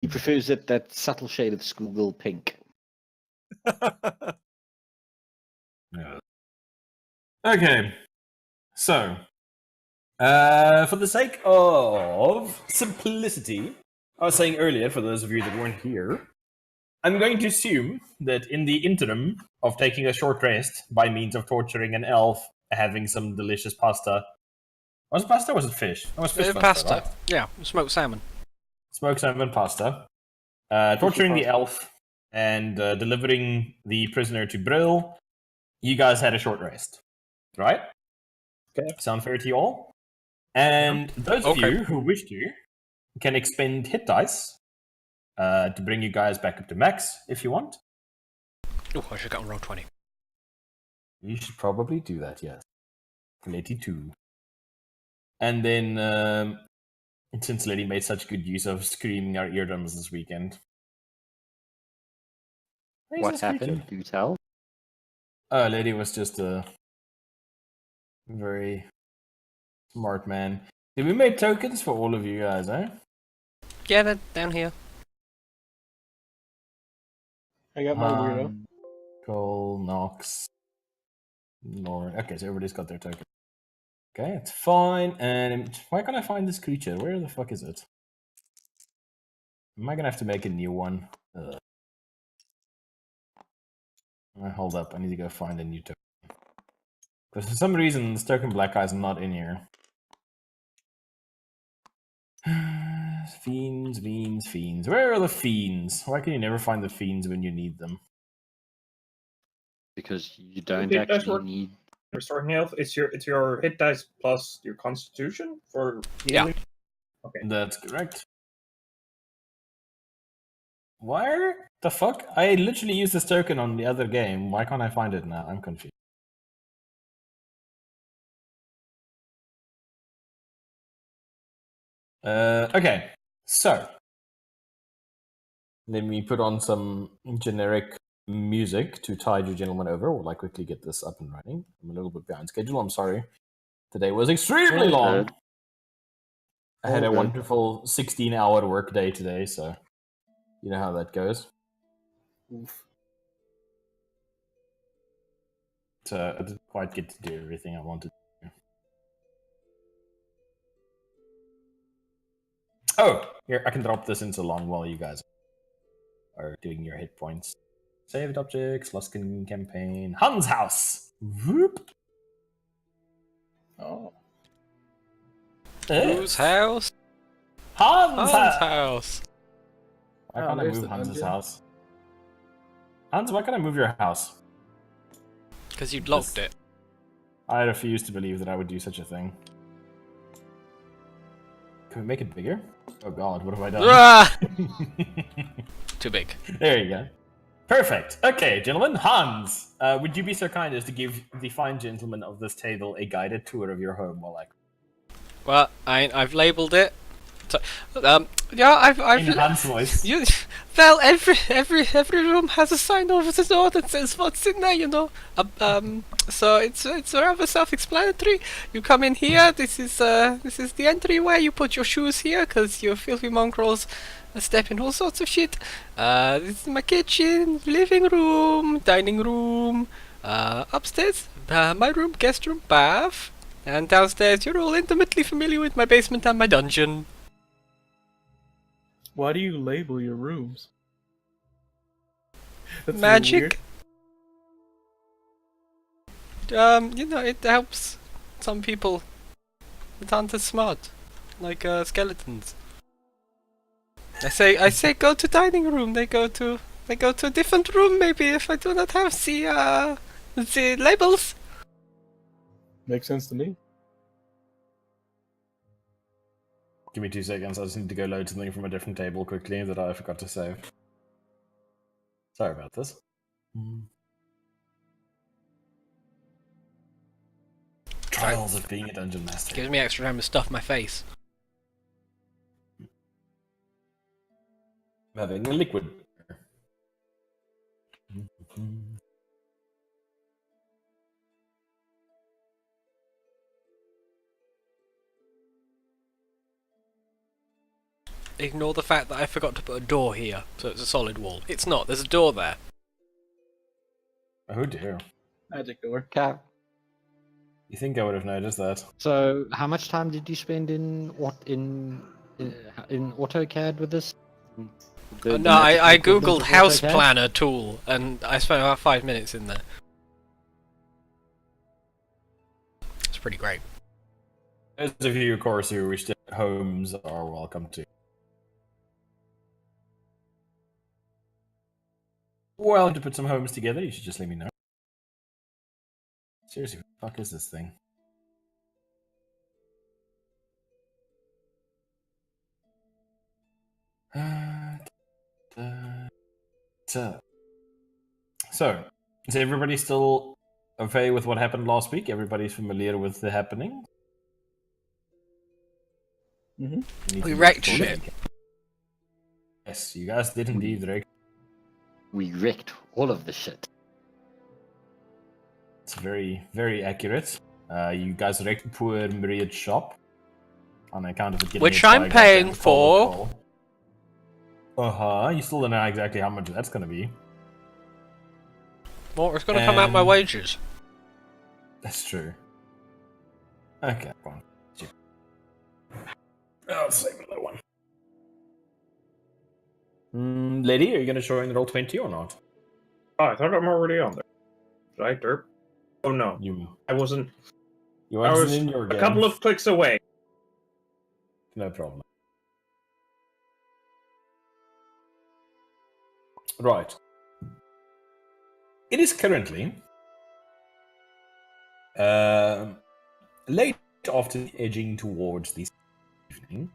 He prefers that subtle shade of schoolgirl pink. Yeah. Okay, so for the sake of simplicity, I was saying earlier, for those of you that weren't here, I'm going to assume that in the interim of taking a short rest by means of torturing an elf, having some delicious pasta. Was it pasta or was it fish? It was fish pasta, right? Yeah, smoked salmon. Smoked salmon pasta. Torturing the elf and delivering the prisoner to Brill. You guys had a short rest, right? Okay. Sound fair to you all? And those of you who wish to can expend hit dice to bring you guys back up to max if you want. Oh, I should get on roll 20. You should probably do that, yes. 82. And then, since Lady made such good use of screaming our eardrums this weekend. What happened? Do tell. Lady was just a very smart man. Did we make tokens for all of you guys, eh? Yeah, they're down here. I got my weirdo. Cole, Knox, Lauren. Okay, so everybody's got their token. Okay, it's fine. And why can't I find this creature? Where the fuck is it? Am I gonna have to make a new one? Hold up, I need to go find a new token. Because for some reason, this token black guy's not in here. Fiends. Where are the fiends? Why can you never find the fiends when you need them? Because you don't actually need... Restoring health, it's your hit dice plus your constitution for healing? Yeah. Okay. That's correct. Where the fuck? I literally used this token on the other game. Why can't I find it now? I'm confused. Okay, so let me put on some generic music to tide you gentlemen over while I quickly get this up and running. I'm a little bit behind schedule, I'm sorry. Today was extremely long. I had a wonderful 16-hour work day today, so you know how that goes. Oof. So I didn't quite get to do everything I wanted to do. Oh, here, I can drop this into long while you guys are doing your hit points. Saved objects, Luskan Campaign, Hans House! Whoop! Oh. Whose house? Hans' house! Why can't I move Hans' house? Hans, why can't I move your house? Because you'd locked it. I refuse to believe that I would do such a thing. Can we make it bigger? Oh god, what have I done? Too big. There you go. Perfect. Okay, gentlemen. Hans, would you be so kind as to give the fine gentleman of this table a guided tour of your home while I... Well, I've labelled it. So, yeah, I've in Hans' voice. Well, every room has a sign over the door that says what's in there, you know. So it's rather self-explanatory. You come in here. This is the entryway. You put your shoes here because you filthy mongrels step in all sorts of shit. This is my kitchen, living room, dining room. Upstairs, my room, guest room, bath. And downstairs, you're all intimately familiar with my basement and my dungeon. Why do you label your rooms? That's Magic. You know, it helps some people that aren't as smart, like skeletons. I say go to dining room. They go to a different room. Maybe if I do not have the labels. Makes sense to me. Give me 2 seconds, I just need to go load something from a different table quickly that I forgot to save. Sorry about this. Trials of being a dungeon master. Gives me extra time to stuff my face. I'm having a liquid. ignore the fact that I forgot to put a door here, so it's a solid wall. It's not. There's a door there. Oh dear. Magic door. Cap. You think I would have noticed that? So, how much time did you spend in AutoCAD with this? The No, I magic equivalent googled of house AutoCAD? planner tool, and I spent about 5 minutes in there. It's pretty great. Those of you, of course, who wish to homes are welcome to. Well, to put some homes together, you should just let me know. Seriously, what the fuck is this thing? So, is everybody still okay with what happened last week? Everybody's familiar with the happening? We wrecked shit. Yes, you guys did indeed wreck. We wrecked all of the shit. It's very, very accurate. You guys wrecked poor Myriad's shop on account of it getting Which hit by I'm a paying goddamn for. cold You still don't know exactly how much that's going to be. Well, it's going to come out my wages. That's true. Okay, go on. I'll save another one. Lady, are you going to show in roll 20 or not? Oh, I thought I'm already on there. Did I derp? Oh no, I wasn't. You I wasn't was in your a game. couple of clicks away. No problem. Right. It is currently late afternoon, edging towards the evening.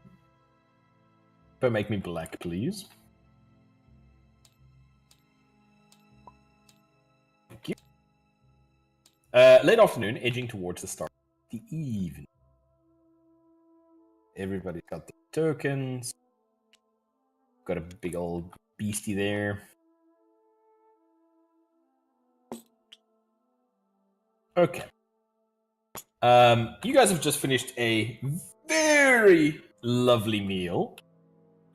But make me black, please. Thank you. Late afternoon, edging towards the start of the evening. Everybody's got the tokens. Got a big old beastie there. Okay. You guys have just finished a very lovely meal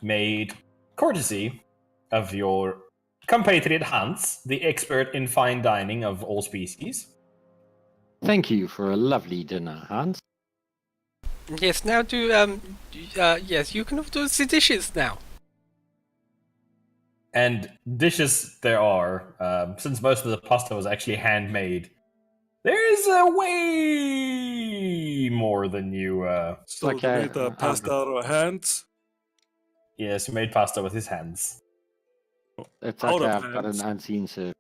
made courtesy of your compatriot Hans, the expert in fine dining of all species. Thank you for a lovely dinner, Hans. Yes, now do, yes, you can do the dishes now. And dishes there are, since most of the pasta was actually handmade, there's way more than you. So Okay, they made the pasta out of hands. Yes, he made pasta with his hands. It's Out okay, of I've got an hands. unseen servant.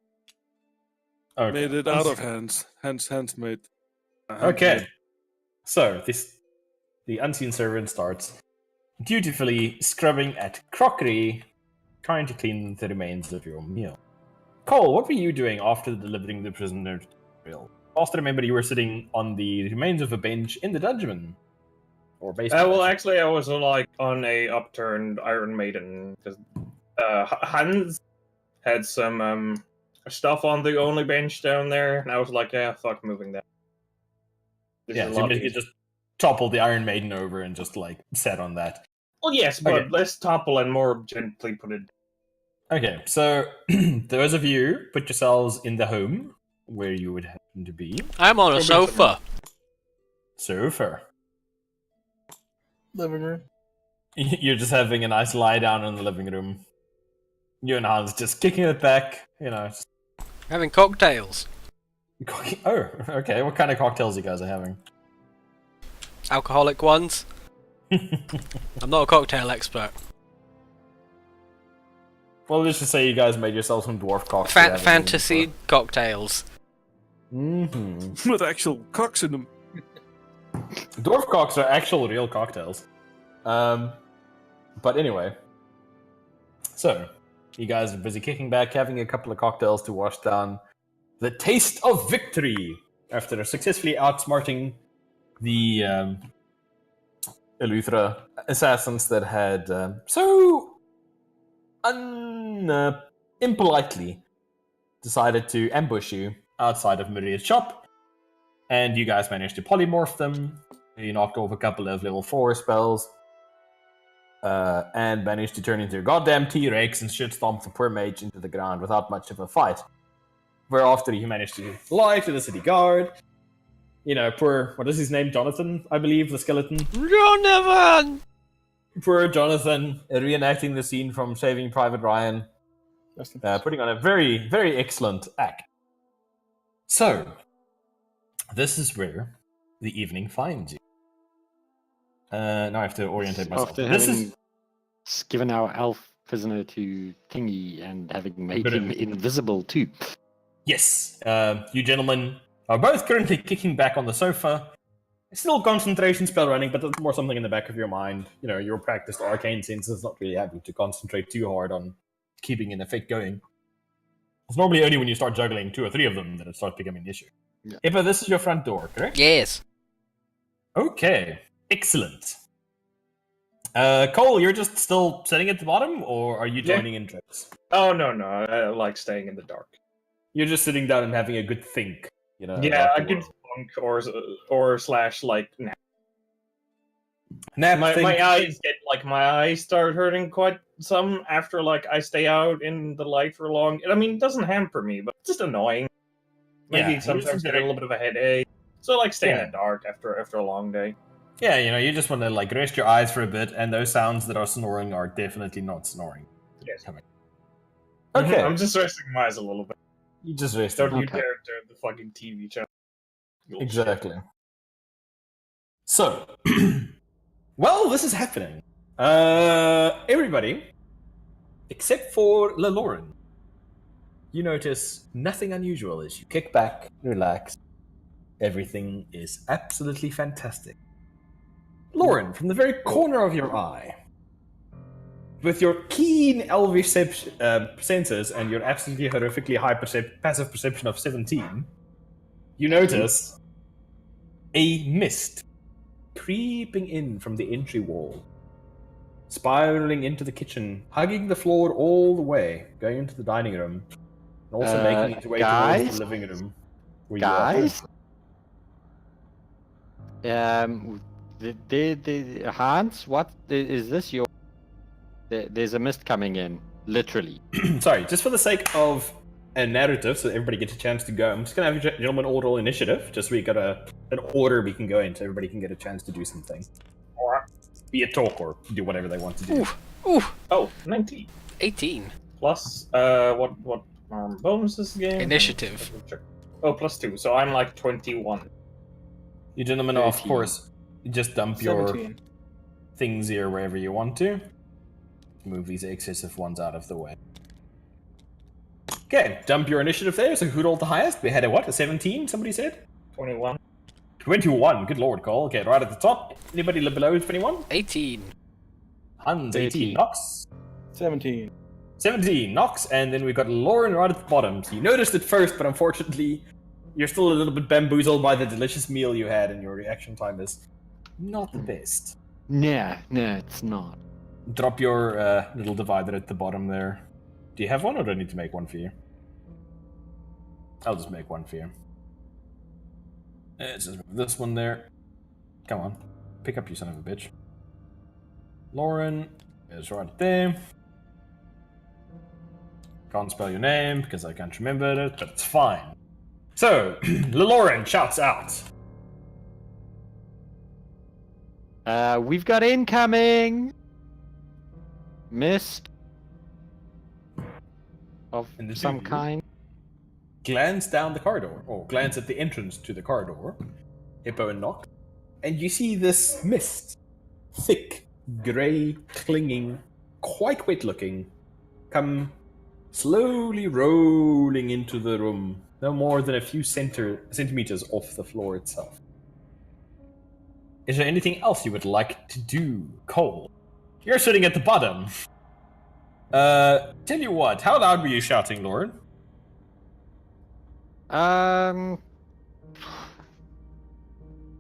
Okay. Made it out of hands. Hands made. Okay. So the unseen servant starts dutifully scrubbing at crockery, trying to clean the remains of your meal. Cole, what were you doing after delivering the prisoner to Bill? Last I remember, you were sitting on the remains of a bench in the dungeon. Or basement. Well, actually, I was like on a upturned Iron Maiden because Hans had some stuff on the only bench down there, and I was like, yeah, fuck moving that. This Yeah, is a so lot you easier. just toppled the Iron Maiden over and just like sat on that. Well, yes, but Okay. less topple and more gently put it. Okay, so those of you put yourselves in the home where you would happen to be. I'm on a Go bring sofa. Sofa. Living room. You're just having a nice lie down in the living room. You and Hans just kicking it back, just... Having cocktails. Oh, okay. What kind of cocktails you guys are having? Alcoholic ones. I'm not a cocktail expert. Well, let's just say you guys made yourselves some dwarf cocktails. Fantasy cocktails. Mm-hmm. With actual cocks in them. Dwarf cocks are actual real cocktails. But anyway. So, you guys are busy kicking back, having a couple of cocktails to wash down the taste of victory after successfully outsmarting the Eleuthera assassins that had so impolitely decided to ambush you outside of Myriad's shop. And you guys managed to polymorph them. You knocked off a couple of level 4 spells. and managed to turn into a goddamn T-Rex and shit stomp the poor mage into the ground without much of a fight. Whereafter he managed to lie to the city guard. You know, poor, what is his name? Jonathan, I believe, the skeleton. Jonathan! Poor Jonathan, reenacting the scene from Saving Private Ryan. Putting on a very, very excellent act. So, this is where the evening finds you. Now I have to orientate myself. After This having is given our elf prisoner to Thingy and having made Good. him invisible too. yes. You gentlemen are both currently kicking back on the sofa. Still concentration spell running, but that's more something in the back of your mind. You know, your practiced arcane senses not really having to concentrate too hard on keeping an effect going. It's normally only when you start juggling 2 or 3 of them that it starts becoming an issue. Yeah. But this is your front door, correct? Yes. Okay, excellent. Cole, you're just still sitting at the bottom, or are you Yeah. joining in trips? Oh no, I like staying in the dark. You're just sitting down and having a good think. You know. Yeah, about I the could world. funk or slash like nap. Nap My think. eyes get like my eyes start hurting quite some after like I stay out in the light for long. I mean, it doesn't hamper me, but it's just annoying. Maybe Yeah, sometimes get a little bit of a headache. So like stay in Yeah. the dark after a long day. Yeah, you know, you just want to like rest your eyes for a bit, and those sounds that are snoring are definitely not snoring. Yes. Coming. Okay, I'm just resting my eyes a little bit. you just rest. Don't you Okay. dare turn the fucking TV channel. You little Exactly. So, well, this is happening. Everybody, except for Lauren, you notice nothing unusual as you kick back, relax. Everything is absolutely fantastic. Lauren, from the very corner of your eye, with your keen elvish senses and your absolutely horrifically high passive perception of 17, you notice a mist creeping in from the entry wall, spiraling into the kitchen, hugging the floor all the way, going into the dining room, and also making its way towards guys? the living room. Where you are. Guys? The Hans, what is this your... There's a mist coming in, literally. Sorry, just for the sake of a narrative, so everybody gets a chance to go, I'm just going to have you gentlemen all roll initiative, just so we got an order we can go in, so everybody can get a chance to do something. Or Be it talk or do whatever they want to do. Ooh, oh, 19 18. plus what bonuses again? Initiative. Oh, plus 2. So I'm like 21. You gentlemen, of 13. course, you just dump your 17. things here wherever you want to. Move these excessive ones out of the way. Okay, dump your initiative there. So who rolled the highest? We had a 17, somebody said? 21. 21, good lord, Cole. Okay, right at the top. Anybody below 21? 18. Hans, 13. 18. Nox, 17. 17. Nox, and then we got Lauren right at the bottom. So you noticed it first, but unfortunately, you're still a little bit bamboozled by the delicious meal you had, and your reaction time is not the best. Nah, it's not. Drop your little divider at the bottom there. Do you have one, or do I need to make one for you? I'll just make one for you. Let's just move this one there. Come on. Pick up, you son of a bitch. Lauren is right there. Can't spell your name because I can't remember it, but it's fine. So, Lauren shouts out. We've got incoming! Mist. Of And the some two- kind. Glance down the corridor, or glance at the entrance to the corridor, Hippo and Nox, and you see this mist, thick, grey, clinging, quite wet looking, come slowly rolling into the room, no more than a few centimeters off the floor itself. Is there anything else you would like to do, Cole? You're sitting at the bottom. Tell you what, how loud were you shouting, Lauren?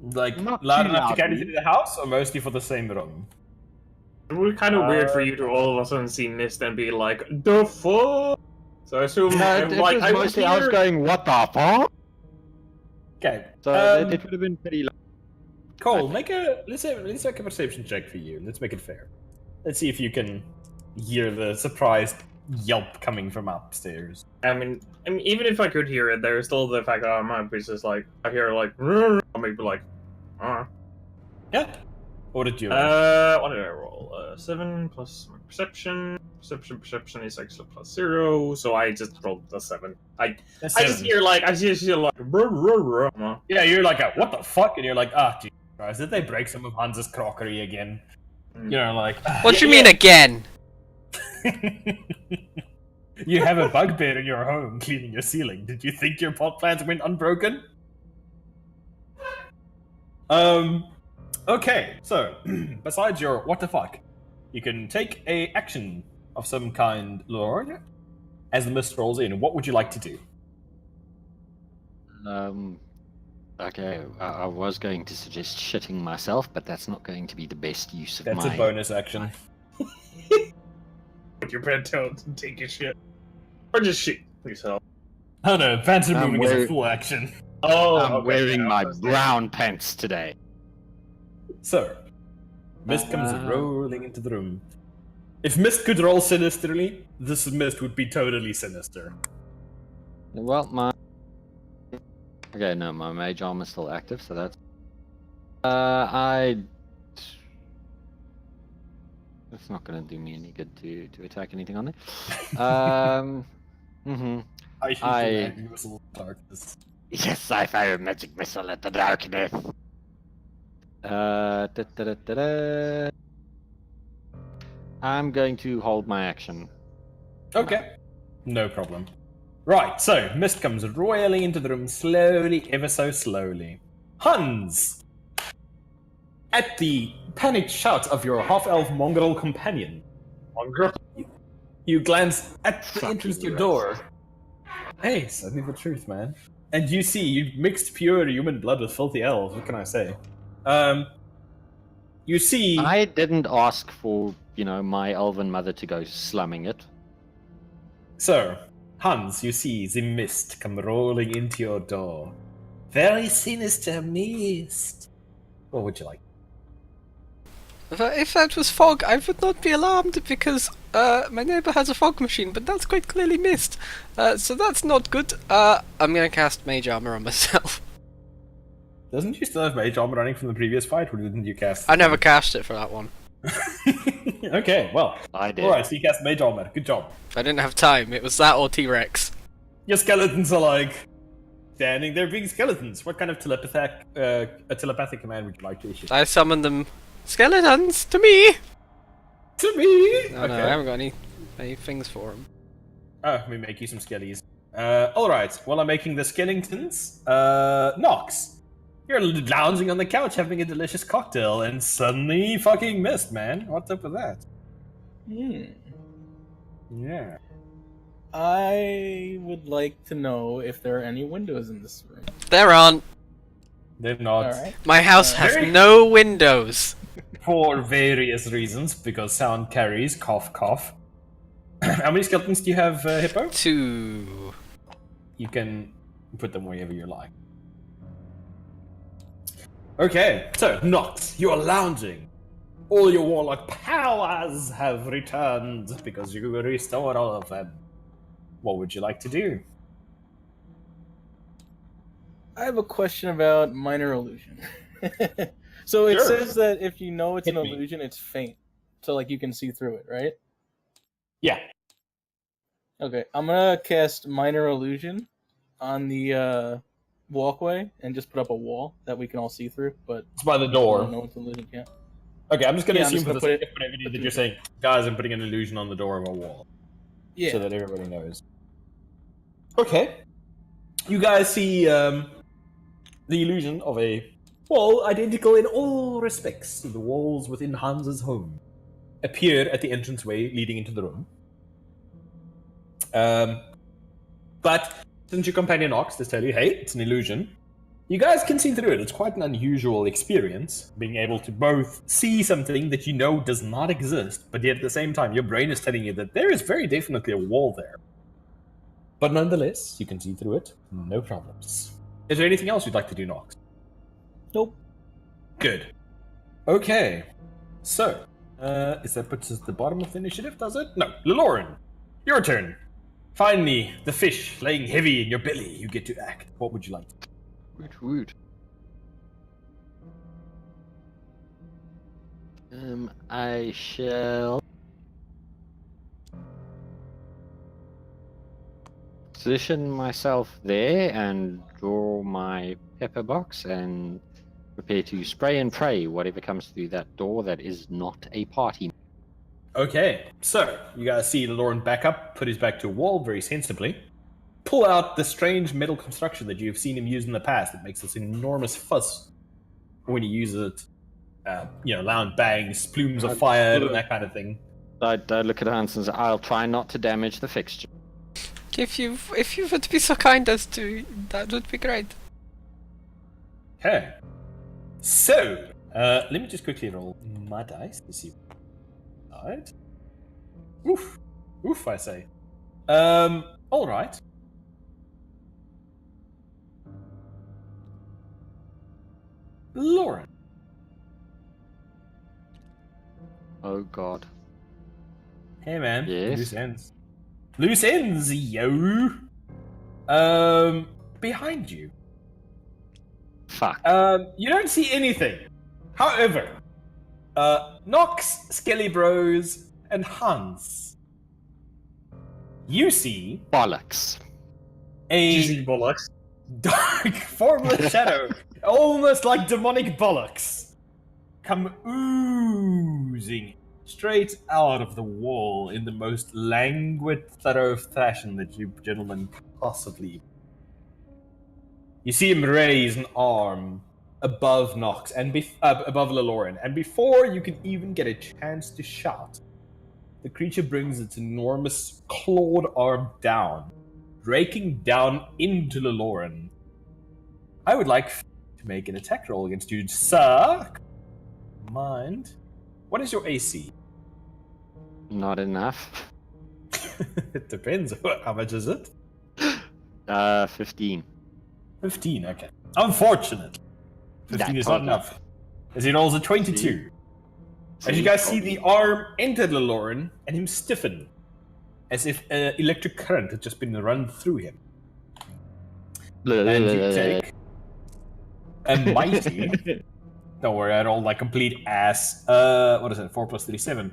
Like, Not loud too enough to carry loudly. through the house, or mostly for the same room? It would be kind of weird for you to all of a sudden see mist and be like, the fuck? So I assume No, I'm it like, was I mostly I was hear- going, what the fuck? Okay. So it would have been pretty loud. Cole, let's make a perception check for you. Let's make it fair. Let's see if you can hear the surprised yelp coming from upstairs. I mean, even if I could hear it, there's still the fact that my piece is like I hear like maybe like, Yeah. What did you? what did I roll? 7 plus my perception. Perception is actually plus 0, so I just rolled the 7. I just hear like Yeah, you're like, what the fuck? And you're like, Jesus Christ, did they break some of Hans's crockery again? You know, like. What do you mean again? You have a bugbear in your home cleaning your ceiling. Did you think your pot plants went unbroken? Okay, so besides your what the fuck, you can take a action of some kind, Lord, as the mist rolls in. What would you like to do? Okay, I was going to suggest shitting myself, but that's not going to be the best use of That's my... a bonus action. Put your bed down and take your shit, or just shit yourself. Oh no, phantom I'm moving is a wearing- full action. Oh, I'm wearing my brown pants today. So, mist comes rolling into the room. If mist could roll sinisterly, this mist would be totally sinister. Well, my... Okay, no, my mage arm is still active, so that's... It's not going to do me any good to attack anything on it. I use the I- magic missile of darkness. Yes, I fire a magic missile at the darkness. I'm going to hold my action. Okay. No problem. Right, so mist comes roiling into the room slowly, ever so slowly. Hans! At the panicked shout of your half-elf mongrel companion, you glance at the entrance to your door. Hey, tell me the truth, man. And you see, you mixed pure human blood with filthy elves. What can I say? You see... I didn't ask for, my elven mother to go slumming it. So, Hans, you see the mist come rolling into your door. Very sinister mist. What would you like? If that was fog, I would not be alarmed because my neighbor has a fog machine, but that's quite clearly mist. So that's not good. I'm gonna cast Mage Armor on myself. Doesn't you still have Mage Armor running from the previous fight, or didn't you cast? I never cast it for that one. Okay, well. I did. Alright, so you cast Mage Armor. Good job. I didn't have time. It was that or T-Rex. Your skeletons are like standing there being skeletons. What kind of telepathic command would you like to issue? I summoned them. Skeletons to me. To me. No, I haven't got any things for them. Oh, let me make you some skellies. Alright, while I'm making the skeletons, Nox, you're lounging on the couch having a delicious cocktail and suddenly fucking missed, man. What's up with that? Yeah. I would like to know if there are any windows in this room. There aren't. They're not. Alright. My house has Very- no windows. For various reasons, because sound carries, cough, cough. How many skeletons do you have, Hippo? 2. You can put them wherever you like. Okay, so, Nox, you are lounging. All your warlock powers have returned because you restored all of them. What would you like to do? I have a question about minor illusion. So it Sure. says that if you know it's Hit an me. illusion, it's faint. So like you can see through it, right? Yeah. Okay, I'm gonna cast minor illusion on the walkway and just put up a wall that we can all see through, but It's by the I door. don't know it's an illusion yet. Okay, I'm just going to Yeah, I'm assume just for gonna the put sake of brevity that you're saying, guys, I'm putting an illusion on the door of a wall. Yeah. So that everybody knows. Okay. You guys see the illusion of a wall identical in all respects to the walls within Hans's home appear at the entranceway leading into the room. But since your companion Ox does tell you, hey, it's an illusion, you guys can see through it. It's quite an unusual experience, being able to both see something that you know does not exist, but yet at the same time, your brain is telling you that there is very definitely a wall there. But nonetheless, you can see through it, no problems. Is there anything else you'd like to do, Nox? Nope. Good. Okay. So, Is that puts us at the bottom of the initiative, does it? No. Lauren, your turn. Finally, the fish laying heavy in your belly. You get to act. What would you like? Woot woot. I shall position myself there and draw my pepper box and prepare to spray and pray whatever comes through that door that is not a party. Okay, so you guys see Lauren back up, put his back to a wall very sensibly, pull out the strange metal construction that you've seen him use in the past that makes this enormous fuss when he uses it. Loud bangs, plumes of fire, and that kind of thing. I look at Hans and say, I'll try not to damage the fixture. If you would be so kind as to, that would be great. Okay. So, let me just quickly roll my dice to see. Alright. Oof. Oof, I say. Alright. Lauren. Oh god. Hey man. Yes? Loose ends. Loose ends, yo! Behind you. Fuck. You don't see anything. However, Nox, Skelly Bros, and Hans. You see Bollocks. a Cheesy bollocks. dark, formless shadow, almost like demonic bollocks, come oozing straight out of the wall in the most languid, thorough fashion that you gentlemen possibly. You see him raise an arm above Nox and above Lauren, and before you can even get a chance to shout, the creature brings its enormous clawed arm down, raking down into Lauren. I would like to make an attack roll against you, sir. Mind. What is your AC? Not enough. It depends. How much is it? 15. 15, okay. Unfortunate. 15 is not enough. As he rolls a 22. As you guys see the arm enter Lauren and him stiffen, as if electric current had just been run through him. And you take a mighty. Don't worry, I rolled like complete ass. What is it? 4 plus 3, 7.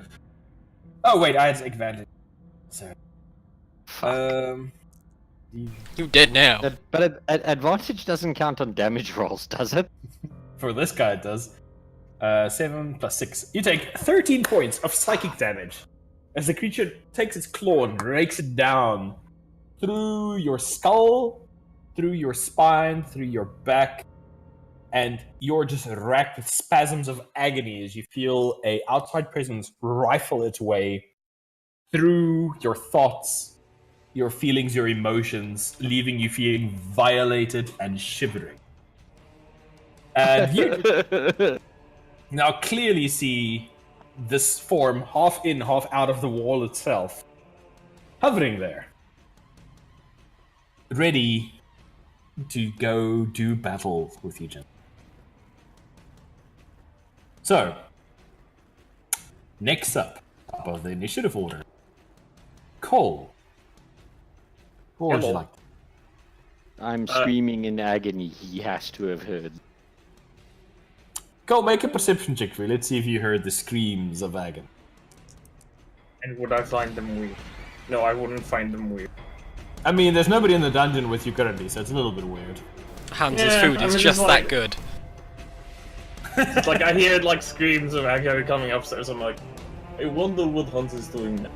Oh wait, I had advantage. Sorry. You dead now. But advantage doesn't count on damage rolls, does it? For this guy, it does. 7 plus 6. You take 13 points of psychic damage as the creature takes its claw and rakes it down through your skull, through your spine, through your back, and you're just racked with spasms of agony as you feel a outside presence rifle its way through your thoughts, your feelings, your emotions, leaving you feeling violated and shivering. And you now clearly see this form half in, half out of the wall itself, hovering there, ready to go do battle with you, gentlemen. So, next up, top of the initiative order, Cole. What would you Hello. like? I'm screaming in agony. He has to have heard. Cole, make a perception check for me. Let's see if you heard the screams of agony. And would I find them weird? No, I wouldn't find them weird. I mean, there's nobody in the dungeon with you currently, so it's a little bit weird. Hans' Yeah, food I is was just just that like- good. It's like I hear like screams of agony coming upstairs. I'm like, I wonder what Hans is doing now.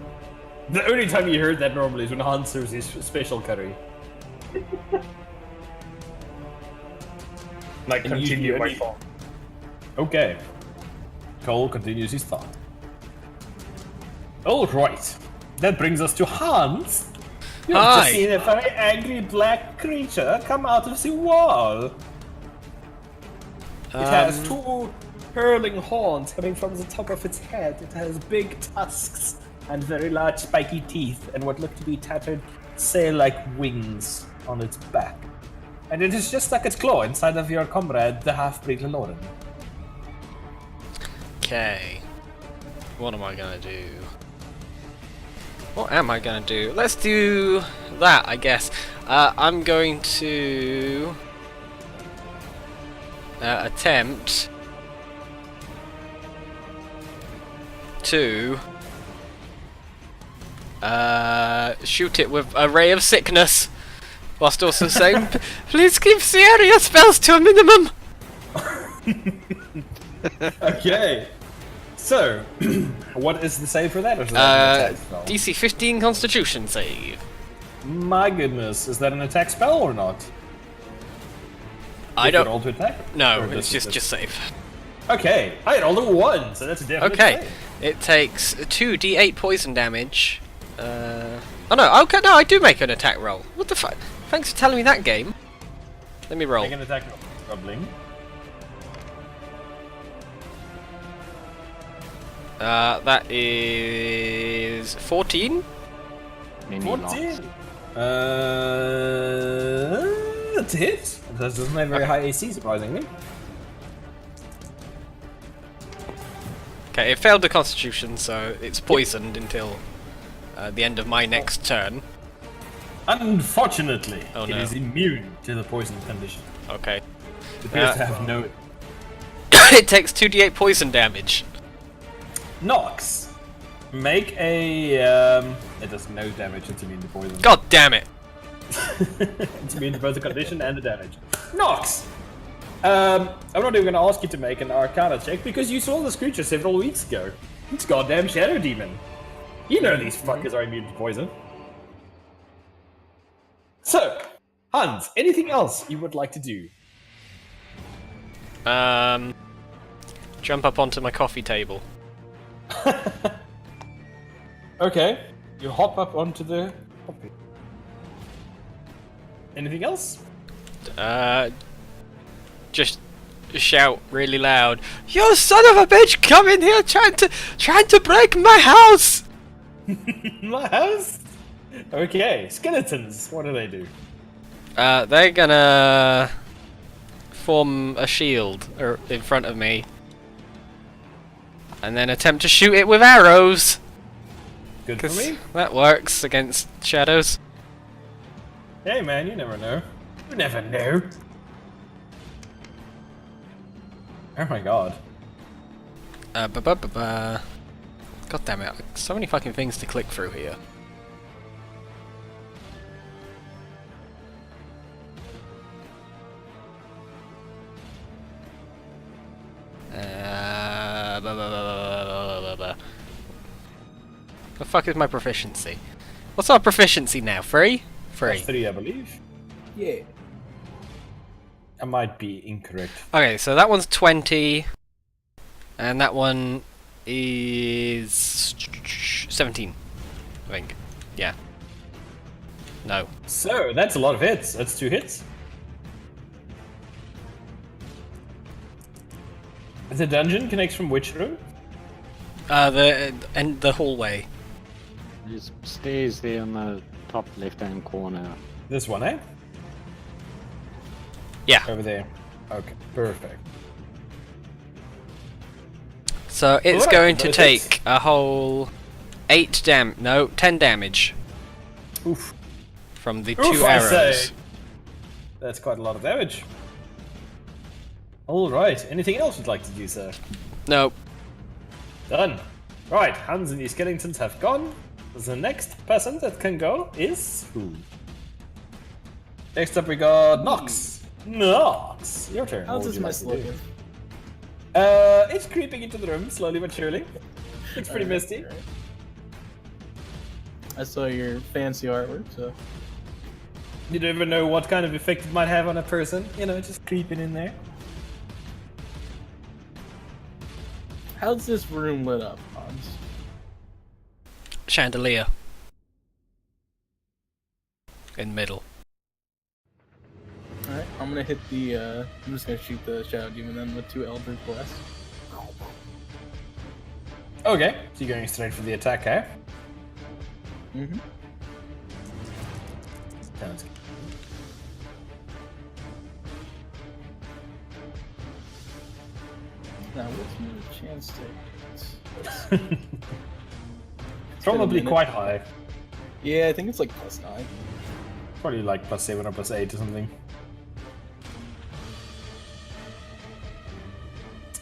The only time you heard that normally is when Hans serves his special curry. And I And continue usually my only- fall. Okay. Cole continues his thought. Alright. That brings us to Hans. You have Hi. just seen a very angry black creature come out of the wall. It has two hurling horns coming from the top of its head. It has big tusks and very large spiky teeth and what look to be tattered sail-like wings on its back. And it is just stuck its claw inside of your comrade, the half-breed Lauren. Okay. What am I gonna do? What am I gonna do? Let's do that, I guess. I'm going to attempt to shoot it with a ray of sickness, whilst also saying, "Please keep the area spells to a minimum." Okay. So, what is the save for that? Or is that an attack spell? DC 15 Constitution save. My goodness, is that an attack spell or not? I Is it don't. all to attack? No, Or it's just save. Okay, I rolled a 1, so that's a definite Okay, save. it takes 2d8 poison damage. Oh no, okay, no, I do make an attack roll. What the fuck? Thanks for telling me that, game. Let me roll. Make an attack roll. Gobbling. That is 14. Many 14. lots. That's a hit. That doesn't have very high AC, surprisingly. Okay, it failed the Constitution, so it's poisoned until the end of my next turn. Unfortunately, Oh, it no. is immune to the poison condition. Okay. It appears to have no... It takes 2d8 poison damage. Nox, make a... it does no damage, it's immune to poison. God damn it! It's immune to both the condition and the damage. Nox! I'm not even going to ask you to make an Arcana check because you saw this creature several weeks ago. It's goddamn Shadow Demon. You know these fuckers are immune to poison. So, Hans, anything else you would like to do? Jump up onto my coffee table. Okay, you hop up onto the coffee. Anything else? Just shout really loud, "You son of a bitch, come in here trying to break my house!" My house? Okay, skeletons, what do they do? They're gonna form a shield in front of me, and then attempt to shoot it with arrows. Good for 'Cause me. that works against shadows. Hey man, you never know. You never know. Oh my god. God damn it! So many fucking things to click through here. The fuck is my proficiency? What's our proficiency now? 3? 3. That's 3, I believe. Yeah. I might be incorrect. Okay, so that one's 20, and that one is 17, I think. Yeah. No. So, that's a lot of hits. That's 2 hits. The dungeon connects from which room? The hallway. There's stairs there on the top left-hand corner. This one, eh? Yeah. Over there. Okay, perfect. So it's Alright, going to those take hits. a whole 10 damage Oof. from the Oof, 2 I arrows. say. That's quite a lot of damage. Alright, anything else you'd like to do, sir? Nope. Done. Right, Hans and the skeletons have gone. The next person that can go is who? Next up we got Nox. Nox, your turn. How's What would this you mess like to do? looking? It's creeping into the room slowly but surely. It's pretty misty. Alright. I saw your fancy artwork, so You never know what kind of effect it might have on a person. You know, just creeping in there. how's this room lit up, Hans? Chandelier. In the middle. Alright, I'm gonna hit the I'm just gonna shoot the Shadow Demon then with 2 Eldritch Blasts. Okay, so you're going straight for the attack, eh? Mm-hmm. Sounds good. Now what's my chance to hit? Probably minute. quite high. Yeah, I think it's like +9. Probably like +7 or +8 or something.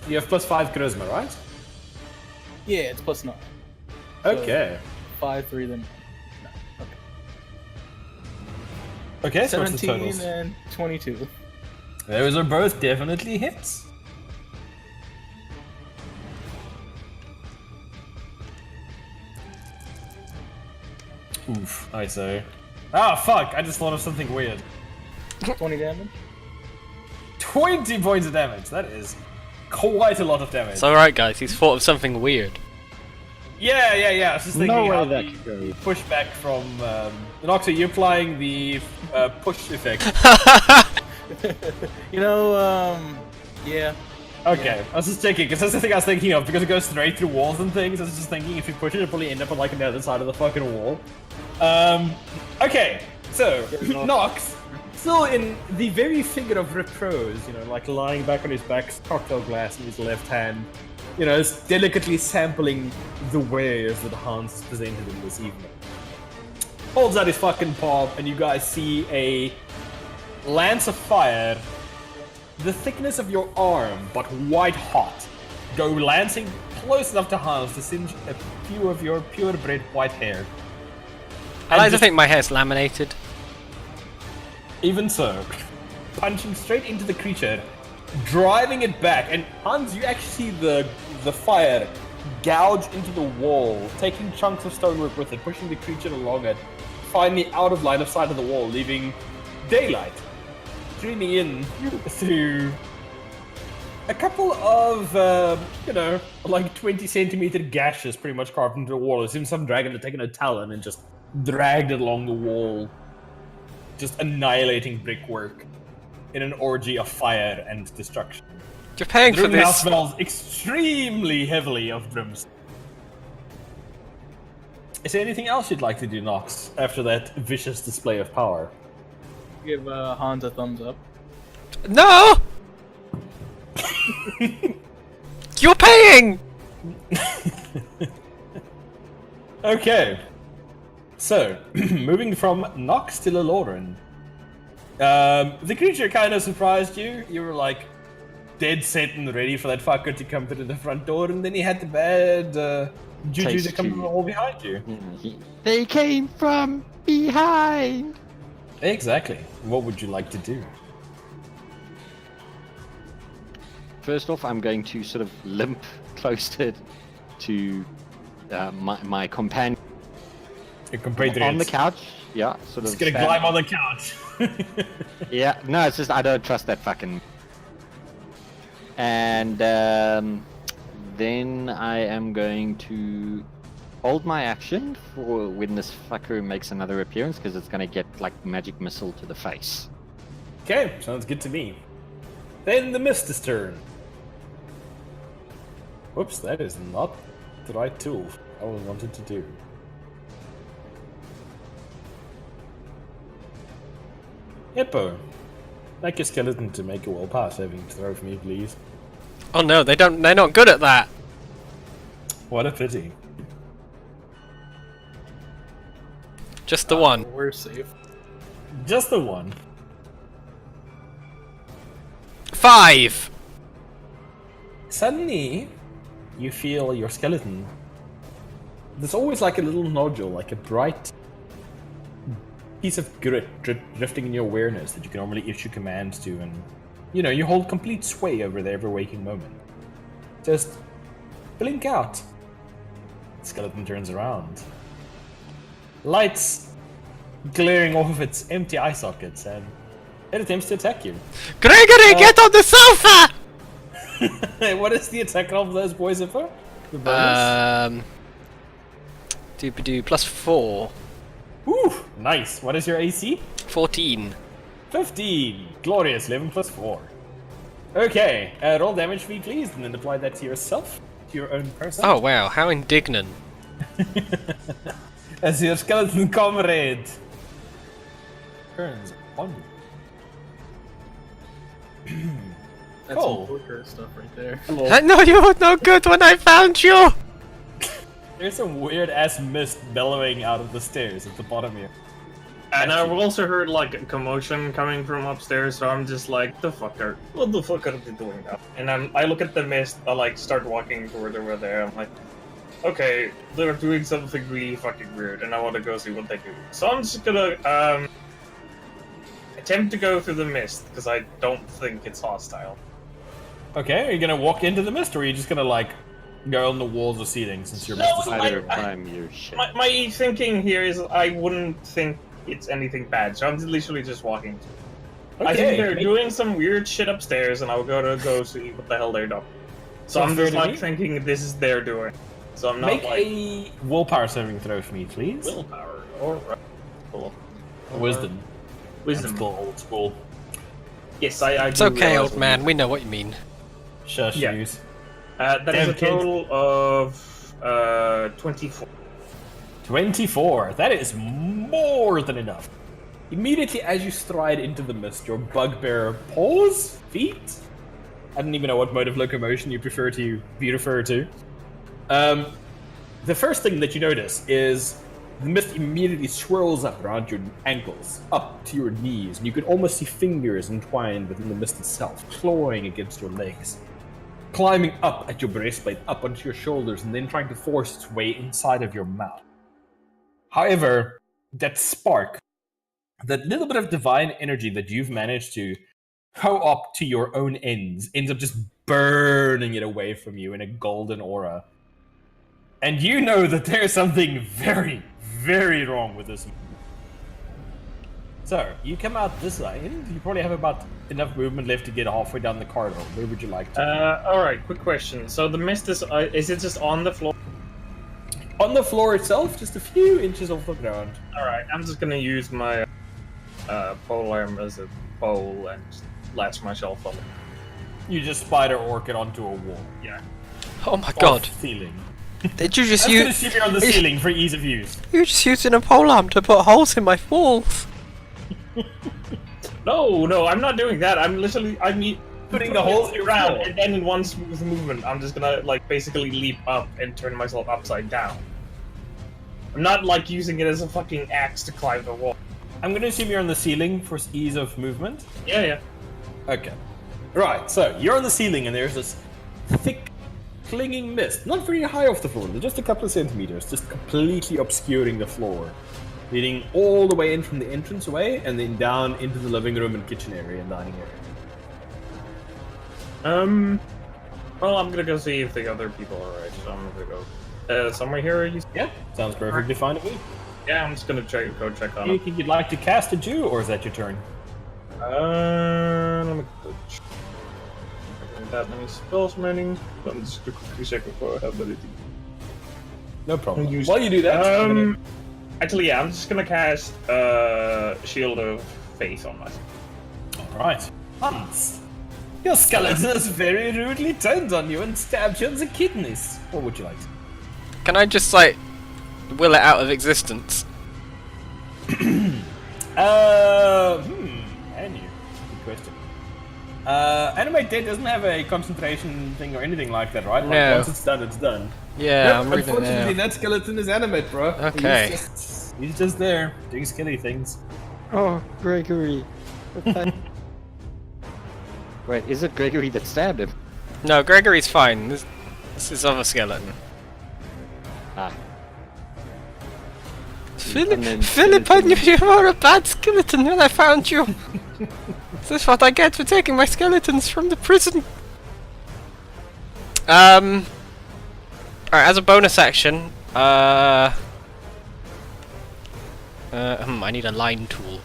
You have +5 charisma, right? Yeah, it's +9. Okay. 5, 3, then 9. Okay, so what's the 17 totals? and 22. Those are both definitely hits. Oof, I say. Ah, fuck! I just thought of something weird. 20 damage. 20 points of damage. That is quite a lot of damage. It's alright, guys. He's thought of something weird. Yeah. I was just thinking No way how that the could go. pushback from Nox, are you applying the push effect? Yeah. Okay, I was just checking because that's the thing I was thinking of because it goes straight through walls and things. I was just thinking if you push it, it'll probably end up on like the other side of the fucking wall. Okay, so Nox, still in the very figure of repose, like lying back on his back, cocktail glass in his left hand, is delicately sampling the wares that Hans has presented him this evening. Holds out his fucking palm, and you guys see a lance of fire, the thickness of your arm, but white hot, go lancing close enough to Hans to singe a few of your purebred white hair. I like to think my hair's laminated. Even so, punching straight into the creature, driving it back, and Hans, you actually see the fire gouge into the wall, taking chunks of stonework with it, pushing the creature along it, finally out of line of sight of the wall, leaving daylight streaming in through a couple of, like 20 centimeter gashes pretty much carved into the wall. As if some dragon had taken a talon and just dragged it along the wall, just annihilating brickwork in an orgy of fire and destruction. You're paying The for room now this. smells extremely heavily of brimstone. Is there anything else you'd like to do, Nox, after that vicious display of power? Give Hans a thumbs up. No! You're paying! Okay. So, moving from Nox to Laloran. The creature kind of surprised you. You were like dead set and ready for that fucker to come to the front door, and then he had the bad juju Taste to come you. from the wall behind you. They came from behind. Exactly. What would you like to do? First off, I'm going to sort of limp closer to my companion Your compatriots. on the couch. Yeah, sort Just of. gonna stand- climb on the couch. Yeah, no, it's just I don't trust that fucking. And then I am going to hold my action for when this fucker makes another appearance because it's going to get like magic missile to the face. Okay, sounds good to me. Then the Mister's turn. Whoops, that is not the right tool I wanted to do. Hippo, like your skeleton to make a willpower saving throw for me, please. Oh no, they're not good at that. What a pity. Just the one. We're safe. Just the one. 5! Suddenly, you feel your skeleton. There's always like a little nodule, like a bright piece of grit drifting in your awareness that you can normally issue commands to, and you hold complete sway over their every waking moment. Just blink out. The skeleton turns around. Lights glaring off of its empty eye sockets, and it attempts to attack you. Gregory, get on the sofa! What is the attack of those boys for? The bonus? Doop-a-doo, +4. Ooh, nice. What is your AC? 14. 15. Glorious. 11 plus 4. Okay, roll damage for me, please, and then apply that to yourself, to your own person. Oh wow, how indignant. As your skeleton comrade turns on you. That's Cool. some poker stuff right there. Hello. I know you were no good when I found you! There's some weird ass mist bellowing out of the stairs at the bottom here. And I've also heard like a commotion coming from upstairs, so I'm just like, what the fuck are they doing now? And I look at the mist, I like start walking toward over there. I'm like, okay, they're doing something really fucking weird, and I want to go see what they do. So I'm just gonna attempt to go through the mist because I don't think it's hostile. Okay, are you gonna walk into the mist, or are you just gonna like go on the walls or ceiling since you're mist? Either time your shit. My thinking here is I wouldn't think it's anything bad, so I'm literally just walking. I think they're doing some weird shit upstairs, and I'll go see what the hell they're doing. So I'm just like thinking this is their doing. So I'm not Make like a willpower saving throw for me, please. willpower or cool. Wisdom. Wisdom. That's cool, old school. Yes, I It's do okay, realize old man. We know what you mean. Shush, Yeah. use. that is a Damn, kid. total of 24. 24. That is more than enough. Immediately as you stride into the mist, your bugbear paws, feet. I don't even know what mode of locomotion you prefer to be referred to. The first thing that you notice is the mist immediately swirls up around your ankles, up to your knees, and you can almost see fingers entwined within the mist itself, clawing against your legs, climbing up at your breastplate, up onto your shoulders, and then trying to force its way inside of your mouth. However, that spark, that little bit of divine energy that you've managed to co-opt to your own ends, ends up just burning it away from you in a golden aura. And you know that there's something very, very wrong with this. So, you come out this way, and you probably have about enough movement left to get halfway down the corridor. Where would you like to? Alright, quick question. So the mist is it just on the floor? On the floor itself, just a few inches off the ground. Alright, I'm just gonna use my pole arm as a pole and just latch myself up. You just spider orc it onto a wall. Yeah. Oh my god. Or ceiling. Did you just I'm gonna use... shoot you on the ceiling for ease of use. You're just using a polearm to put holes in my walls. No, I'm not doing that. I'm Putting the holes in your around, floor. and then in one smooth movement, I'm just gonna like basically leap up and turn myself upside down. I'm not like using it as a fucking axe to climb the wall. I'm gonna assume you're on the ceiling for ease of movement. Yeah. Okay. Right, so you're on the ceiling and there's this thick, clinging mist. Not very high off the floor, just a couple of centimeters, just completely obscuring the floor. Leading all the way in from the entranceway and then down into the living room and kitchen area and dining area. Well, I'm gonna go see if the other people are alright, so I'm gonna go somewhere here. Yeah, sounds perfectly fine to me. Yeah, I'm just gonna go check on Anything you'd like to cast at you, or is that your turn? Let me go check. That many spells remaining. Let me just quickly check before I have anything. No problem. Use- While you do that, Actually, yeah, I'm just gonna cast Shield of Faith on myself. Alright. Hans, your skeleton has very rudely turned on you and stabbed you in the kidneys. What would you like to? Can I just, like, will it out of existence? Can you? Good question. Animate Dead doesn't have a concentration thing or anything like that, right? Like, No. once it's done, it's done. Yeah, I'm reading it Unfortunately, now. that skeleton is animate, bro. Okay. He's just there, doing skilly things. Oh, Gregory. Wait, is it Gregory that stabbed him? No, Gregory's fine. This is other skeleton. Ah. Philip, And then Philip, I knew you were a bad skeleton when I found you. This is what I get for taking my skeletons from the prison. Alright, as a bonus action, I need a line tool.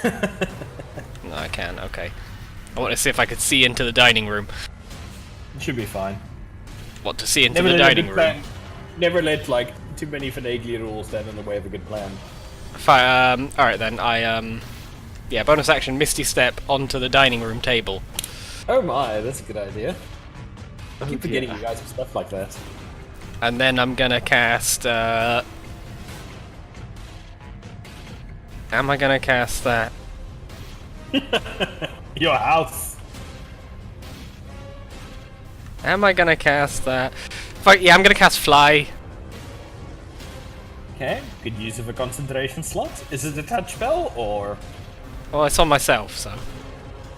No, I can, okay. I want to see if I could see into the dining room. It should be fine. What, to see into Never the let a dining good room? plan. Never let like too many finagly rules stand in the way of a good plan. Fine, alright then, yeah, bonus action, Misty Step onto the dining room table. Oh my, that's a good idea. I keep forgetting dear. you guys have stuff like that. And then I'm gonna cast, am I gonna cast that? Your house. Am I gonna cast that? Fuck yeah, I'm gonna cast Fly. Okay, good use of a concentration slot. Is it a touch spell or? Well, it's on myself, so.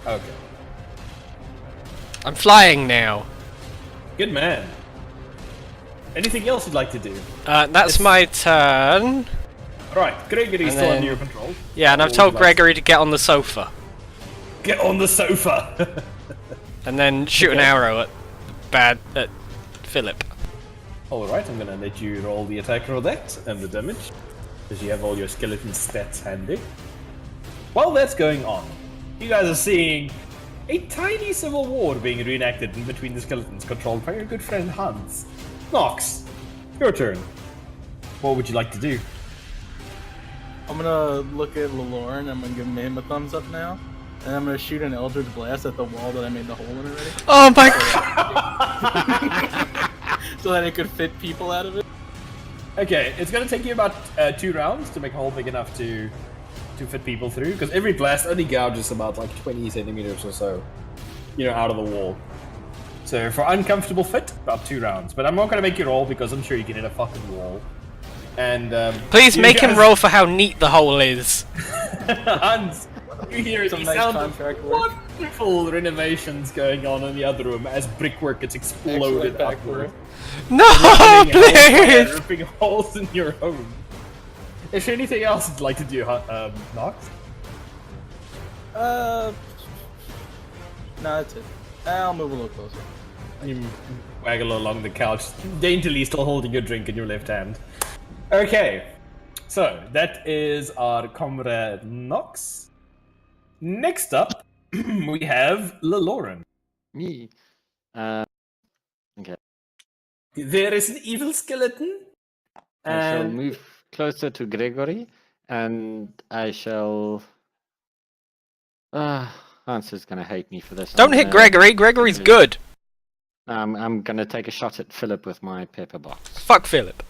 Okay. I'm flying now. Good man. Anything else you'd like to do? That's Yes. my turn. Right, Gregory's And still then- under your control. Yeah, and I've What would told you like Gregory to get on the sofa. Get on the sofa! And then shoot an Okay. arrow at Philip. Alright, I'm gonna let you roll the attack roll that and the damage. Because you have all your skeleton stats handy. While that's going on, you guys are seeing a tiny civil war being reenacted in between the skeletons controlled by your good friend Hans. Nox, your turn. What would you like to do? I'm gonna look at Laloran. I'm gonna give him a thumbs up now, and I'm gonna shoot an Eldritch Blast at the wall that I made the hole in already, Oh my god! so that it could fit people out of it. Okay, it's gonna take you about 2 rounds to make a hole big enough to fit people through, because every blast only gouges about like 20 centimeters or so, out of the wall. So for uncomfortable fit, about 2 rounds. But I'm not gonna make you roll because I'm sure you can hit a fucking wall. And Please you make him guys- roll for how neat the hole is. Hans, you hear Some the nice sound of contract work. wonderful renovations going on in the other room as brickwork gets exploded Excellent upward. backwork. No, Ripping holes- please! ripping holes in your home. Is there anything else you'd like to do, Nox? No, that's it. I'll move a little closer. You waggle along the couch, daintily still holding your drink in your left hand. Okay, so that is our comrade Nox. Next up, we have Laloran. Me. Okay. There is an evil skeleton. I shall And move closer to Gregory, and I shall. Hans is gonna hate me for this. Don't hit Gregory. Gregory's good. I'm gonna take a shot at Philip with my pepper box. Fuck Philip.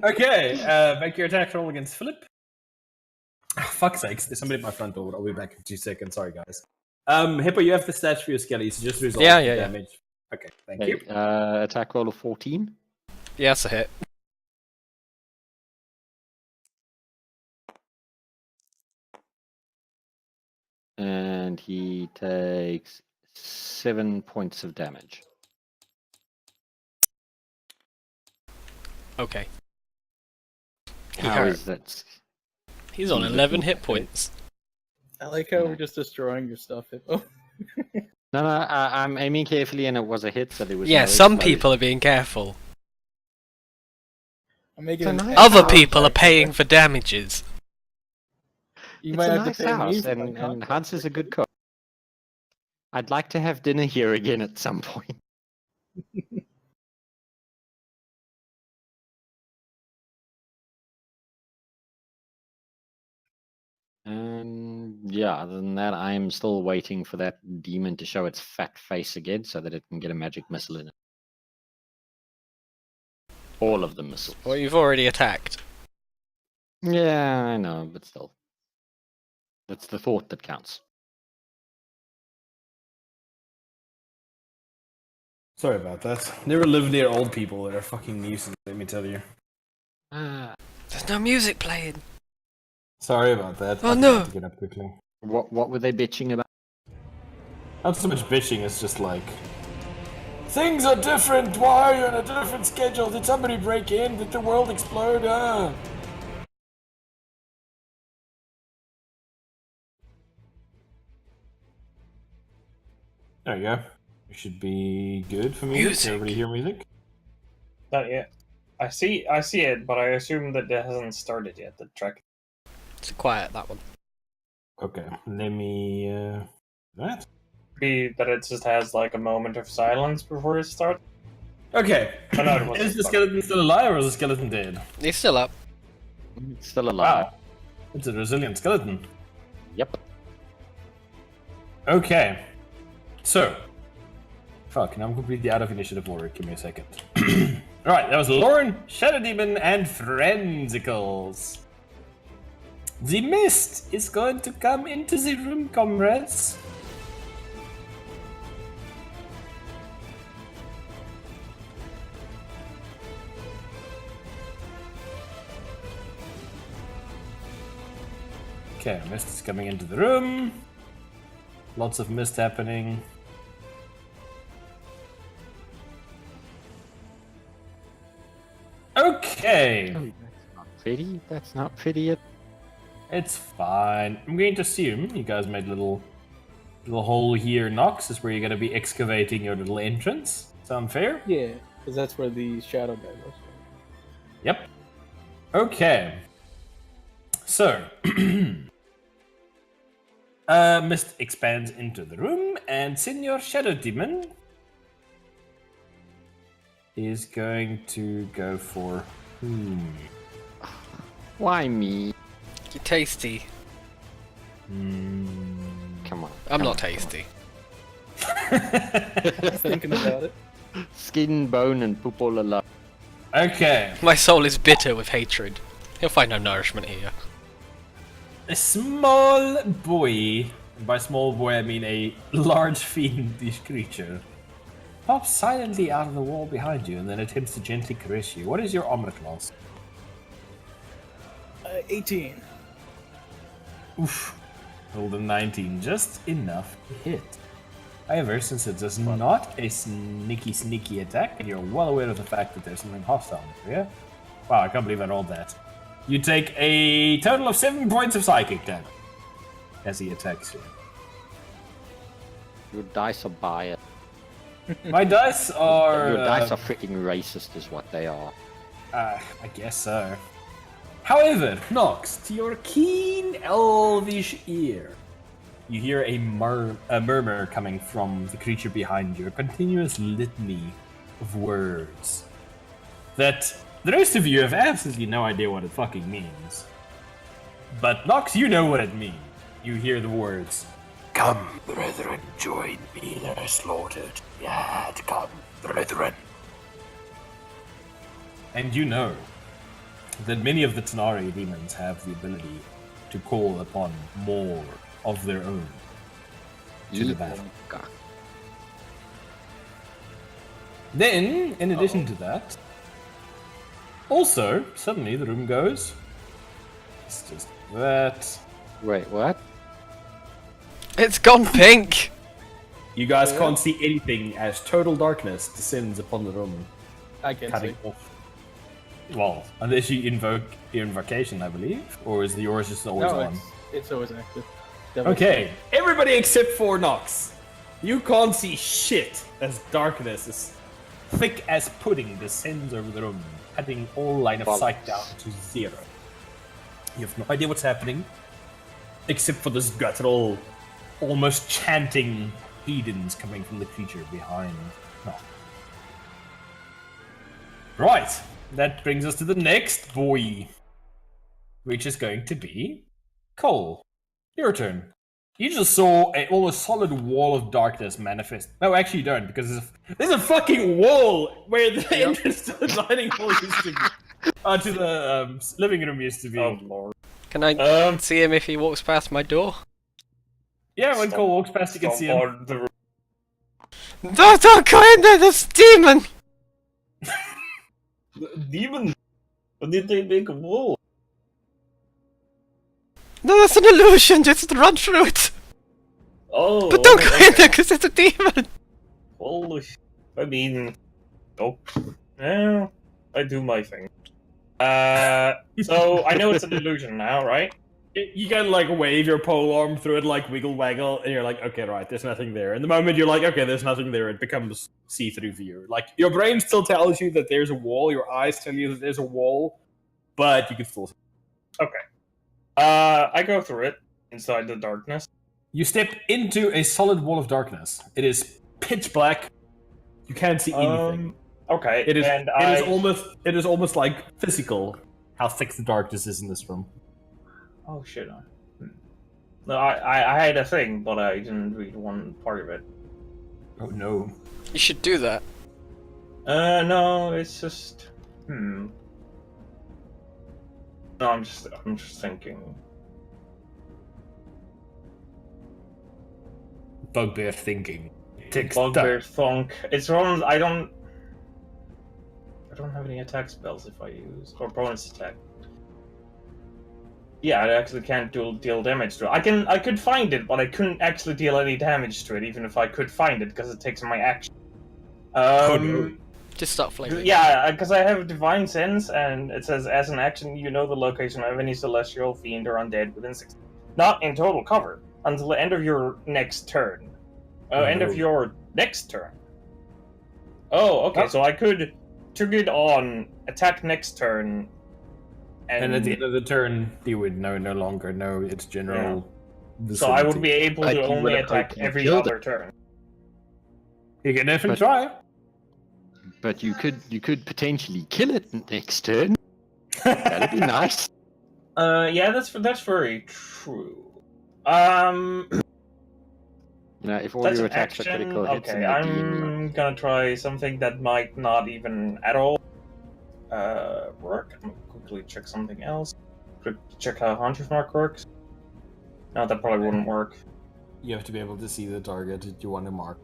okay, make your attack roll against Philip. Fuck's sakes, there's somebody at my front door. I'll be back in 2 seconds. Sorry, guys. Hippo, you have the stats for your skelly, so just resolve Yeah, the yeah, yeah. damage. Okay, thank Okay, you. attack roll of 14. Yeah, that's a hit. And he takes 7 points of damage. Okay. He How hurt. is that? He's on 11 hit points. I like how we're just destroying your stuff. Oh, No, I'm aiming carefully, and it was a hit, so there was Yeah, no some explosion. people are being careful. I'm making It's a an nice Other house. people are paying for damages. You It's might a have nice to pay me house, for my and contract. Hans is a good cook. I'd like to have dinner here again at some point. And yeah, other than that, I'm still waiting for that demon to show its fat face again so that it can get a magic missile in it. All of the missiles. Well, you've already attacked. Yeah, I know, but still. It's the thought that counts. Sorry about that. Never live near old people. They're a fucking nuisance, let me tell you. There's no music playing. Sorry about that. Oh, I no. have to get up quickly. What were they bitching about? Not so much bitching, it's just like... Things are different! Why are you on a different schedule? Did somebody break in? Did the world explode? There you go. You should be good for music. Music. Everybody hear music? Not yet. I see it, but I assume that it hasn't started yet, the track. It's quiet, that one. Okay, let me... That? Be that it just has like a moment of silence before it starts. Okay. Oh, no, it wasn't. Is the skeleton still alive or is the skeleton dead? He's still up. It's still alive. Wow. It's a resilient skeleton. Yep. Okay. So. Fuck, now I'm completely out of initiative order. Give me a second. Alright, that was Lauren, Shadow Demon, and Frenzicles. The mist is going to come into the room, comrades. Okay, mist is coming into the room. Lots of mist happening. Okay, Oh, that's not pretty. That's not pretty at it's fine. I'm going to assume you guys made a little hole here. Nox is where you're going to be excavating your little entrance. Sound fair? Yeah, because that's where the shadow guy was. Yep. Okay. So, mist expands into the room, and Senior Shadow Demon is going to go for Why me? You're tasty. Come on. I'm come not on, come tasty. Just thinking about it. on. Skin, bone, and poop all alone. Okay. My soul is bitter with hatred. He'll find no nourishment here. A small boy, and by small boy I mean a large fiendish creature, pops silently out of the wall behind you and then attempts to gently caress you. What is your armor class? 18. Oof. Rolled a 19, just enough to hit. However, since it is not a sneaky attack, and you're well aware of the fact that there's something hostile in here. Wow, I can't believe I rolled that. You take a total of 7 points of psychic damage as he attacks you. Your dice are biased. My dice are... Your dice are freaking racist, is what they are. I guess so. However, Nox, to your keen elvish ear, you hear a murmur coming from the creature behind you, a continuous litany of words that the rest of you have absolutely no idea what it fucking means. But Nox, you know what it means. You hear the words, "Come, brethren, join me, they're slaughtered. Yet come, brethren." And you know that many of the Tanari demons have the ability to call upon more of their own to the battle. Then, in addition to that, also, suddenly the room goes. It's just that. Wait, what? It's gone pink! You guys can't see anything as total darkness descends upon the room, I can cutting see. off. Well, unless you invoke your invocation, I believe, or is yours just always No, on? it's always active. Definitely. Okay, everybody except for Nox. You can't see shit as darkness is thick as pudding descends over the room, cutting all line of sight down to 0. You have no idea what's happening, except for this guttural, almost chanting heathens coming from the creature behind Nox. Right, that brings us to the next boy, which is going to be Cole. Your turn. You just saw a almost solid wall of darkness manifest. No, actually you don't, because there's a fucking wall where the entrance to the dining hall used to be. To the living room used to be. Oh lord. Can I see him if he walks past my door? Yeah, when Cole walks past, you can see him. On the Don't go in there, there's a demon! demon. What did they make a wall? No, that's an illusion, just run through it! Oh, But don't go in there, because it's a demon! holy I mean, oh, yeah, I do my thing. So I know it's an illusion now, right? You can like wave your pole arm through it, like wiggle waggle, and you're like, okay, right, there's nothing there. And the moment you're like, okay, there's nothing there, it becomes see-through view. Like your brain still tells you that there's a wall, your eyes tell you that there's a wall, but you can still. Okay. I go through it inside the darkness. You step into a solid wall of darkness. It is pitch black. You can't see anything. Okay. It is. And It is almost like physical. How thick the darkness is in this room. Oh shit. No, I had a thing, but I didn't read one part of it. Oh no. You should do that. No, it's just. No, I'm just thinking. Bugbear thinking. Bugbear thunk. It's wrong. I don't have any attack spells if I use or bonus attack. Yeah, I actually can't deal damage to it. I could find it, but I couldn't actually deal any damage to it, even if I could find it, because it takes my action. Oh, no. Just start flaming. Yeah, because I have Divine Sense, and it says, as an action, you know the location of any celestial, fiend, or undead within 6. Not in total cover, until the end of your next turn. End of your next turn. Oh, okay, Oh. so I could trigger it on, attack next turn, And at the end of the turn, you would no longer know its general so I would be vicinity. able But to you only would have attack hoped you every killed other turn. You can definitely But- try. But you could potentially kill it next turn. That'd be nice. Yeah, that's very true. You know, if all That's your an attacks are action. critical hits Okay, and the DM. I'm gonna try something that might not even at all work. I'm gonna quickly check something else. Check how Hunter's Mark works. No, that probably wouldn't work. You have to be able to see the target that you want to mark.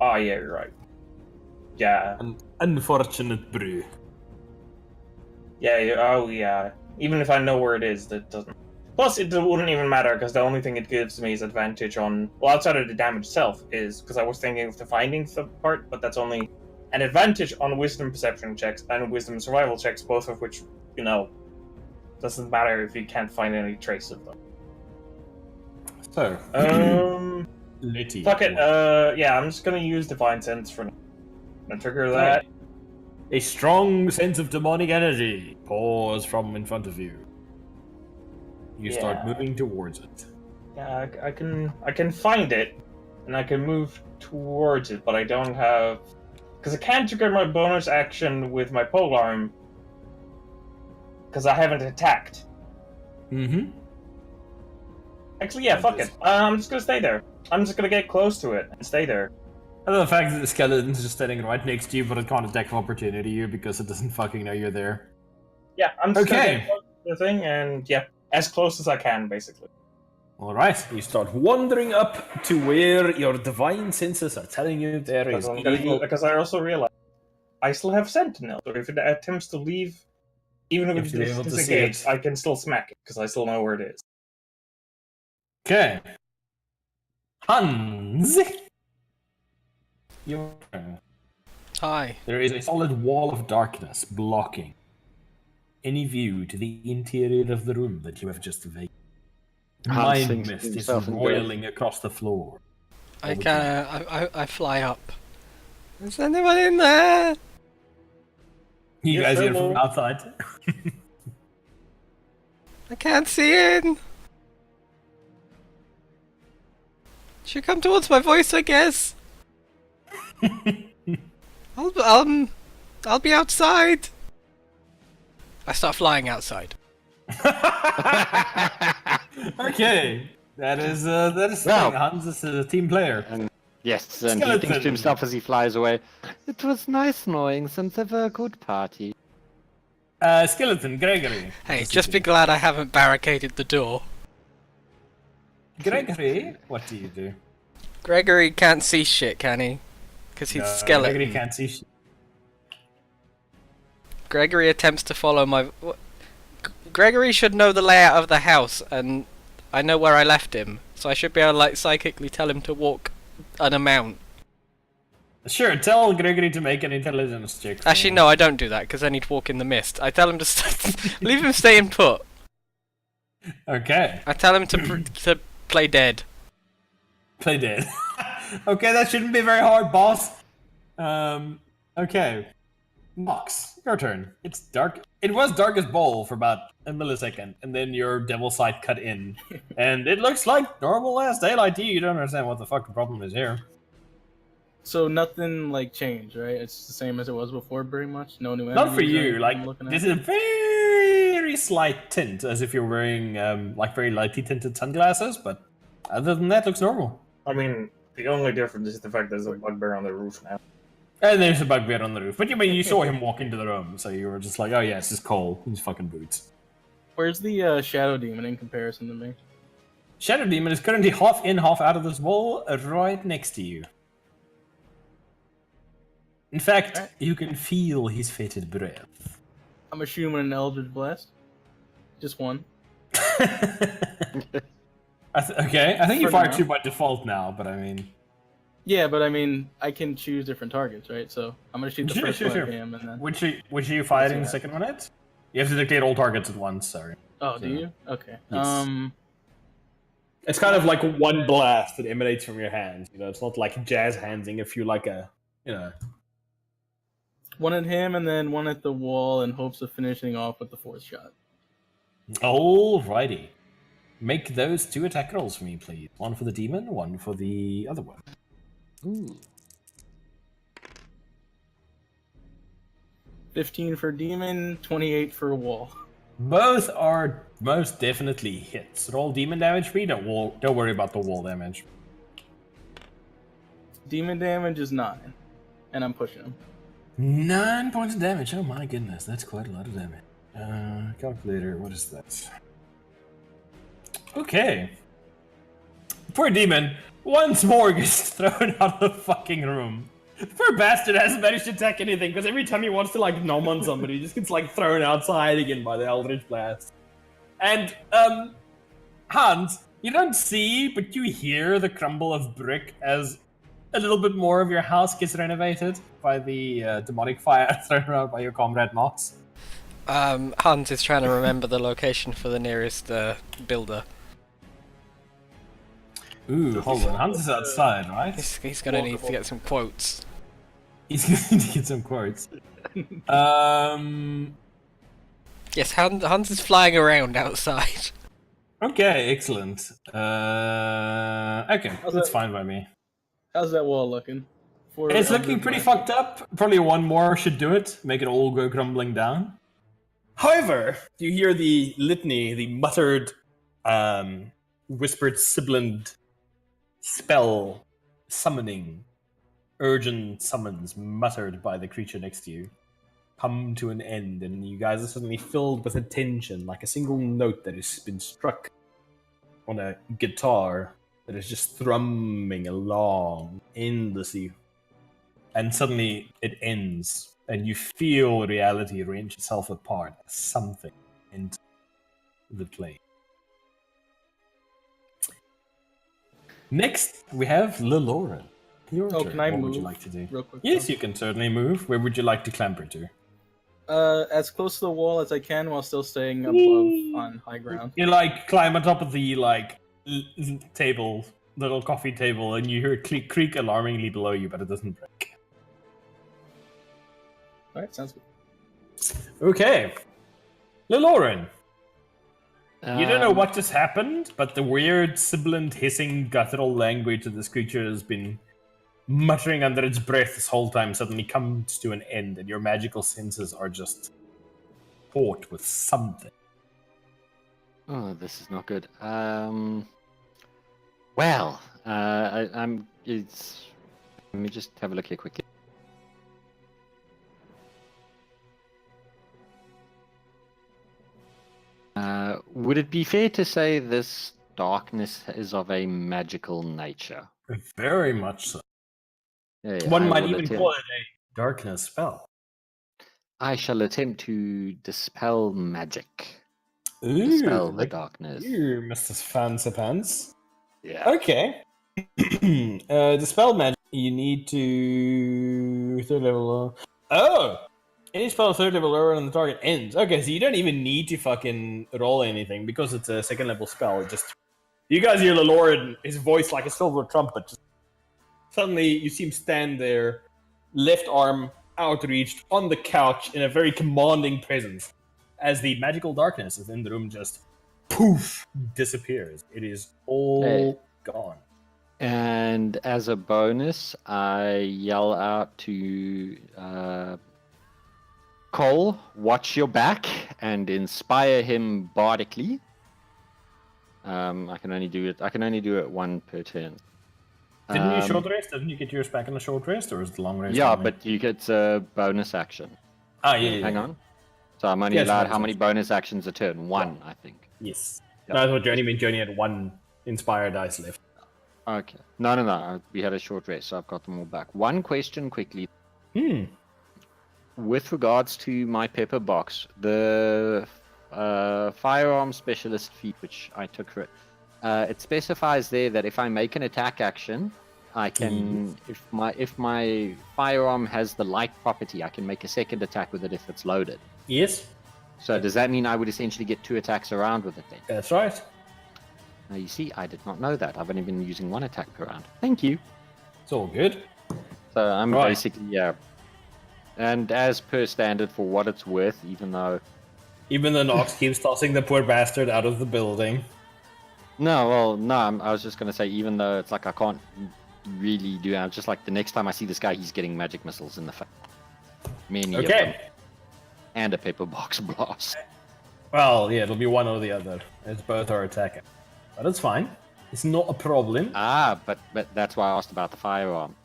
Oh yeah, you're right. Yeah, An unfortunate brew. oh yeah. Even if I know where it is, that doesn't. Plus, it wouldn't even matter because the only thing it gives me is advantage on. Well, outside of the damage itself, is because I was thinking of the finding part, but that's only an advantage on Wisdom Perception checks and Wisdom Survival checks, both of which, doesn't matter if you can't find any trace of them. So, Letty. Fuck it. Yeah, I'm just gonna use Divine Sense for now. I'm gonna trigger that. A strong sense of demonic energy pours from in front of you. You start Yeah. moving towards it. Yeah, I can find it, and I can move towards it, but I don't have because I can't trigger my bonus action with my polearm because I haven't attacked. Mm-hmm. Actually, yeah, fuck it. I'm just gonna stay there. I'm just gonna get close to it and stay there. And the fact that the skeleton's just standing right next to you, but it can't attack of opportunity you because it doesn't fucking know you're there. Yeah, I'm just gonna Okay. get close to the thing, and yeah, as close as I can, basically. Alright, you start wandering up to where your divine senses are telling you there is evil. Because I also realize I still have Sentinel, so if it attempts to leave, even if You have to be it's able to see disengaged, it. I can still smack it because I still know where it is. Okay. Hans! Your turn. Hi. There is a solid wall of darkness blocking any view to the interior of the room that you have just vacated. Hans Mind thinks to mist is himself and goes, roiling across the floor. I fly up. Is anyone in there? You Yes, guys hear hello. from outside. I can't see in. Should come towards my voice, I guess. I'll be outside. I start flying outside. Okay. That is Wow. Hans is a team player. And yes, and he thinks Skeleton. to himself as he flies away, it was nice knowing since ever a good party. Skeleton, Gregory. Hey, just be glad I haven't barricaded the door. Gregory, what do you do? Gregory can't see shit, can he? Because he's No, skeleton. Gregory can't see shit. Gregory attempts to follow my. Gregory should know the layout of the house, and I know where I left him, so I should be able to like psychically tell him to walk an amount. Sure, tell Gregory to make an intelligence check. for Actually, me. no, I don't do that because then he'd walk in the mist. I tell him to leave him staying put. Okay, I tell him to play dead. play dead. Okay, that shouldn't be very hard, boss. Okay. Nox, your turn. It's dark. It was dark as ball for about a millisecond, and then your devil sight cut in. And it looks like normal ass daylight to you. You don't understand what the fuck the problem is here. So nothing like changed, right? It's the same as it was before, pretty much. No new enemies. Not for or you. anything Like I'm looking this at? is a very slight tint, as if you're wearing like very lightly tinted sunglasses. But other than that, looks normal. I mean, the only difference is the fact there's a bugbear on the roof now. And there's a bugbear on the roof. But you saw him walk into the room, so you were just like, oh yeah, it's just Cole in his fucking boots. Where's the Shadow Demon in comparison to me? Shadow Demon is currently half in, half out of this wall, right next to you. In fact, Alright. you can feel his fated breath. I'm assuming an Eldritch Blast. Just one. Okay, I think you For fire now. 2 by default now, but I mean... Yeah, but I mean, I can choose different targets, right? So I'm gonna shoot the first one at Sure. him, and then. Which are you firing the what second one at? You have to dictate all targets at once, sorry. Oh, do So, you? Okay. yes. It's kind of like one blast that emanates from your hands. You know, it's not like jazz handsing if you like a, you know. One at him, and then one at the wall, in hopes of finishing off with the fourth shot. Alrighty. Make those 2 attack rolls for me, please. One for the demon, one for the other one. Ooh. 15 for demon, 28 for wall. Both are most definitely hits. Roll demon damage for me. Don't worry about the wall damage. Demon damage is 9, and I'm pushing him. 9 points of damage. Oh my goodness, that's quite a lot of damage. Calculator, what is that? Okay. Poor demon once more gets thrown out of the fucking room. Poor bastard hasn't managed to attack anything because every time he wants to like nom on somebody, he just gets like thrown outside again by the Eldritch Blast. And Hans, you don't see, but you hear the crumble of brick as a little bit more of your house gets renovated by the demonic fire thrown around by your comrade Mox. Hans is trying to remember the location for the nearest builder. Ooh, hold on. Hans is outside, right? He's gonna need to get some quotes. He's going to get some quotes. Yes, Hans is flying around outside. Okay, excellent. Okay, that's fine by me. How's that wall looking? It's looking pretty fucked up. Probably one more should do it. Make it all go crumbling down. However, you hear the litany, the muttered, whispered, sibilant spell summoning, urgent summons muttered by the creature next to you come to an end, and you guys are suddenly filled with attention, like a single note that has been struck on a guitar that is just thrumming along endlessly. And suddenly it ends, and you feel reality wrench itself apart as something into the plane. Next, we have Leloran. Your turn. Can I what move would you like to do? real quick? Yes, you can certainly move. Where would you like to clamber to? As close to the wall as I can while still staying above on high ground. You like climb on top of the table, little coffee table, and you hear it creak alarmingly below you, but it doesn't break. Alright, sounds good. Okay. Leloran. You don't know what just happened, but the weird, sibilant, hissing, guttural language that this creature has been muttering under its breath this whole time suddenly comes to an end, and your magical senses are just caught with something. Oh, this is not good. Well, I'm. It's. Let me just have a look here quickly. Would it be fair to say this darkness is of a magical nature? Very much so. Yeah, One I might will even attempt- call it a darkness spell. I shall attempt to dispel magic. Ooh, Dispel the like darkness. you, Mr. Fancy Pants. Yeah. Okay. Dispel magic, you need to... third level... Oh! Any spell third level lower than the target ends. Okay, so you don't even need to fucking roll anything because it's a second level spell. It just... You guys hear Leloran, his voice like a silver trumpet. Just... Suddenly, you see him stand there, left arm outreached on the couch in a very commanding presence, as the magical darkness within the room just poof disappears. It is all gone. And as a bonus, I yell out to Cole, watch your back, and inspire him bardically. I can only do it one per turn. Didn't you short rest? Didn't you get yours back in a short rest, or is it long rest? Yeah, only? but you get a bonus action. yeah. Hang on. So I'm only Yes, allowed bonus how many action. bonus actions a turn? One, I think. Yes. Yeah. No, I thought Journey meant Journey had one inspired dice left. Okay. No. We had a short rest, so I've got them all back. One question quickly. With regards to my pepper box, the firearm Firearm Specialist feat, which I took for it, it specifies there that if I make an attack action, I can, if my firearm has the light property, I can make a second attack with it if it's loaded. Yes, So does that mean I would essentially get 2 attacks around with it then? that's right. Now you see, I did not know that. I've only been using 1 attack per round. Thank you. It's all good. So I'm Right. basically, yeah. And as per standard, for what it's worth, even though... Even though Nox keeps tossing the poor bastard out of the building. No, well, no, I was just going to say, even though it's like I can't really do it, just like the next time I see this guy, he's getting magic missiles in the face. Many of them. Okay. And a paper box blast. Well, yeah, it'll be one or the other. It's both our attack. But it's fine. It's not a problem. Ah, but that's why I asked about the firearm.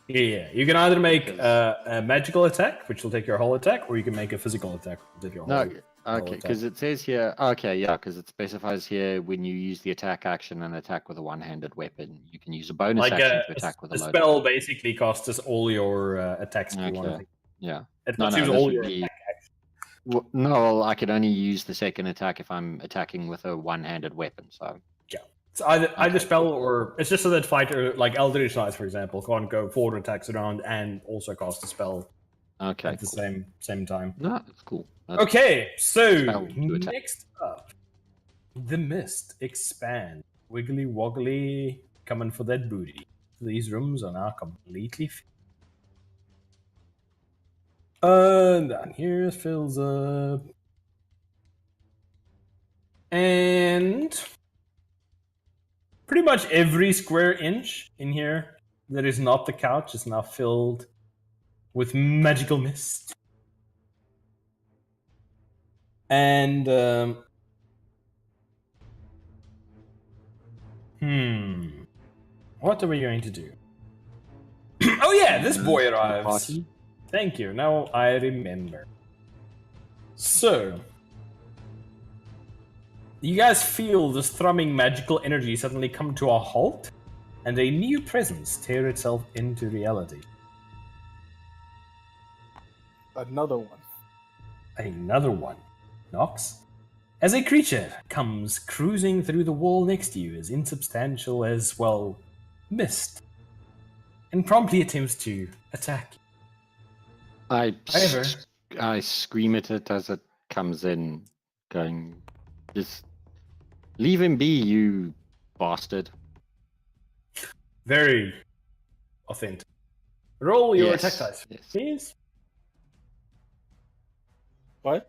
Yeah. You can either make a magical attack, which will take your whole attack, or you can make a physical attack, which will take your whole No, whole okay, attack. because it says here, okay, yeah, because it specifies here when you use the attack action and attack with a one-handed weapon, you can use a bonus Like action a to attack with a the loaded spell weapon. basically costs us all your attacks. If you want to Okay, take. yeah. It No, costs no, you this all would your be- attack actions. Well, no, well, I could only use the second attack if I'm attacking with a one-handed weapon, so... It's either Okay, spell or it's just so that fighter like Eldritch Knights, for example, can't go 4 attacks around and also cast a spell Okay, at the same time. no, it's cool. That's Okay, so Spell to attack. next up, the mist expand. Wiggly woggly coming for that booty. These rooms are now completely and down here fills up. And pretty much every square inch in here that is not the couch is now filled with magical mist. And what are we going to do? Oh yeah, this boy arrives. party. Thank you. Now I remember. So, you guys feel this thrumming magical energy suddenly come to a halt, and a new presence tear itself into reality. Another one. Another one. Nox. As a creature comes cruising through the wall next to you, as insubstantial as, well, mist, and promptly attempts to attack you. However- I scream at it as it comes in, going, just leave him be, you bastard. Very authentic. Roll your Yes, attack dice, yes. please. What?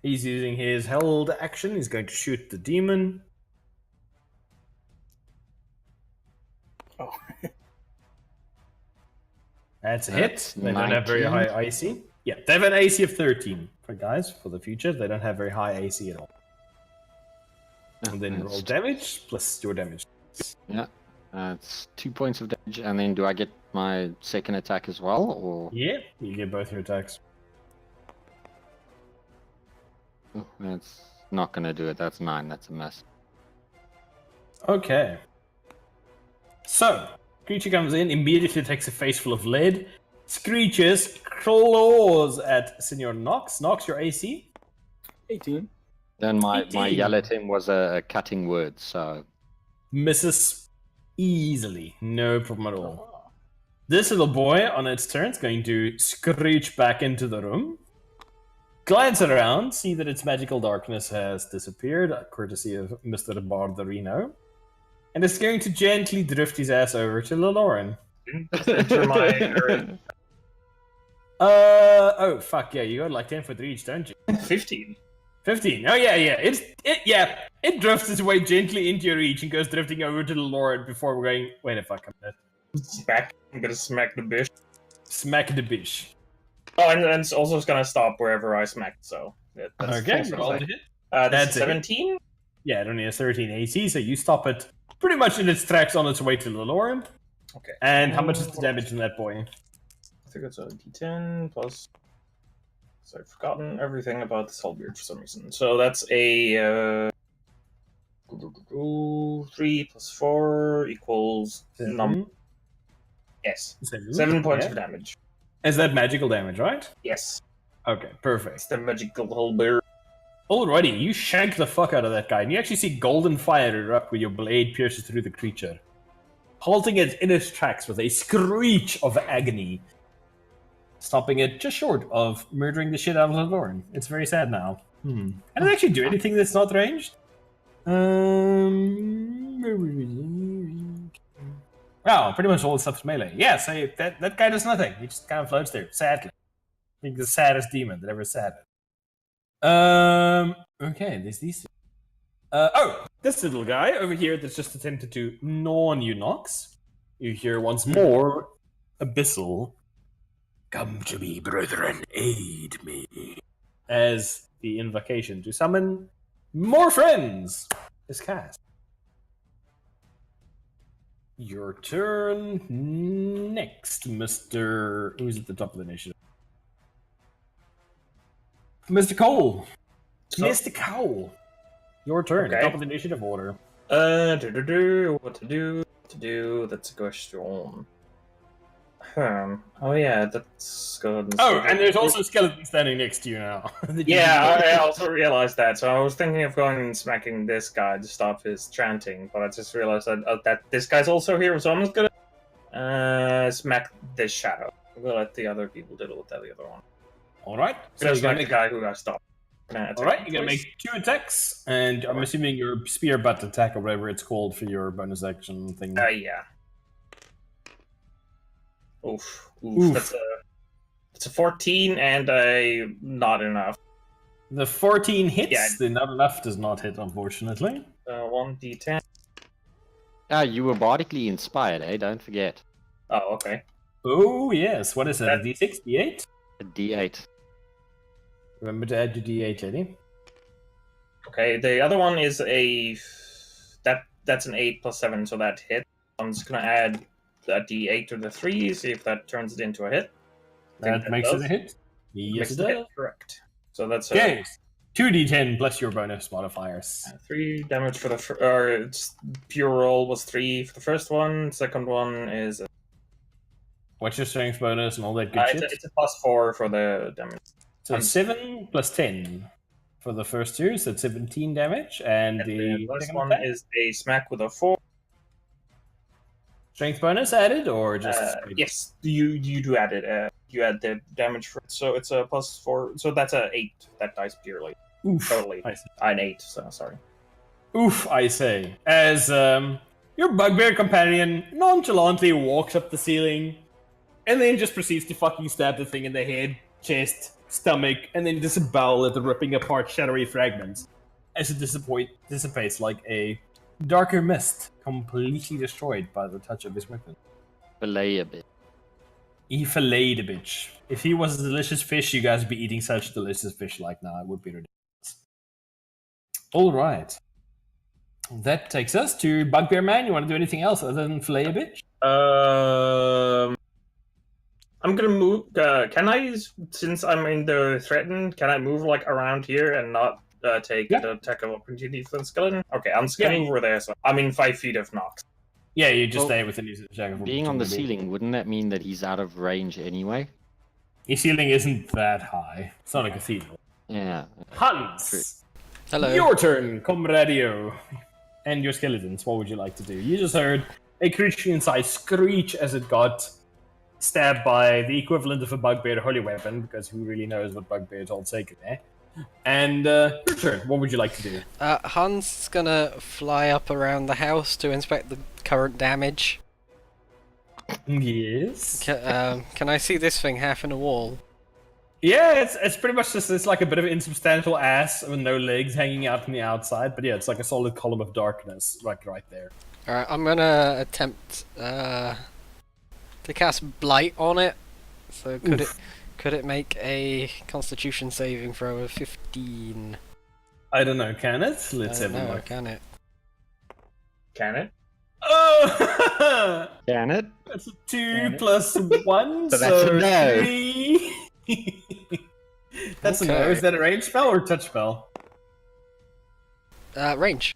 He's using his held action. He's going to shoot the demon. Oh. That's a That's hit. They don't have very 19. high AC. Yeah, they have an AC of 13. For guys, for the future, they don't have very high AC at all. And then That's roll damage plus your damage. Yeah, it's 2 points of damage, and then do I get my second attack as well, or Yeah, you get both your attacks. oh, that's not gonna do it? That's 9. That's a miss. Okay. So, creature comes in, immediately takes a face full of lead, screeches, claws at Senor Nox. Nox, your AC? 18. Then my 18. yell at him was a cutting word, so Misses easily. No problem at all. Oh. This little boy, on its turn, is going to screech back into the room, glance around, see that its magical darkness has disappeared, courtesy of Mr. Bardarino, and is going to gently drift his ass over to Laloran. Enter my area. Oh, fuck, yeah, you got like 10 foot reach, don't you? 15. 15. Oh, yeah. It drifts its way gently into your reach and goes drifting over to Laloran before we're going, wait a fuck, I'm dead. Smack. I'm gonna smack the bitch. Smack the bish. Oh, and it's also gonna stop wherever I smack, so. That's Okay, that's roll fine. to hit. That's That's a hit. 17? Yeah, it only has 13 AC, so you stop it pretty much in its tracks on its way to Laloran. Okay. And how much is the damage on that boy? I think it's a d10 plus. So I've forgotten everything about this whole beard for some reason. So that's a 3 plus 4 equals yes, 7 points Yeah. of damage. Is that magical damage, right? Yes, Okay, perfect. it's the magical whole beard. Alrighty, you shank the fuck out of that guy, and you actually see golden fire erupt when your blade pierces through the creature, halting it in its tracks with a screech of agony, stopping it just short of murdering the shit out of Ladorn. It's very sad now. Can it actually do anything that's not ranged? Well, pretty much all the stuff's melee. Yeah, so that guy does nothing. He just kind of floats there, sadly. I think the saddest demon that ever sat it. Okay, there's these two. This little guy over here that's just attempted to gnaw you, Nox. You hear once more, Abyssal. Come to me, brethren, aid me. As the invocation to summon more friends is cast. Your turn next, Mr. Who's at the top of the initiative? Mr. Cole. Mr. Cole. Your turn. Okay. Top of the initiative order. What to do? That's a question. Oh yeah, that's good. Oh, and there's also a skeleton standing next to you now. Yeah, I also realized that. So I was thinking of going and smacking this guy to stop his chanting, but I just realized that this guy's also here, so I'm just gonna smack this shadow. We'll let the other people deal with that, the other one. Alright. So So it's you're like gonna the guy who got stopped. Alright, you're gonna make 2 attacks, and I'm assuming your spear butt attack or whatever it's called for your bonus action thing. Yeah. Oof. That's a 14 and a not enough. The 14 hits, Yeah. the not enough does not hit, unfortunately. 1d10. Ah, you were bardically inspired, eh? Don't forget. Oh, okay. Oh, yes. What is that? A d6, d8? A D8. Remember to add your d8, lady. Okay, the other one is that's an 8 plus 7, so that hit. I'm just gonna add that d8 to the 3, see if that turns it into a hit. That makes it a hit. Yes, it does. Correct. So that's Okay. 2d10 plus your bonus modifiers. 3 damage for the it's pure roll was 3 for the first one. Second one is What's your strength bonus and all that good shit? it's a plus 4 for the damage. So 7 plus 10 for the first two, so it's 17 damage. And And the the last second one attack? is a smack with a 4. Strength bonus added, or just Yes, you do add it. You add the damage for it, so it's a plus 4. So that's a 8. That dice purely. Oof, Totally. I see. An 8. So sorry. Oof, I say. As your bugbear companion nonchalantly walks up the ceiling, and then just proceeds to fucking stab the thing in the head, chest, stomach, and then disembowel it, ripping apart shadowy fragments, as it dissipates like a darker mist, completely destroyed by the touch of his weapon. Belay a bit. He filleted a bitch. If he was a delicious fish, you guys would be eating such delicious fish like now. It would be ridiculous. All right. That takes us to Bugbear Man. You want to do anything else other than fillet a bitch? I'm gonna move. Can I, since I'm in the threatened, can I move like around here and not take the attack of opportunity for the skeleton? Okay, I'm just gonna move over there. So I'm in 5 feet of Nox. Yeah, you just Well, stay within his attack of Being on the opportunity. ceiling, wouldn't that mean that he's out of range anyway? His ceiling isn't that high. It's not a cathedral. Yeah. Hans! Hello. Your turn, comradio. And your skeletons, what would you like to do? You just heard a creature inside screech as it got stabbed by the equivalent of a bugbear holy weapon, because who really knows what bugbears hold sacred, eh? And your turn, what would you like to do? Hans is gonna fly up around the house to inspect the current damage. Yes. Can I see this thing half in a wall? Yeah, it's pretty much just it's like a bit of insubstantial ass with no legs hanging out from the outside, but yeah, it's like a solid column of darkness like right there. Alright, I'm gonna attempt to cast Blight on it. So could it make a Constitution saving throw of 15? I don't know, can it? Let's have a No, look. can it? Can it? Oh! Can it? That's a 2 plus 1, So so that's a no. 3. That's a no. Okay. Is that a range spell or touch spell? Range.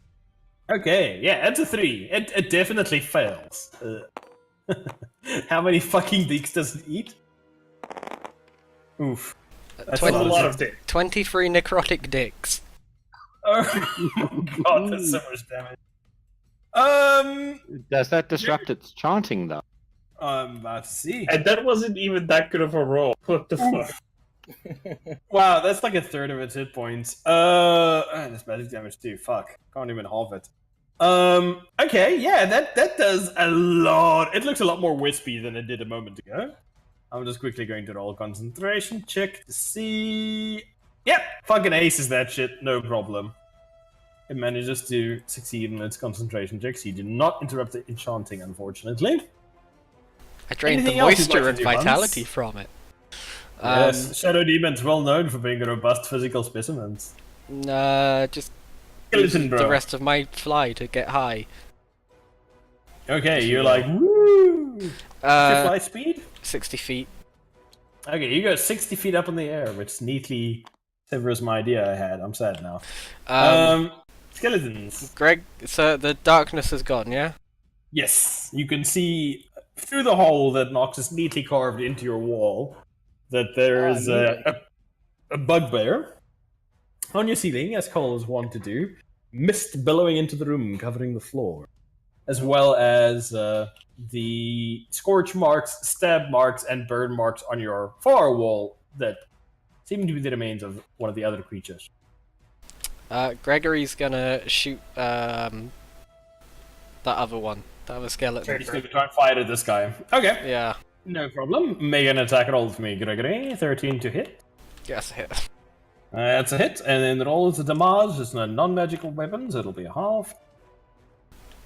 Okay, yeah, that's a 3. It definitely fails. How many fucking dicks does it eat? Oof. That's That's a lot lot of dick. 23 necrotic dicks. Oh god, that's so much damage. Does that disrupt its chanting though? I'm about to see. And that wasn't even that good of a roll. What the fuck? Wow, that's like a third of its hit points. That's magic damage too. Fuck, can't even halve it. Okay, yeah, that does a lot. It looks a lot more wispy than it did a moment ago. I'm just quickly going to roll concentration check to see. Yep, fucking aces that shit, no problem. It manages to succeed in its concentration checks. You did not interrupt the enchanting, unfortunately. I drained Anything the else you'd moisture like and to do, Hans? vitality from it. Yes, Shadow Demon's well known for being robust physical specimens. Just Skeleton use bro. the rest of my fly to get high. Okay, you're like, woo! What's your flight speed? 60 feet. Okay, you go 60 feet up in the air, which neatly severs my idea I had. I'm sad now. Skeletons. Greg, so the darkness has gone, yeah? Yes, you can see through the hole that Nox is neatly carved into your wall that there is a bugbear on your ceiling, as Cole is wont to do, mist billowing into the room, covering the floor, as well as the scorch marks, stab marks, and burn marks on your far wall that seem to be the remains of one of the other creatures. Gregory's gonna shoot that other one, the other skeleton. He's going to try and fight at this guy. Okay, Yeah, no problem. Make an attack roll for me, Gregory. 13 to hit. yes, hit. That's a hit, and then roll is a damage. It's not non-magical weapons. It'll be a half.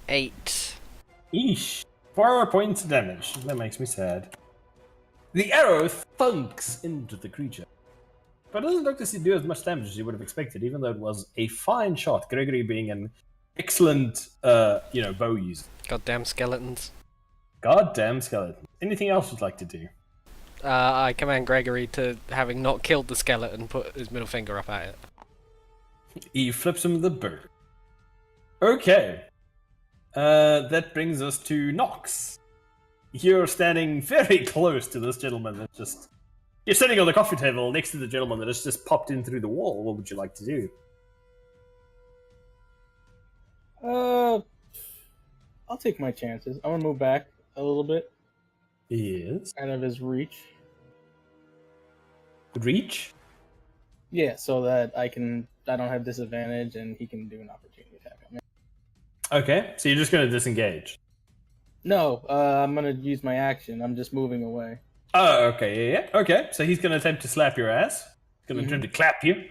8. Eesh. 4 points of damage. That makes me sad. The arrow thunks into the creature, but it doesn't look to do as much damage as you would have expected, even though it was a fine shot. Gregory being an excellent, bow user. Goddamn skeletons. Goddamn skeleton. Anything else you'd like to do? I command Gregory to, having not killed the skeleton, put his middle finger up at it. He flips him the bird. Okay. That brings us to Nox. You're standing very close to this gentleman that just... You're sitting on the coffee table next to the gentleman that has just popped in through the wall. What would you like to do? I'll take my chances. I'm gonna move back a little bit, Yes. out of his reach. Reach? Yeah, so that I don't have disadvantage and he can do an opportunity attack on me. Okay, so you're just going to disengage. No, I'm gonna use my action. I'm just moving away. Oh, okay, yeah. Okay, so he's going to attempt to slap your ass. He's going to attempt to clap you.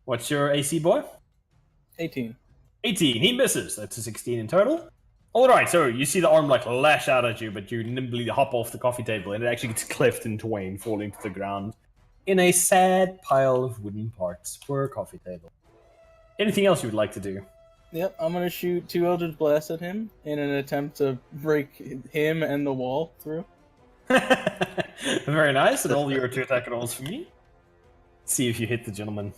What's your AC, boy? 18. 18. He misses. That's a 16 in total. All right, so you see the arm like lash out at you, but you nimbly hop off the coffee table, and it actually gets cleft in twain, falling to the ground in a sad pile of wooden parts for a coffee table. Anything else you would like to do? Yep, I'm gonna shoot 2 Eldritch Blasts at him in an attempt to break him and the wall through. Very nice. And all your 2 attack rolls for me. See if you hit the gentleman.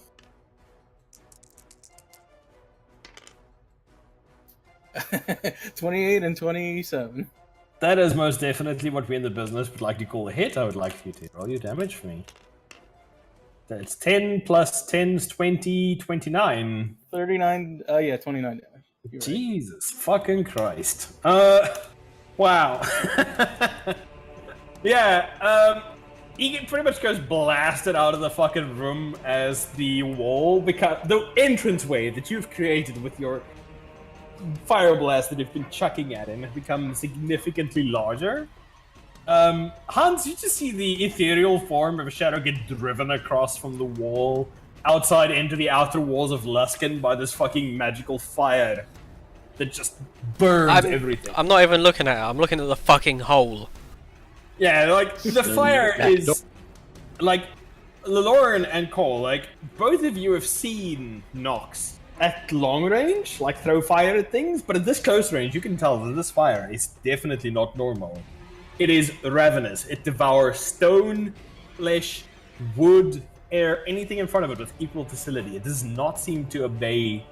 $28 and 27. That is most definitely what we in the business would like to call a hit. I would like you to roll your damage for me. That's 10 plus 10's 20, 29. 39, 29 damage. You're right. Jesus fucking Christ. Wow. Yeah, he pretty much goes blasted out of the fucking room as the wall, the entranceway that you've created with your fire blast that you've been chucking at him has become significantly larger. Hans, you just see the ethereal form of a shadow get driven across from the wall outside into the outer walls of Luskan by this fucking magical fire that just burns everything. I'm not even looking at it, I'm looking at the fucking hole. Yeah, like, the fire is... Like, Lauren and Cole, like, both of you have seen Nox at long range, like, throw fire at things, but at this close range, you can tell that this fire is definitely not normal. It is ravenous. It devours stone, flesh, wood, air, anything in front of it with equal facility. It does not seem to obey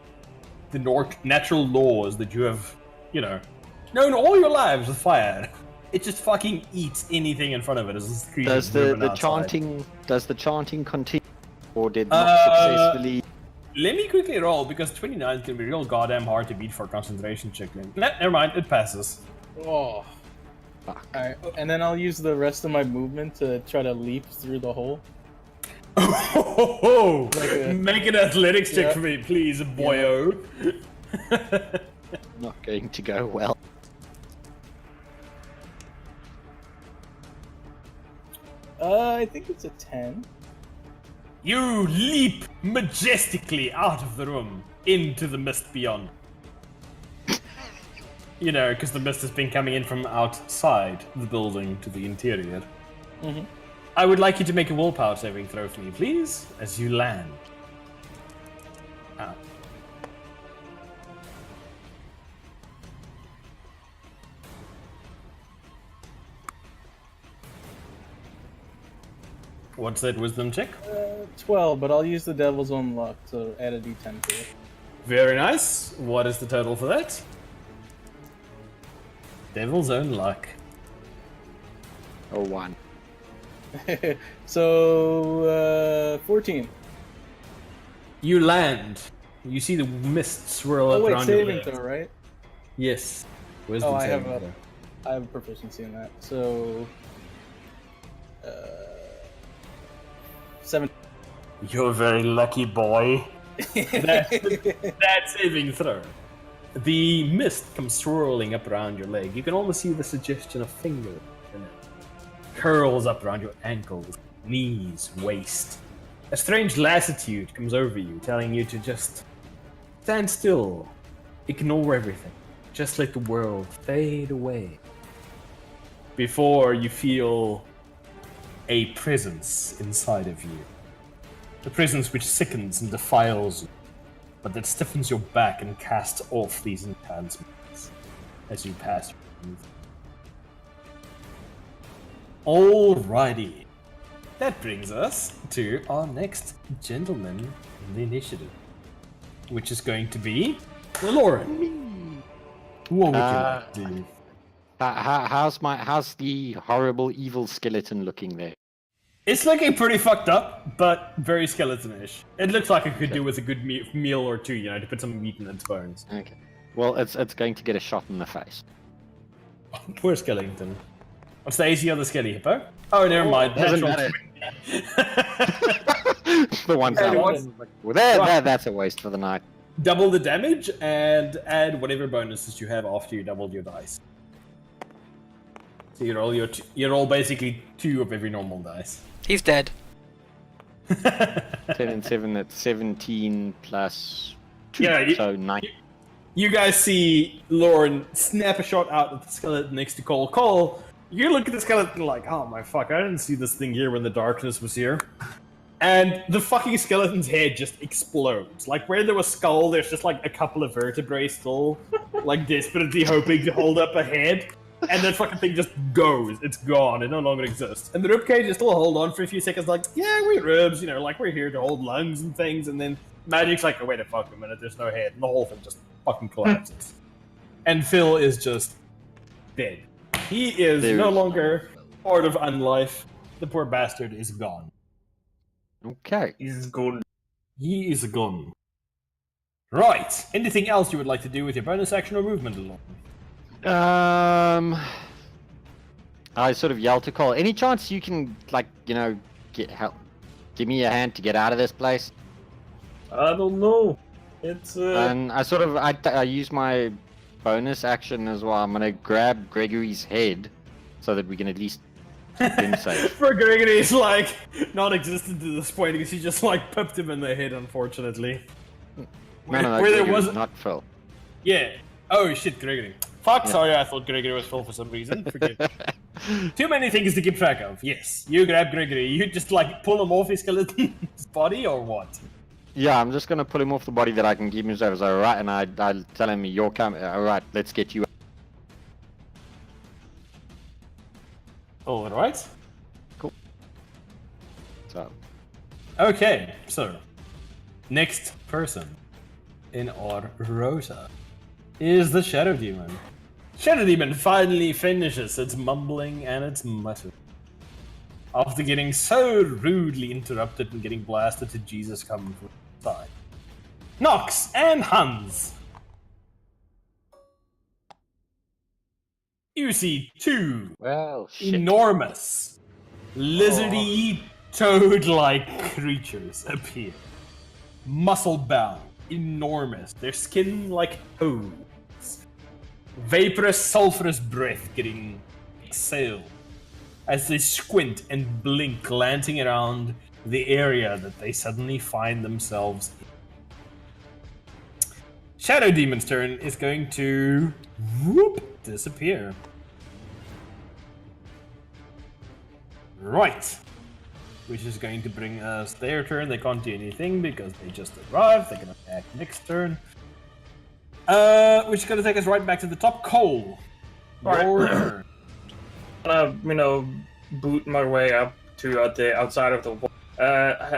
the natural laws that you have, known all your lives with fire. It just fucking eats anything in front of it as this creature Does is the driven outside. chanting continue, or did not successfully? Let me quickly roll, because 29 is going to be real goddamn hard to beat for a concentration check. Never mind, it passes. Oh. Fuck. Alright, and then I'll use the rest of my movement to try to leap through the hole. Oh, Like make an athletics check Yeah. for me, please, boyo. Not going to go well. I think it's a 10. You leap majestically out of the room into the mist beyond. You know, because the mist has been coming in from outside the building to the interior. Mm-hmm. I would like you to make a willpower saving throw for me, please, as you land. Out. What's that wisdom check? 12, but I'll use the devil's own luck to add a d10 to it. Very nice. What is the total for that? Devil's own luck. Oh, 1. So, 14. You land. You see the mist swirl Oh up wait, around your saving legs. throw, right? Yes. Wisdom Oh, I have saving throw. I have a proficiency in that. So, 7. You're a very lucky boy. That saving throw. The mist comes swirling up around your leg. You can almost see the suggestion of fingers in it. Curls up around your ankles, knees, waist. A strange lassitude comes over you, telling you to just stand still, ignore everything, just let the world fade away. Before you feel a presence inside of you. A presence which sickens and defiles you, but that stiffens your back and casts off these enhancements as you pass through. Alrighty. That brings us to our next gentleman in the initiative, which is going to be Lauren. What would you like to do? How's the horrible evil skeleton looking there? It's looking pretty fucked up, but very skeleton-ish. It looks like it could do with a good meal or two, you know, to put some meat in its bones. Okay. Well, it's going to get a shot in the face. Poor skeleton. What's the AC on the skelly hippo? Oh, never mind. Doesn't Natural matter. 20. The one Hey, time. what's- Well, that's a waste for the night. Double the damage and add whatever bonuses you have after you doubled your dice. So you roll basically 2 of every normal dice. He's dead. 10 and 7, that's 17 plus 2, Yeah, so 9. You guys see Lauren snap a shot out at the skeleton next to Cole. Cole, you look at the skeleton like, oh my fuck, I didn't see this thing here when the darkness was here. And the fucking skeleton's head just explodes. Like, where there was skull, there's just like a couple of vertebrae still, like desperately hoping to hold up a head. And that fucking thing just goes. It's gone. It no longer exists. And the ribcage is still hold on for a few seconds, like, yeah, we're ribs, you know, like we're here to hold lungs and things. And then Magic's like, oh, wait a fucking minute, there's no head. And the whole thing just fucking collapses. And Phil is just dead. He is no longer part of Unlife. The poor bastard is gone. Okay. He's good. He is gone. Right. Anything else you would like to do with your bonus action or movement alone? I sort of yell to Cole. Any chance you can, like, you know, get help? Give me a hand to get out of this place. I don't know. It's And I use my bonus action as well. I'm gonna grab Gregory's head so that we can at least keep him safe. For Gregory, it's like non-existent to this point because he just like popped him in the head, unfortunately. No, Where there Gregory, was- not Phil. Yeah. Oh shit, Gregory. Fuck, Yeah. sorry, I thought Gregory was Phil for some reason. Forgive me. Too many things to keep track of. Yes, you grab Gregory. You just like pull him off his skeleton's body or what? Yeah, I'm just gonna pull him off the body that I can keep him safe. So, alright, and I tell him you're coming. Alright, let's get you. All right. So, Okay, so next person in our rota is the Shadow Demon. Shadow Demon finally finishes its mumbling and its muttering. After getting so rudely interrupted and getting blasted to Jesus come from the side. Nox and Hans. You see two Well, shit. enormous, lizardy, toad-like creatures appear. Muscle-bound, enormous. Their skin like toads. Vaporous, sulfurous breath getting exhaled as they squint and blink, glancing around the area that they suddenly find themselves in. Shadow Demon's turn is going to disappear. Right. Which is going to bring us their turn. They can't do anything because they just arrived. They can attack next turn. Which is going to take us right back to the top. Cole. Your turn. Boot my way up to the outside of the wall.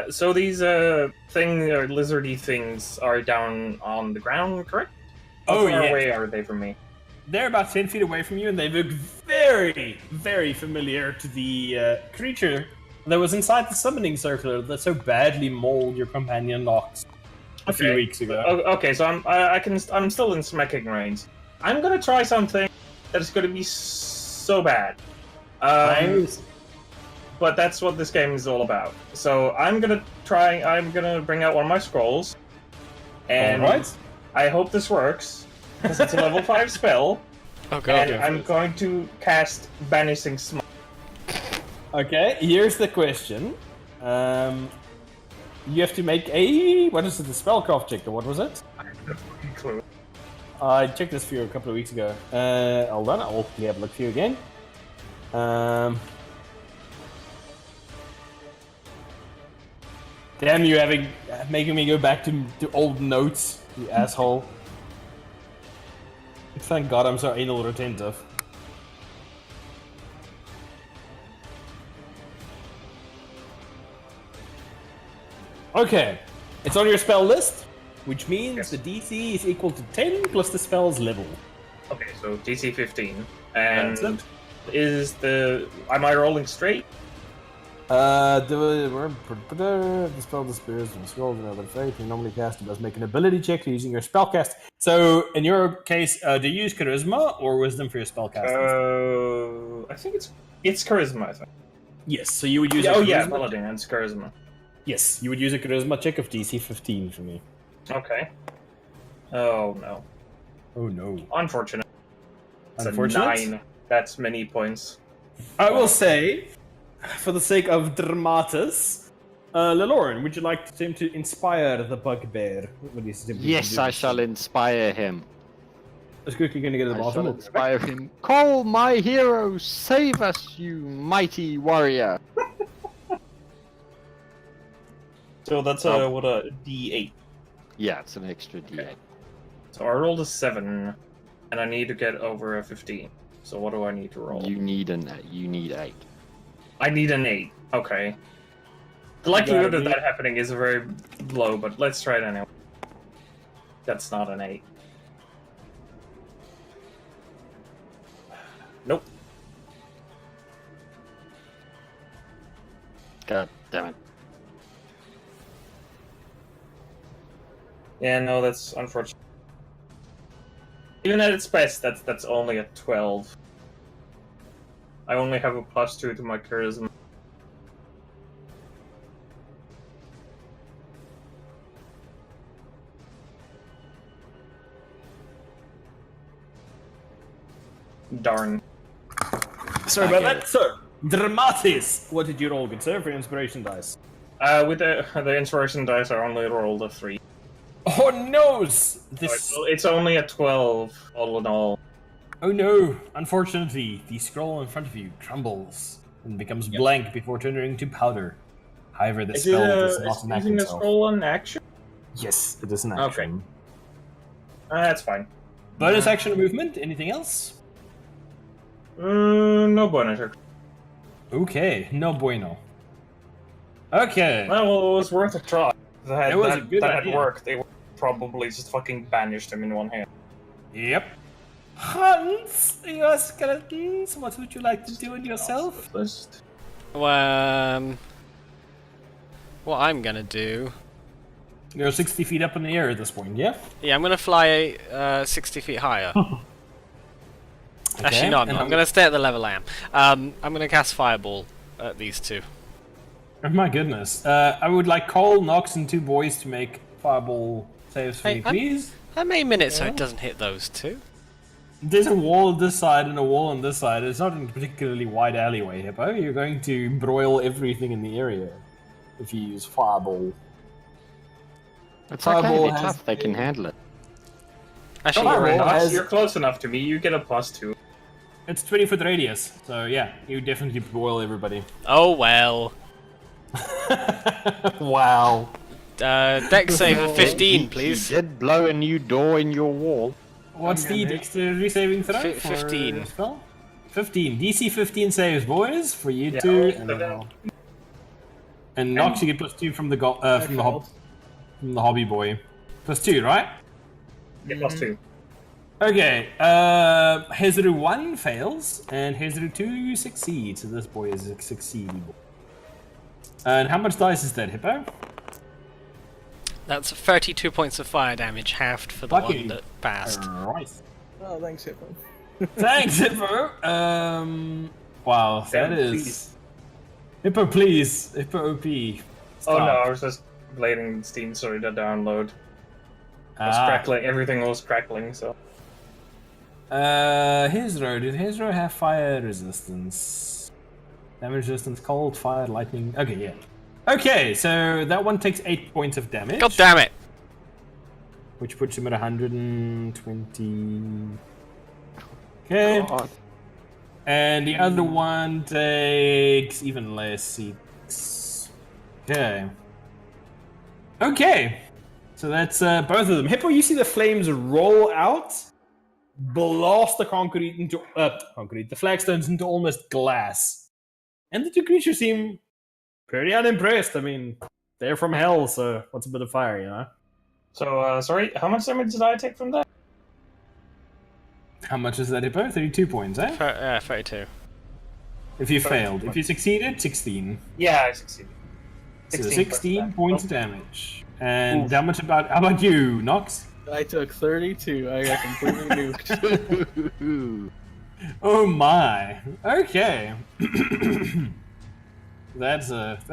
So these lizardy things are down on the ground, correct? How far away are they from me? They're about 10 feet away from you, and they look very, very familiar to the creature that was inside the summoning circle that so badly mauled your companion Nox a few weeks ago. Okay, so I'm still in smacking range. I'm gonna try something that is gonna be so bad. But that's what this game is all about. So I'm gonna bring out one of my scrolls. And I hope this works. Because it's a level 5 spell. Oh god. And I'm going to cast Banishing Smite. Okay, here's the question. You have to make a... What is it? The spellcraft check, or what was it? I have no fucking clue. I checked this for you a couple of weeks ago. Hold on, I'll have a look for you again. Damn you, making me go back to old notes, you asshole. Thank God I'm so anal retentive. Okay, it's on your spell list, which means the DC is equal to 10 plus the spell's level. Okay, so DC 15. And That's am I rolling straight? The spell disappears from scrolls and other faith. You normally cast it, must make an ability check using your spellcast. So, in your case, do you use charisma or wisdom for your spellcasting? I think it's charisma. I think. Yes. So you would use. Paladin. It's charisma. Yes, you would use a charisma check of DC 15 for me. Okay. Oh no. Oh no. Unfortunate. It's Unfortunate? a 9. That's many points. I will say, for the sake of dramatis, Leloran, would you like him to inspire the bugbear? Yes, I shall inspire him. Is quickly going to get to the I shall bottom. inspire him. Call my hero, save us, you mighty warrior. So that's a D8. Yeah, it's an extra D8. So I rolled a 7, and I need to get over a 15. So what do I need to roll? You need 8. I need an 8. Okay. The likelihood of that happening is very low, but let's try it anyway. That's not an 8. Nope. God damn it. Yeah, no, that's unfortunate. Even at its best, that's only a 12. I only have a +2 to my charisma. Darn. Sorry about that. So, Dramatis, what did you roll, good sir, for your inspiration dice? With the inspiration dice, I only rolled a 3. Oh no! It's only a 12, all in all. Oh no! Unfortunately, the scroll in front of you crumbles and becomes blank before turning to powder. However, the spell does not enact using itself. a scroll an action? Yes, it is an action. Okay. That's fine. Bonus action movement? Anything else? No bonus action. Okay, no bueno. Okay. Well, it was worth a try. It was a good that idea. had worked. They would probably just fucking banished him in one hand. Yep. Hans, your skeletons, what would you like to do with yourself? Well, what I'm gonna do You're 60 feet up in the air at this point, yeah? Yeah, I'm gonna fly 60 feet higher. Actually, no, I'm not. I'm gonna stay at the level I am. I'm gonna cast Fireball at these two. Oh my goodness. I would like Cole, Nox, and 2 boys to make fireball saves for Hey, me, please. I'm aiming it so it doesn't hit those two. There's a wall on this side and a wall on this side. It's not a particularly wide alleyway, Hippo. You're going to broil everything in the area if you use fireball. It's Fireball okay, they're has tough, they can handle it. Actually, Don't you're worry, right. Fireball Nox, has- you're close enough to me. You get a +2. It's 20-foot radius, so yeah, you definitely broil everybody. Oh well. Wow. Dex save of 15, please. You did blow a new door in your wall. What's the dexterity saving throw? Fi- for 15. the spell? 15. DC 15 saves, boys, for you Yeah, two. I'll And, put that. and Nox, you get +2 from the from the hobby boy. +2, right? Yeah, +2. Okay. Hezru 1 fails, and Hezru 2 succeeds. So this boy is a succeeding. And how much dice is that, Hippo? That's 32 points of fire damage, halved for the Lucky. one that passed. Right. Oh, thanks, Hippo. Thanks, Hippo. Wow, that Damn, is. please. Hippo, please. Hippo OP. Oh no, Stop. I was just blading Steam, sorry to download. It was Ah. crackling, everything was crackling, so. Hezro. Did Hezro have fire resistance? Damage resistance, cold, fire, lightning. Okay, yeah. Okay, so that one takes 8 points of damage. God damn it! Which puts him at 120. Okay. God. And the other one takes even less. 6. Okay. Okay. So that's both of them. Hippo, you see the flames roll out, blast the concrete into the flagstones into almost glass. And the 2 creatures seem pretty unimpressed. I mean, they're from hell, so what's a bit of fire, you know? So, sorry, how much damage did I take from that? How much is that, Hippo? 32 points, eh? 32. If you 32 failed. If you succeeded, 16. Yeah, I succeeded. So 16 16 points of Oh. damage. And how about you, Nox? I took 32. I got completely nuked. Oh my. Okay. that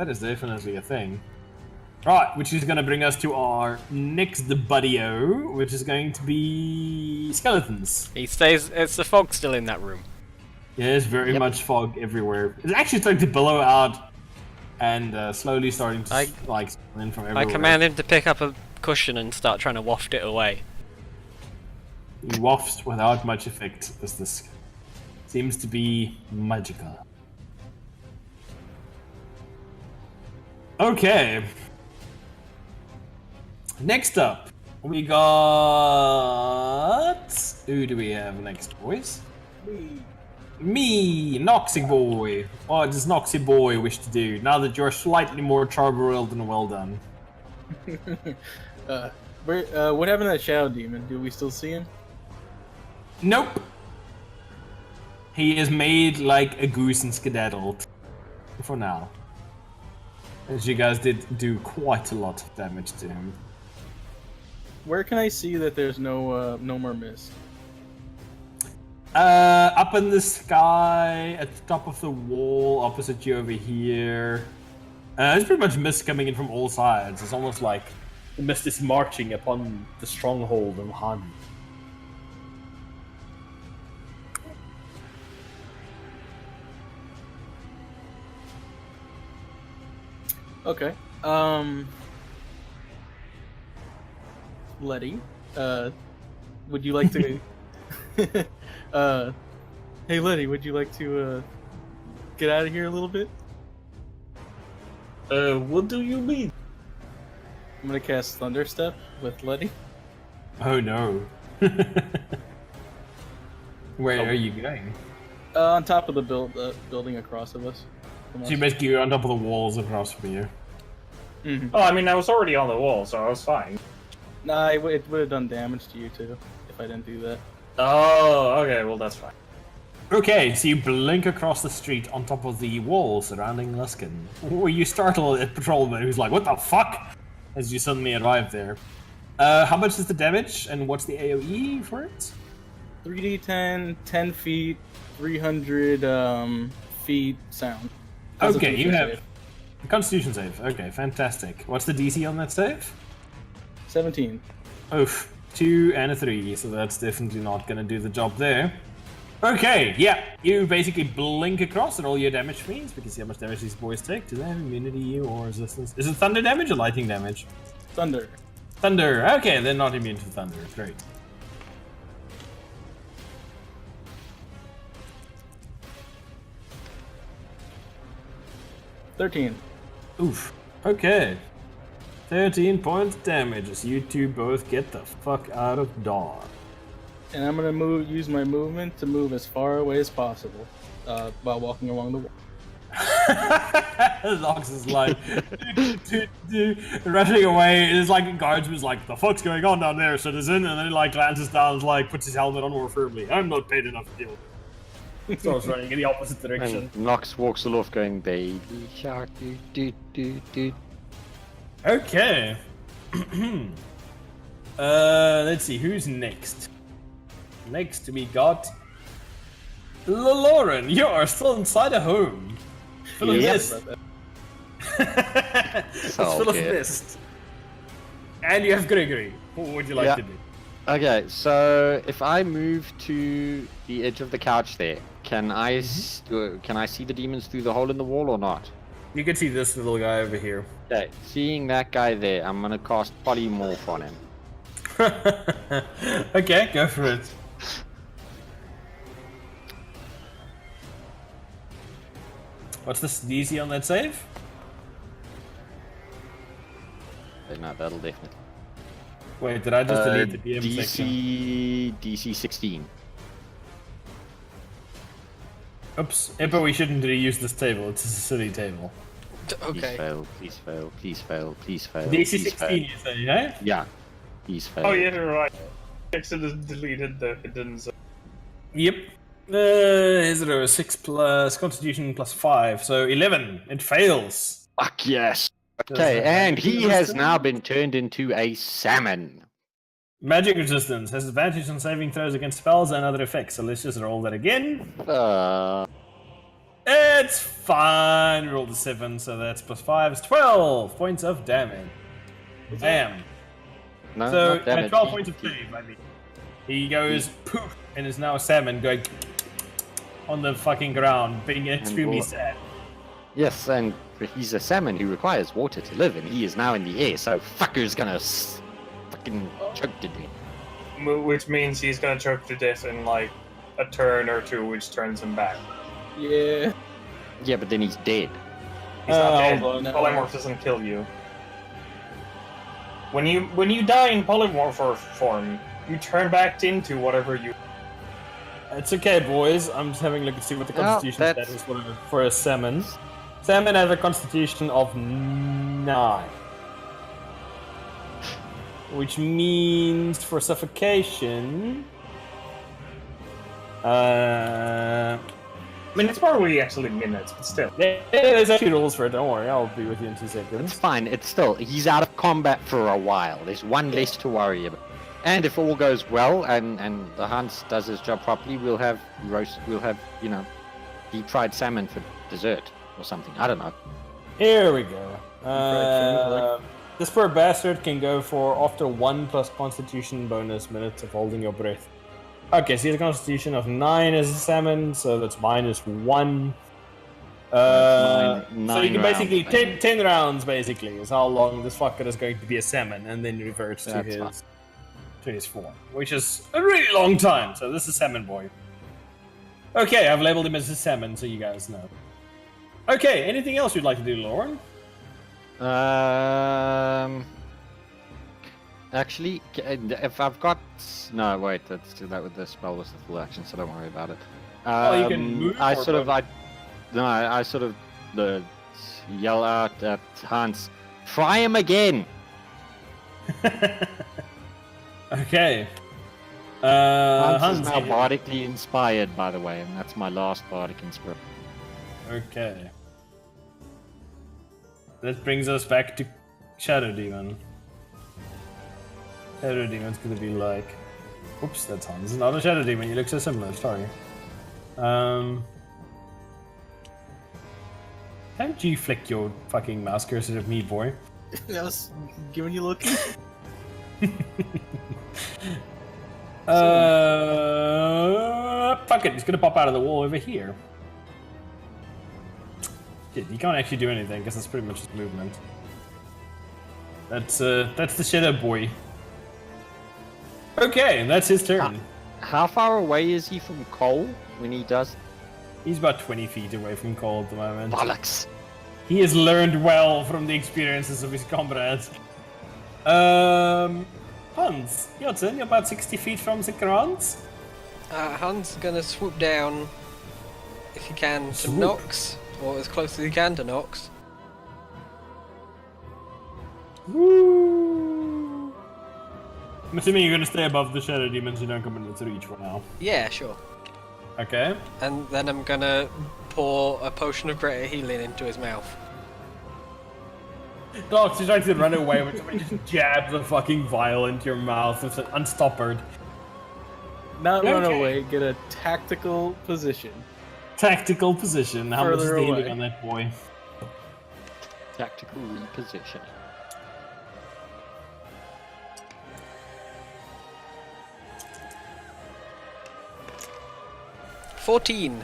is definitely a thing. Right, which is going to bring us to our next buddy-o, which is going to be skeletons. He stays. It's the fog still in that room. Yeah, there's very much fog everywhere. It's actually starting to billow out and slowly starting to spill in from everywhere. I command him to pick up a cushion and start trying to waft it away. He wafts without much effect, as this seems to be magical. Okay. Next up, we got... Who do we have next, boys? Me, Noxy Boy. What does Noxy Boy wish to do, now that you're slightly more charbroiled and well done? What happened to that Shadow Demon? Do we still see him? Nope. He is made like a goose and skedaddled. For now. As you guys did do quite a lot of damage to him. Where can I see that there's no more mist? Up in the sky, at the top of the wall, opposite you over here. There's pretty much mist coming in from all sides. It's almost like the mist is marching upon the stronghold of Han. Okay. Letty, would you like to? Hey Letty, would you like to get out of here a little bit? What do you mean? I'm gonna cast Thunderstep with Letty. Oh no. Where are you going? On top of the building across of us. So you basically you're on top of the walls across from you. Mm-hmm. Oh, I mean, I was already on the wall, so I was fine. Nah, it would have done damage to you too if I didn't do that. Oh, okay, well, that's fine. Okay, so you blink across the street on top of the wall surrounding Luskan. Were you startled at Patrolman who's like, what the fuck? as you suddenly arrive there. How much is the damage, and what's the AoE for it? 3d10, 10 feet, 300 feet sound. Okay, you have Save. a Constitution save. Okay, fantastic. What's the DC on that save? 17. Oof, 2 and a 3, so that's definitely not gonna do the job there. Okay, yeah, you basically blink across and all your damage means, because see how much damage these boys take. Do they have immunity or resistance? Is it thunder damage or lightning damage? Thunder. Thunder, okay, they're not immune to thunder, great. $13. Oof, okay. 13 points damage as you two both get the fuck out of Dawn. And I'm gonna use my movement to move as far away as possible while walking along the wall. Lox is like rushing away. It's like a guardsman's like, the fuck's going on down there, citizen? And then he like glances down, like puts his helmet on more firmly. I'm not paid enough to deal. Starts running in the opposite direction. And Nox walks off going, baby shark, do do do do. Okay. Let's see, who's next? Next we got Lauren. You are still inside a home. Full of Yep. mist. It's full of good. mist. And you have Gregory. What would you like Yeah. to do? Okay, so if I move to the edge of the couch there, can I can I see the demons through the hole in the wall or not? You can see this little guy over here. Okay, seeing that guy there, I'm gonna cast Polymorph on him. Okay, go for it. What's the DC on that save? No, that'll definitely. Wait, did I just delete the DM section? DC 16. Oops. Ippo, we shouldn't reuse this table. It's a silly table. Please Okay. fail, please fail, please fail, please fail. DC please 16, fail. you say, yeah? Yeah. Please fail. Oh yeah, you're right. Exodus deleted the hidden zone. Yep. Is it a 6 plus Constitution plus 5, so 11. It fails. Fuck yes. Does Okay, it have and magic he has resistance? now been turned into a salmon. Magic resistance has advantage on saving throws against spells and other effects. So let's just roll that again. It's fine. We rolled a 7, so that's plus 5 is 12 points of damage. Bam. No, So, not damage. 12 points of save, I mean. He goes poof and is now a salmon going on the fucking ground, being extremely what- sad. Yes, and he's a salmon who requires water to live, and he is now in the air, so fucker's gonna fucking choke to death. Which means he's gonna choke to death in like a turn or two, which turns him back. Yeah. Yeah, but then he's dead. He's not dead. hold on. Polymorph doesn't kill you. When you die in polymorph form, you turn back into whatever you. It's okay, boys. I'm just having a look and see what the Well, constitution that's- stat is for a salmon. Salmon has a constitution of 9. Which means for suffocation... I mean, it's probably actually minutes, but still. Yeah, there's actually rules for it, don't worry, I'll be with you in 2 It's seconds. fine, it's still, he's out of combat for a while. There's one less to worry about. And if all goes well and the Hans does his job properly, we'll have you know, deep fried salmon for dessert or something. I don't know. Here we go. This poor bastard can go for after 1 plus constitution bonus minutes of holding your breath. Okay, so he has a constitution of 9 as a salmon, so that's minus 1. So Nine you can basically rounds, 10 rounds basically is how long this fucker is going to be a salmon, and then reverts to That's fine. his form, which is a really long time. So this is salmon boy. Okay, I've labeled him as a salmon, so you guys know. Okay, anything else you'd like to do, Lauren? Actually, if I've got no, wait, let's do that with the spell was the full action, so don't worry about it. Oh, you can move I or sort of, bonus? I sort of yell out at Hans, try him again. Okay. Hans Hans, is now bardically inspired, by the way, and that's my last bardic inspiration. Okay. That brings us back to Shadow Demon. Shadow Demon's gonna be like... Oops, that's Hans. Not a Shadow Demon, you look so similar, sorry. How did you flick your fucking mouse cursor at me, boy? I was giving you a look. Fuck it, he's gonna pop out of the wall over here. Shit, he can't actually do anything because that's pretty much his movement. That's the Shadow Boy. Okay, that's his turn. How far away is he from Cole when he does? He's about 20 feet away from Cole at the moment. Bollocks. He has learned well from the experiences of his comrades. Hans, your turn. You're about 60 feet from the ground. Hans is gonna swoop down, if he can, to Swoop. Nox, or as close as he can to Nox. Woo! I'm assuming you're gonna stay above the Shadow Demons. You don't come into its reach for now. Yeah, sure. Okay. And then I'm gonna pour a potion of greater healing into his mouth. Doc, she's trying to run away, but somebody just jabs a fucking vial into your mouth. It's unstoppered. Not run Okay. away, get a tactical position. Tactical position. How much is Further the healing away. on that boy? Tactical repositioning. $14.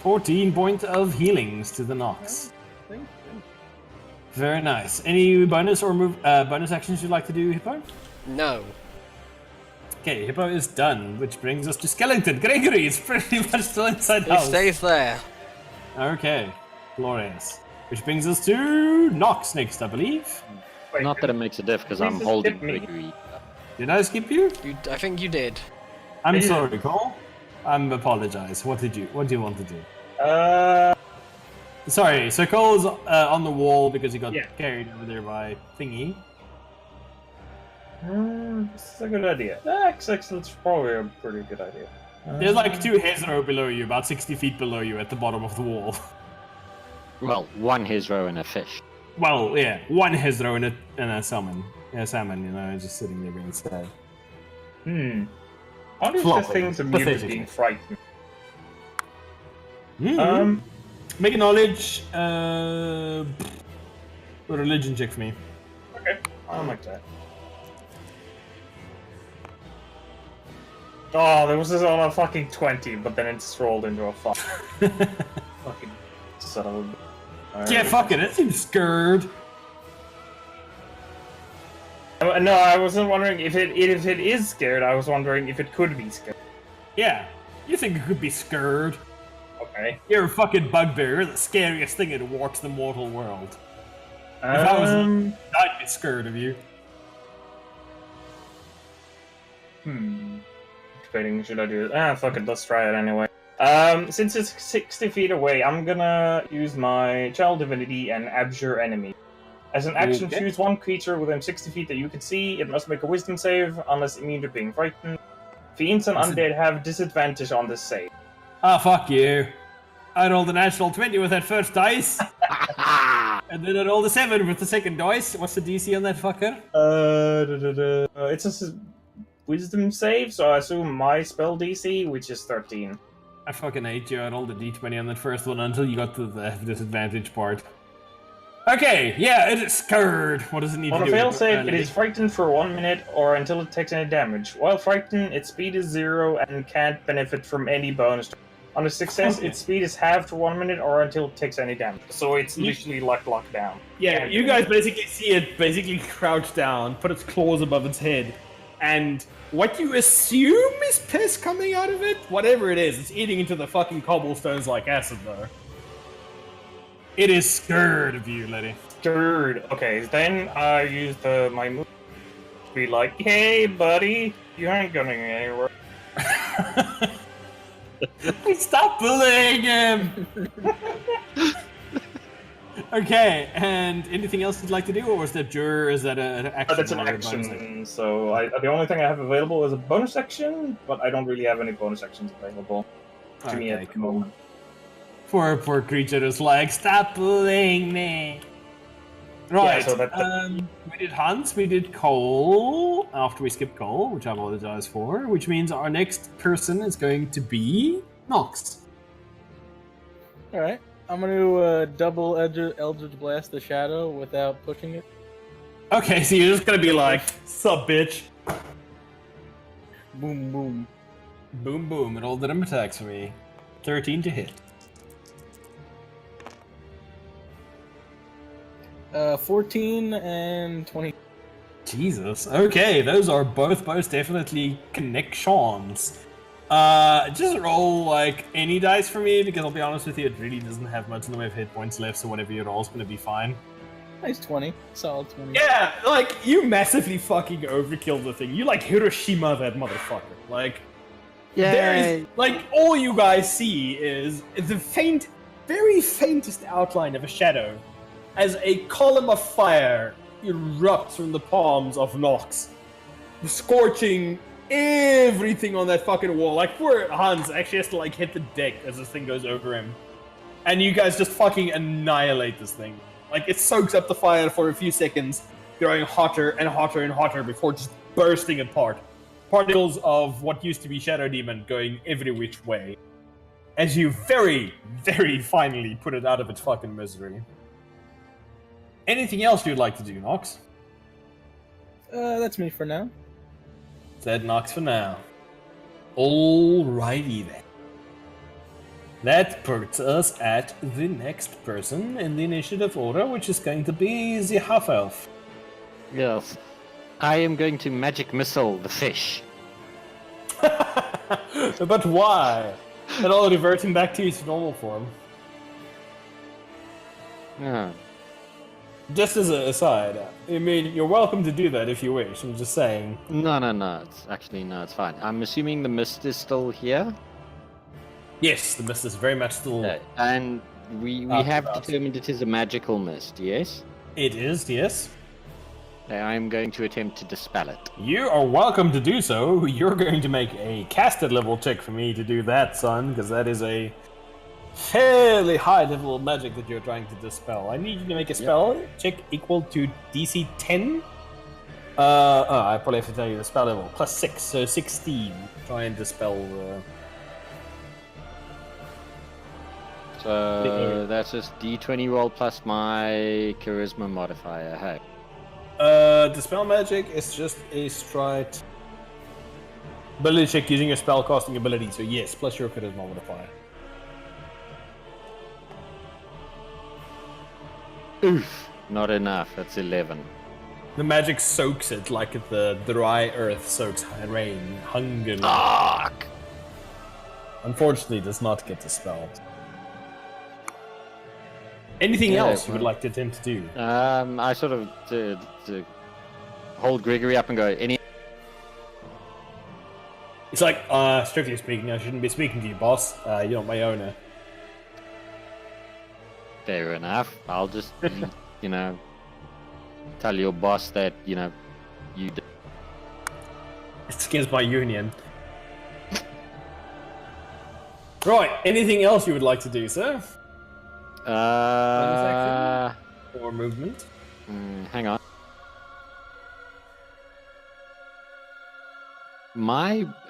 14 points of healings to the Nox. Thank you. Very nice. Any bonus or bonus actions you'd like to do, Hippo? No. Okay, Hippo is done, which brings us to Skeleton. Gregory is pretty much still inside the He house. stays there. Okay, glorious. Which brings us to Nox next, I believe. Wait, Not that it makes a diff because Please I'm just holding skip me. Gregory. Did I skip you? I think you did. I'm Yeah. sorry, Cole. I'm apologize. What do you want to do? Sorry, so Cole's on the wall because he got Yeah. carried over there by Thingy. This is a good idea. Actually, it's probably a pretty good idea. There's like 2 Hezro below you, about 60 feet below you at the bottom of the wall. Well, one Hezro and a fish. Well, yeah, 1 Hezro and a salmon. Yeah, salmon, you know, just sitting there being sad. How does the Flopping. things immune to Pathetic. being frightened? Mm. Make a knowledge, a religion check for me. Okay, I'll make that. Oh, there was this on a fucking 20, but then it's rolled into a 5. Fucking son of a... Yeah, fuck it seems scared. No, I wasn't wondering if it is scared. I was wondering if it could be scared. Yeah, you think it could be scared? Okay. You're a fucking bugbear. You're the scariest thing that walks the mortal world. If I was, I'd be scared of you. Debating, should I do it? Fuck it, let's try it anyway. Since it's 60 feet away, I'm gonna use my Child Divinity and Abjure Enemy. As an action, Okay. choose one creature within 60 feet that you can see. It must make a Wisdom save, unless immune to being frightened. Fiends and undead have disadvantage on this save. Ah, fuck you. I rolled a natural 20 with that first dice. And then I rolled a 7 with the second dice. What's the DC on that fucker? It's a Wisdom save, so I assume my spell DC, which is 13. I fucking hate you. I rolled a d20 on that first one until you got to the disadvantage part. Okay, yeah, it is scared. What does it need On to a do? fail save, it is frightened for 1 minute or until it takes any damage. While frightened, its speed is 0 and can't benefit from any bonus. On a success, Okay. its speed is halved for 1 minute or until it takes any damage. So it's literally like locked down. Yeah, you guys basically see it basically crouch down, put its claws above its head, and what you assume is piss coming out of it, whatever it is, it's eating into the fucking cobblestones like acid, though. It is scared of you, lady. Scared. Okay, then I use my move to be like, hey, buddy, you ain't going anywhere. Stop bullying him! Okay, and anything else you'd like to do, or is that is that an action? That's an or a bonus action, so the only thing I have available is a bonus action, but I don't really have any bonus actions available to me Okay, at the cool. moment. Poor creature is like, stop bullying me. Right. so that- We did Hans, we did Cole after we skipped Cole, which I apologize for, which means our next person is going to be Nox. Alright. I'm gonna double Eldritch Blast the shadow without pushing it. Okay, so you're just gonna be like, sup, bitch. Boom, boom. Boom, boom, and all the them attacks for me. 13 to hit. 14 and 20. Jesus. Okay, those are both most definitely connections. Just roll like any dice for me because I'll be honest with you, it really doesn't have much in the way of hit points left, so whatever you roll is gonna be fine. Nice 20. Solid 20. Yeah, like you massively fucking overkill the thing. You like Hiroshima that motherfucker. Like there is like all you guys see is the faint, very faintest outline of a shadow as a column of fire erupts from the palms of Nox, scorching everything on that fucking wall. Like poor Hans actually has to like hit the deck as this thing goes over him. And you guys just fucking annihilate this thing. Like it soaks up the fire for a few seconds, growing hotter and hotter and hotter before just bursting apart. Particles of what used to be Shadow Demon going every which way. As you very, very finally put it out of its fucking misery. Anything else you'd like to do, Nox? That's me for now. Said Nox for now. Alrighty then. That puts us at the next person in the initiative order, which is going to be the half-elf. Yes. I am going to magic missile the fish. But why? And all reverting back to its normal form. Yeah. Just as an aside, I mean, you're welcome to do that if you wish. I'm just saying. No, it's fine. I'm assuming the mist is still here. Yes, the mist is very much still. Okay. And we have determined it is a magical mist, yes? It is, yes. I'm going to attempt to dispel it. You are welcome to do so. You're going to make a casted level check for me to do that, son, because that is a fairly high level of magic that you're trying to dispel. I need you to make a spell check equal to DC 10. I probably have to tell you the spell level. Plus 6, so 16. Try and dispel So that's just D20 roll plus my charisma modifier. Hey. Dispel magic is just a straight ability check using your spell casting ability, so yes, plus your charisma modifier. Oof. Not enough. That's 11. The magic soaks it like the dry earth soaks rain, hunger. Fuck! Unfortunately, does not get dispelled. Anything else you would like to attempt to do? I sort of to hold Gregory up and go, any. It's like, strictly speaking, I shouldn't be speaking to you, boss. You're not my owner. Fair enough. I'll just, tell your boss that, you did. It's against my union. Right, anything else you would like to do, sir? Or movement? Hang on.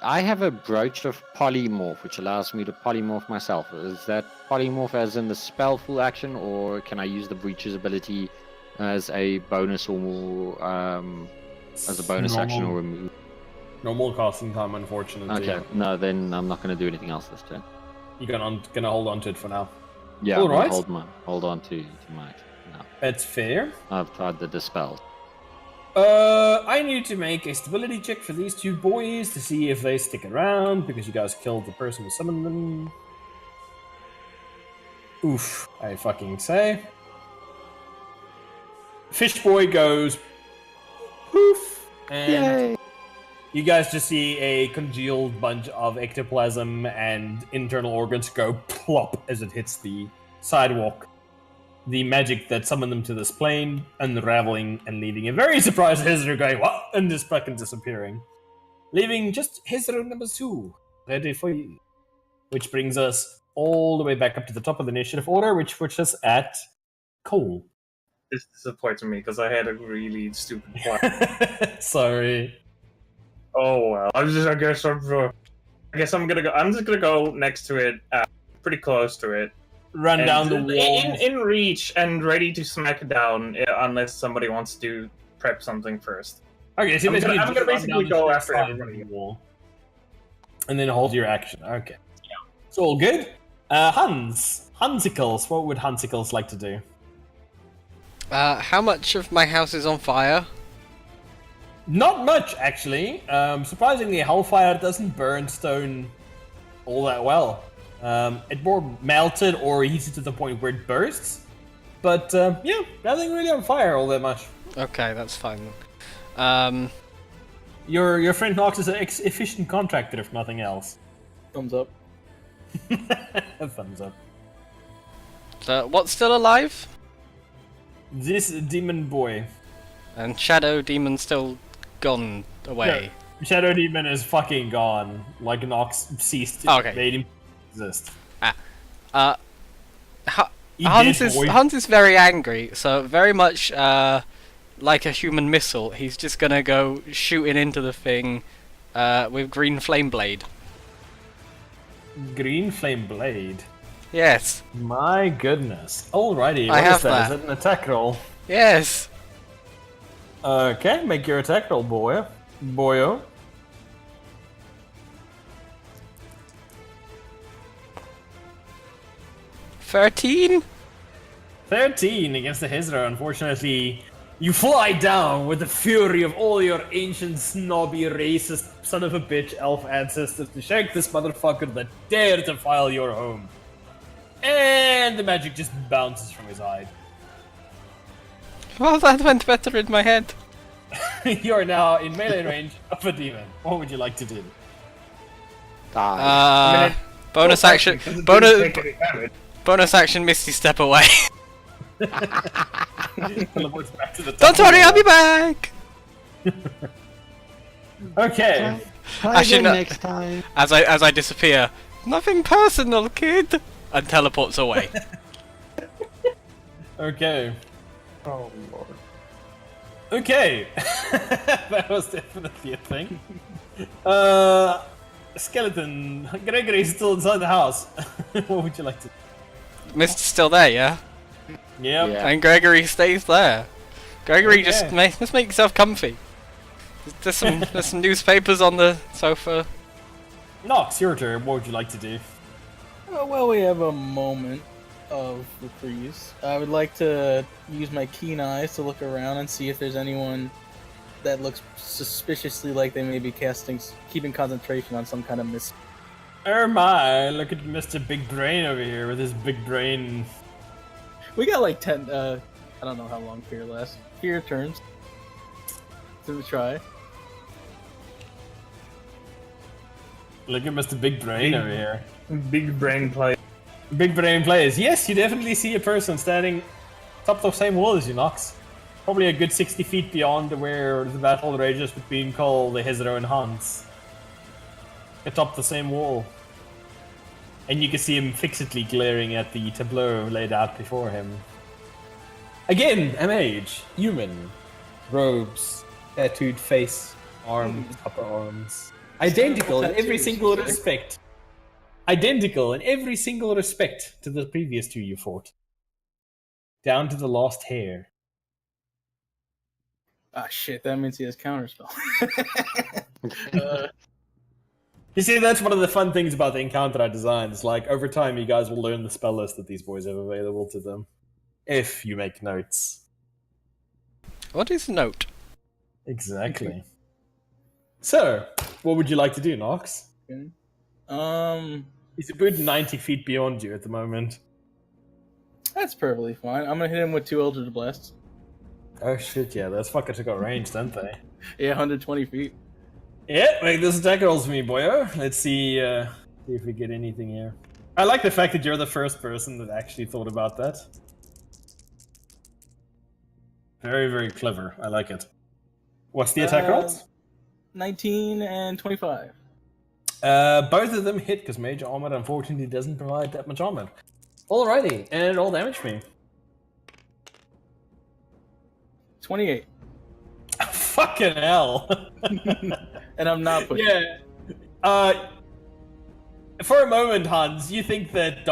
I have a brooch of polymorph, which allows me to polymorph myself. Is that polymorph as in the spell full action, or can I use the breach's ability as a bonus or action or remove? Normal casting time, unfortunately. Okay, no, then I'm not going to do anything else this turn. You're gonna hold on to it for now. Yeah, all right. Hold on to my. No. That's fair. I've tried the dispel. I need to make a stability check for these two boys to see if they stick around because you guys killed the person who summoned them. Oof, I fucking say. Fish boy goes poof, and Yay! you guys just see a congealed bunch of ectoplasm and internal organs go plop as it hits the sidewalk. The magic that summoned them to this plane unraveling and leaving a very surprised Hezro going, what? And just fucking disappearing. Leaving just Hezro number 2 ready for you. Which brings us all the way back up to the top of the initiative order, which puts us at Cole. This disappoints me because I had a really stupid plan. Sorry. Oh well, I guess I'm gonna go. I'm just gonna go next to it, pretty close to it, Run and down the wall. in reach and ready to smack it down, unless somebody wants to prep something first. Okay, so I'm basically gonna just run basically down the go straight after side of everybody. the wall. And then hold your action. Okay. Yeah. It's all good. Hansicles. What would Hansicles like to do? How much of my house is on fire? Not much, actually. Surprisingly, Hellfire doesn't burn stone all that well. It more melted or heated to the point where it bursts. But, yeah, nothing really on fire all that much. Okay, that's fine. Your friend Nox is an efficient contractor, if nothing else. Thumbs up. Thumbs up. So, what's still alive? This demon boy. And Shadow Demon still gone away. Yeah. Shadow Demon is fucking gone. Like Nox ceased. Okay. Made him exist. He Hans did, is boy. Hans is very angry, so very much like a human missile. He's just gonna go shooting into the thing with green flame blade. Green flame blade. Yes. My goodness. Alrighty, I what have is that? that. Is it an attack roll? Yes. Okay, make your attack roll, boyo. Boyo. $13? 13 against the Hizra. Unfortunately, you fly down with the fury of all your ancient, snobby, racist, son of a bitch elf ancestors to shank this motherfucker that dared to defile your home. And the magic just bounces from his eye. Well, that went better in my head. You are now in melee range of a demon. What would you like to do? Die. Bonus action. Bonus action. Misty step away. Teleports back to the top. Don't worry, I'll be back. Okay. Try Actually, again no. next time. As I disappear. Nothing personal, kid. And teleports away. Okay. Oh lord. Okay. That was definitely a thing. Skeleton. Gregory's still inside the house. What would you like to do? Misty's still there, yeah? Yep. Yeah. And Gregory stays there. Gregory, Okay. just make yourself comfy. There's some newspapers on the sofa. Nox, your turn. What would you like to do? Oh, well, we have a moment of reprise. I would like to use my keen eyes to look around and see if there's anyone that looks suspiciously like they may be keeping concentration on some kind of miss. Oh my, look at Mr. Big Brain over here with his big brain. We got like 10, I don't know how long fear lasts. Fear turns. To the try. Look at Mr. Big Brain over here. Big brain play. Big Brain plays. Yes, you definitely see a person standing top of the same wall as you, Nox. Probably a good 60 feet beyond where the battle rages between Cole, the Hizro, and Hans. Atop the same wall. And you can see him fixedly glaring at the tableau laid out before him. Again, a mage. Human. Robes. Tattooed face. Arms. Upper arms. Identical in every single respect. Identical in every single respect to the previous two you fought. Down to the last hair. Ah, shit, that means he has counterspell. You see, that's one of the fun things about the encounter I designed. It's like, over time, you guys will learn the spell list that these boys have available to them. If you make notes. What is note? Exactly. So, what would you like to do, Nox? He's a good 90 feet beyond you at the moment. That's perfectly fine. I'm gonna hit him with 2 Eldritch Blasts. Oh shit, yeah, those fuckers got range, don't they? Yeah, 120 feet. Yeah, make those attack rolls for me, boyo. Let's see if we get anything here. I like the fact that you're the first person that actually thought about that. Very, very clever. I like it. What's the attack rolls? 19 and 25. Both of them hit, because Mage Armor unfortunately doesn't provide that much armor. Alrighty, and roll damage for me. 28. Fucking hell. And I'm not pushing. Yeah. For a moment, Hans, you think that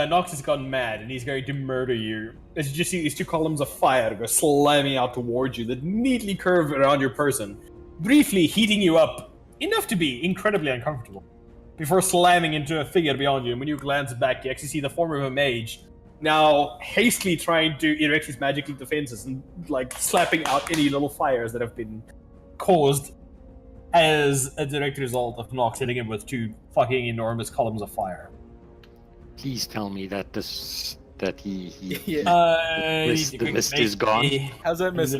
Nox has gone mad and he's going to murder you. As you just see these two columns of fire go slamming out towards you that neatly curve around your person, briefly heating you up enough to be incredibly uncomfortable, before slamming into a figure beyond you. And when you glance back, you actually see the form of a mage now hastily trying to erect his magical defenses and like slapping out any little fires that have been caused as a direct result of Nox hitting him with two fucking enormous columns of fire. Please tell me that he Yeah. the mist is gone. How's that mist?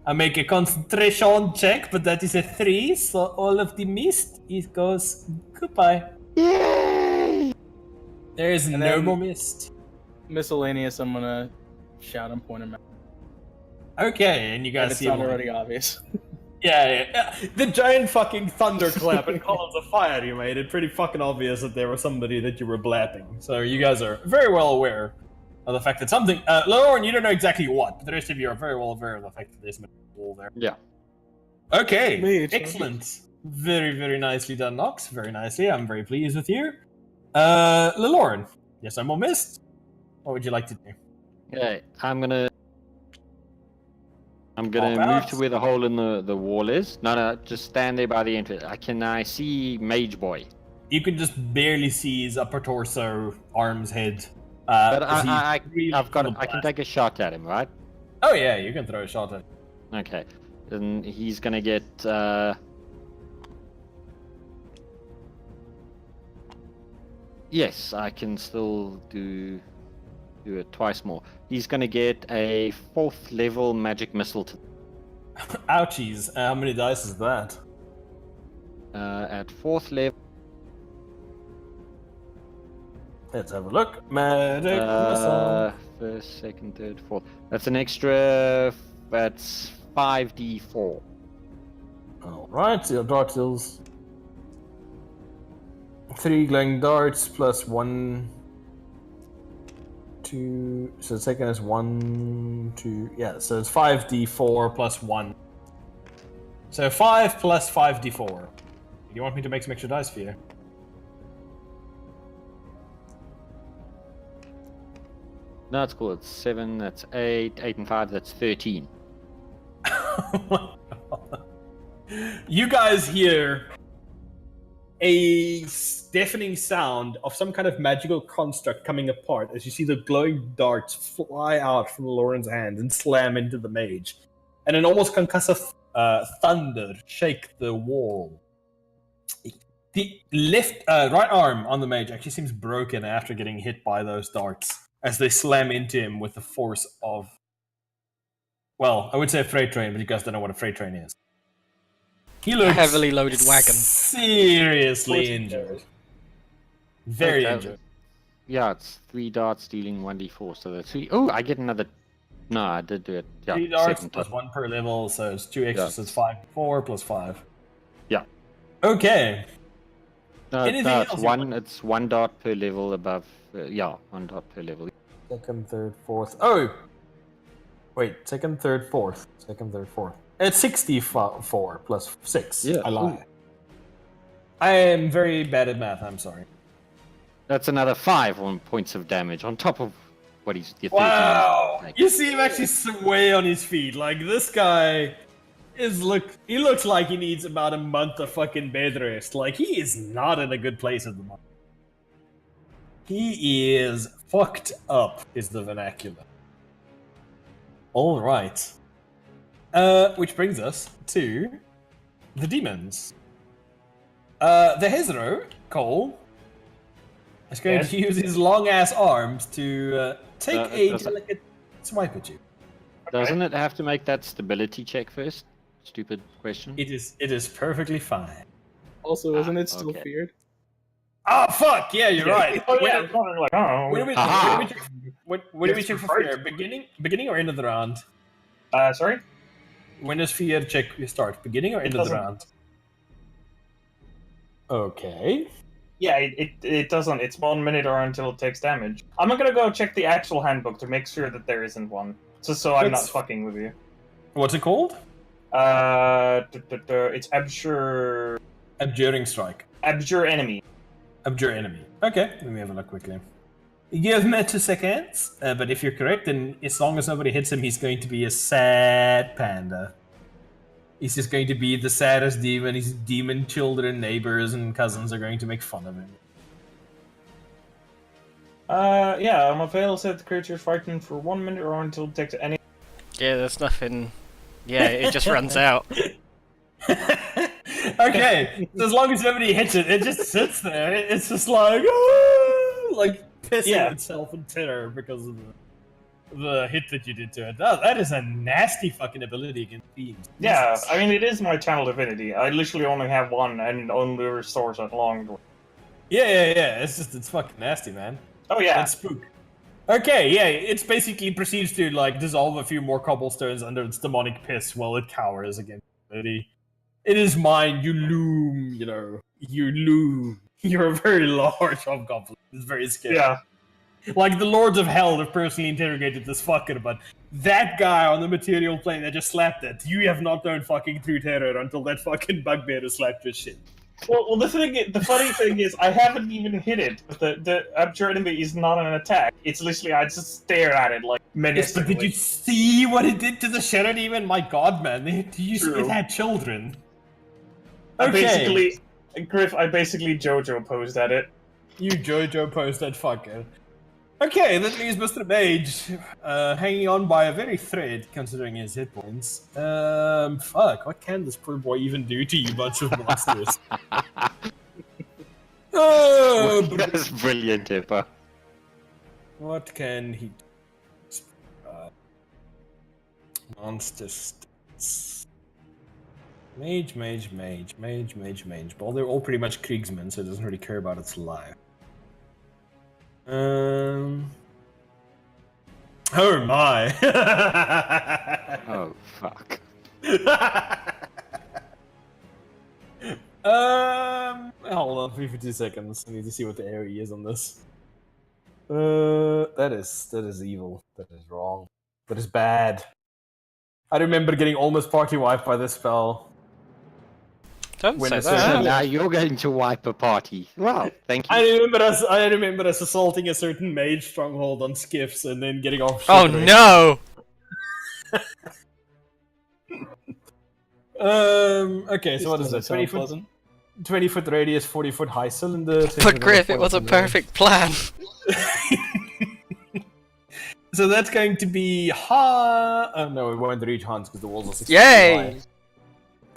I make a concentration check, but that is a 3, so all of the mist goes goodbye. Yay! There is And no then- more mist. Miscellaneous, I'm gonna shout and point him out. Okay, and you And guys it's see not him. already obvious. Yeah. The giant fucking thunderclap and columns of fire you made it pretty fucking obvious that there was somebody that you were blapping. So you guys are very well aware of the fact that something... Lauren, you don't know exactly what, but the rest of you are very well aware of the fact that there's a wall there. Yeah. Okay, Mage, excellent. Very, very nicely done, Nox. Very nicely. I'm very pleased with you. Lauren, yes, I'm all missed. What would you like to do? Okay, I'm gonna Pop move out. to where the hole in the wall is. No, just stand there by the entrance. I see Mage Boy. You can just barely see his upper torso, arms, head. But as he's really I've got full of I can blast. take a shot at him, right? Oh yeah, you can throw a shot at him. Okay. Then he's gonna get yes, I can still do it twice more. He's gonna get a 4th level magic missile to Ouchies. How many dice is that? at 4th level. Let's have a look. Magic missile. First, second, third, fourth. That's an extra. That's 5d4. Alright, so your dart deals 3 glowing darts plus 1, 2. So the second is 1, 2. Yeah, so it's 5d4 plus 1. So 5 plus 5d4. Do you want me to make some extra dice for you? No, it's cool. It's 7. That's 8. 8 and 5. That's 13. You guys hear a deafening sound of some kind of magical construct coming apart as you see the glowing darts fly out from Lauren's hand and slam into the mage. And an almost concussive thunder shake the wall. The right arm on the mage actually seems broken after getting hit by those darts as they slam into him with the force of... Well, I would say a freight train, but you guys don't know what a freight train is. He A looks heavily loaded wagon. seriously injured. Very Okay. injured. Yeah, it's 3 darts dealing 1d4. So that's 3. Oh, I get another. No, I did do it. Yeah, 3 darts second plus time. 1 per level, so it's 2 extra, Yeah. so it's 5, 4 plus 5. Yeah. Okay. No, Anything no, else it's you one. It's 1 dart per level above. Yeah, 1 dart per level. Second, third, fourth. Oh! Wait, second, third, fourth. Second, third, fourth. It's 64 plus 6. Yeah. I lie. I am very bad at math, I'm sorry. That's another 5 points of damage on top of what he's. the 13 Wow! he's You see him actually sway on his feet. Like, this guy he looks like he needs about a month of fucking bed rest. Like, he is not in a good place at the moment. He is fucked up, is the vernacular. Alright. Which brings us to the demons. The Hezro, Cole, is going Yes? to use his long ass arms to take a does it- delicate swipe at you. Doesn't it have to make that stability check first? Stupid question. It is perfectly fine. Also, isn't it still okay. feared? Oh fuck! Yeah, you're right. Oh yeah, I was wondering, like, oh. When do we Aha. check for fear? Beginning or end of the round? Sorry? When does fear check start? Beginning or end of the doesn't- round? Okay. Yeah, it doesn't. It's 1 minute or until it takes damage. I'm gonna go check the actual handbook to make sure that there isn't one. Just so I'm not That's- fucking with you. What's it called? It's Abjure. Abjuring Strike. Abjure Enemy. Abjure Enemy. Okay, let me have a look quickly. Give me 2 seconds, but if you're correct, then as long as nobody hits him, he's going to be a sad panda. He's just going to be the saddest demon. His demon children, neighbors, and cousins are going to make fun of him. Yeah, I'm available set the creature fighting for 1 minute or until it takes any. Yeah, there's nothing. Yeah, it just runs out. Okay, so as long as nobody hits it, it just sits there. It's just like, "Ah," like pissing itself in terror because of the hit that you did to it. That is a nasty fucking ability against fiends. Yeah, Jesus. I mean, it is my channel divinity. I literally only have one and only restores at long. Yeah. It's fucking nasty, man. Oh, yeah. That's spook. Okay, yeah, it's basically proceeds to like dissolve a few more cobblestones under its demonic piss while it cowers against it. It is mine, you loom, you loom. You're a very large hobgoblin. It's very scary. Yeah. Like the lords of hell have personally interrogated this fucker, but that guy on the material plane that just slapped it, you have not known fucking true terror until that fucking bugbear has slapped your shit. Well, the funny thing is, I haven't even hit it. The Abjure Enemy is not an attack. It's literally, I just stare at it like Yes, but menacingly. did you see what it did to the Shadow Demon? My god, man. Did you see it had children? I basically JoJo posed at it. You JoJo posed that fucker. Okay, that leaves Mr. Mage hanging on by a very thread, considering his hit points. Fuck, what can this poor boy even do to you bunch of monsters? Oh, That's brilliant, Hippo. what can he do? Monster stats. Mage. Well, they're all pretty much Kriegsmen, so it doesn't really care about its life. Oh my! Oh, fuck. Hold on, 3 for 2 seconds. I need to see what the area is on this. That is evil. That is wrong. That is bad. I remember getting almost party wiped by this spell. Don't When say it's So that. now you're going to wipe a party. Well, thank you. I remember us assaulting a certain mage stronghold on skiffs and then getting off. Oh no! Okay, so what is Doesn't that? sound pleasant. 20-foot radius, 40-foot high cylinder. But Griff, it was a perfect plan. So that's going to be oh no, it won't reach Hans because the walls are 6 Yay!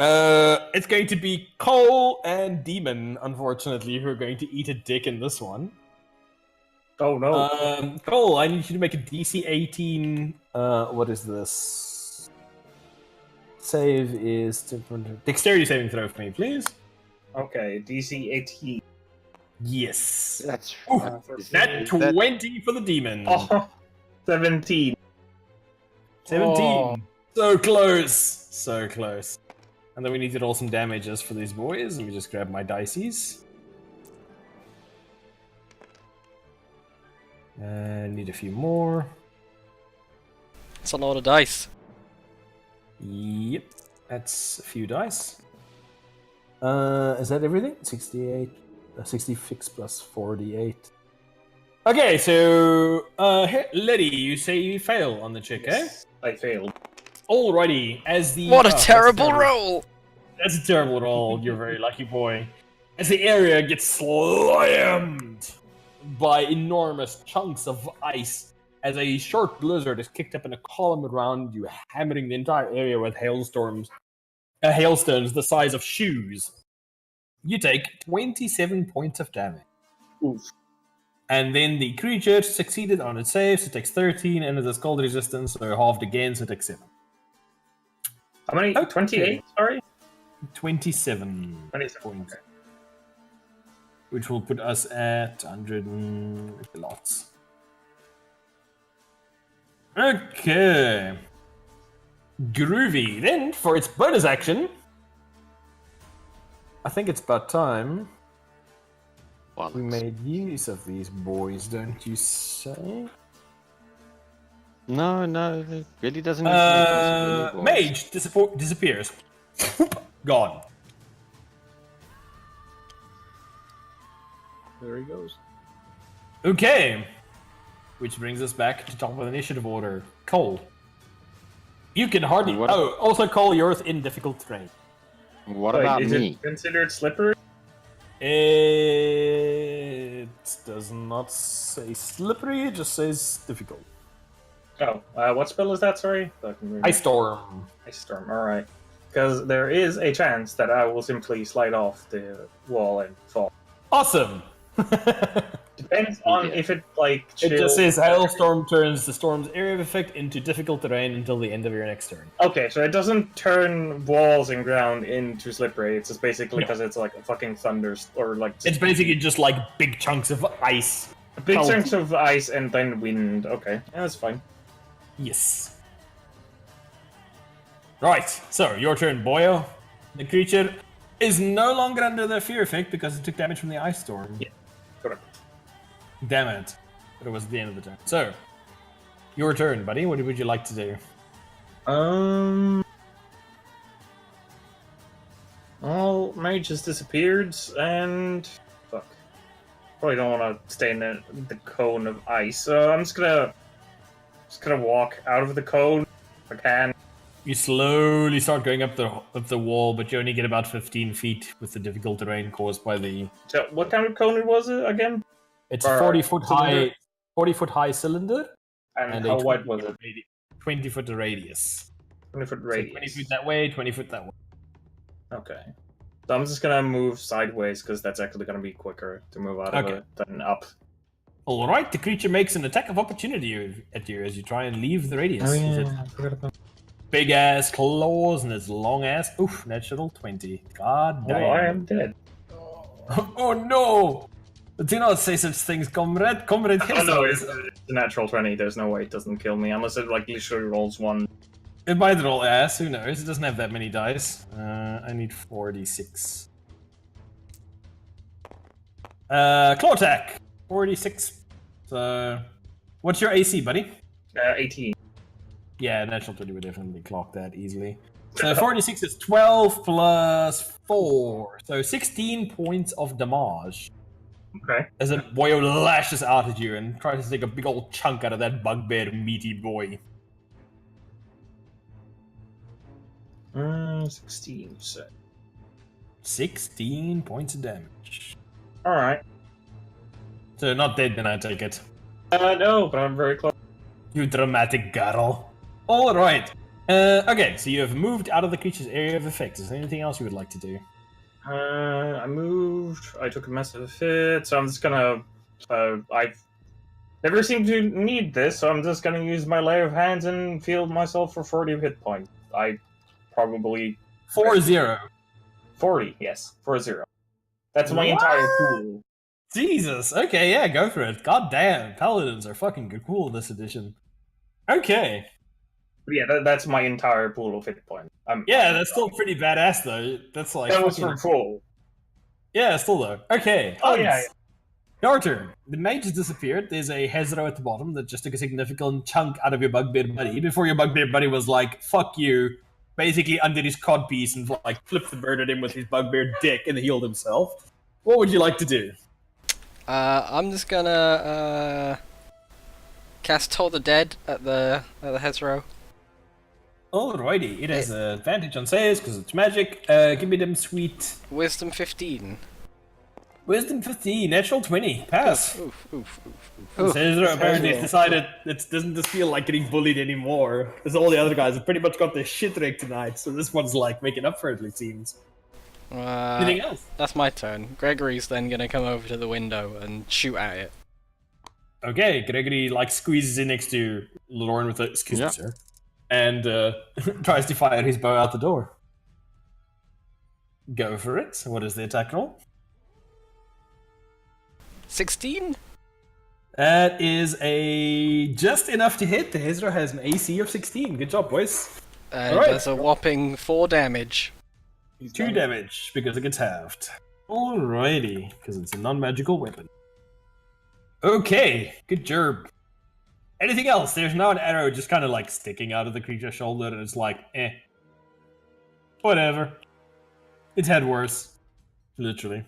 It's going to be Cole and Demon, unfortunately, who are going to eat a dick in this one. Oh no. Cole, I need you to make a DC 18. What is this? Save is dexterity saving throw for me, please. Okay, DC 18. Yes. That's Nat 20 for the demon. Oh, 17. 17. Oh. So close. So close. And then we need to roll some damages for these boys. Let me just grab my dices. Need a few more. It's a lot of dice. Yep. That's a few dice. Is that everything? 68. 66 plus 48. Okay, so Letty, you say you fail on the check, Yes, I failed. Alrighty, as the What a that's terrible roll! That's a terrible roll. You're a very lucky boy. As the area gets slammed by enormous chunks of ice, as a short blizzard is kicked up in a column around you, hammering the entire area with hailstones the size of shoes. You take 27 points of damage. Oof. And then the creature succeeded on its save, so it takes 13, and it has cold resistance, so halved again, so it takes 7. How many? Okay. 28? Sorry? 27 27. points. Which will put us at 100 lots. Okay. Groovy. Then, for its bonus action, I think it's about time we made use of these boys, don't you say? No, no, it really doesn't need to be Mage disappears. Gone. There he goes. Okay. Which brings us back to top of the initiative order. Cole. You can hardly... What- Oh, also Cole, you're in difficult terrain. What Wait, about is me? it considered slippery? It does not say slippery, it just says difficult. Oh, what spell is that? Sorry, I can remember. Ice Storm. Ice Storm. All right, because there is a chance that I will simply slide off the wall and fall. Awesome! Depends on Yeah. if it like. It Chills. just says Hailstorm turns the storm's area of effect into difficult terrain until the end of your next turn. Okay, so it doesn't turn walls and ground into slippery. It's just basically because it's like a fucking thunder or like It's basically just like big chunks of ice. big Cold. chunks of ice and then wind. Okay, yeah, that's fine. Yes. Right, so your turn, Boyo. The creature is no longer under the fear effect because it took damage from the ice storm. Yeah. Correct. Damn it. But it was at the end of the turn. So, your turn, buddy. What would you like to do? Well, mage has disappeared, and fuck. Probably don't want to stay in the cone of ice. So I'm just gonna walk out of the cone if I can. You slowly start going up the wall, but you only get about 15 feet with the difficult terrain caused by the. So what kind of cone was it again? It's a 40-foot cylinder? high, 40-foot high cylinder, And a how wide was it? 20-foot radius. 20-foot So radius. 20 feet that way, 20 foot that way. Okay. So I'm just gonna move sideways because that's actually gonna be quicker to move out of Okay. it than up. All right, the creature makes an attack of opportunity at you as you try and leave the radius. Is it I forgot about. big ass claws and its long ass? Oof, natural 20. God Oh, damn. I am dead. Oh no! Do not say such things, comrade. Comrade, Oh no, hits it's a natural 20. There's no way it doesn't kill me unless it like literally rolls one. It might roll ass, who knows? It doesn't have that many dice. I need 46. Claw attack! 46. So, what's your AC, buddy? 18. Yeah, natural 20 would definitely clock that easily. So 46 is 12 plus 4. So 16 points of damage. Okay. As a boy lashes out at you and tries to take a big old chunk out of that bugbear meaty boy. 16. So. 16 points of damage. All right. So not dead then, I take it. No, but I'm very close. You dramatic girl. Alright. Okay, so you have moved out of the creature's area of effect. Is there anything else you would like to do? I moved. I took a massive hit, so I'm just gonna. I've never seemed to need this, so I'm just gonna use my lay of hands and heal myself for 40 hit points. I probably 4-0. 40. Yes, 40. That's my What? entire pool. Jesus. Okay, yeah, go for it. God damn, paladins are fucking good cool this edition. Okay. But yeah, that's my entire pool of hit points. Yeah, that's still pretty badass though. That's like that was fucking- from full. Yeah, still though. Okay. Oh yeah. Hans. Your turn. The mage has disappeared. There's a Hezro at the bottom that just took a significant chunk out of your bugbear buddy before your bugbear buddy was like, fuck you, basically undid his codpiece and like flipped the bird at him with his bugbear dick and healed himself. What would you like to do? I'm just gonna cast Toll the Dead at the Hezro. Alrighty, it has an advantage on saves because it's magic. Give me them sweet Wisdom 15. Wisdom 15, natural 20, pass. Oof, oof, oof, oof. Oof. Hezro apparently Hezro. has decided it doesn't just feel like getting bullied anymore. Because all the other guys have pretty much got their shit rigged tonight, so this one's like making up for it, it seems. Anything else? That's my turn. Gregory's then gonna come over to the window and shoot at it. Okay, Gregory like squeezes in next to Lauren with a excuse me, Yeah. sir, and tries to fire his bow out the door. Go for it. What is the attack roll? 16? That is a just enough to hit. The Hezro has an AC of 16. Good job, boys. And Alright. does a whopping 4 damage. 2 damage because it gets halved. Alrighty, because it's a non-magical weapon. Okay, good job. Anything else? There's now an arrow just kind of like sticking out of the creature's shoulder, and it's like, whatever. It's had worse, literally.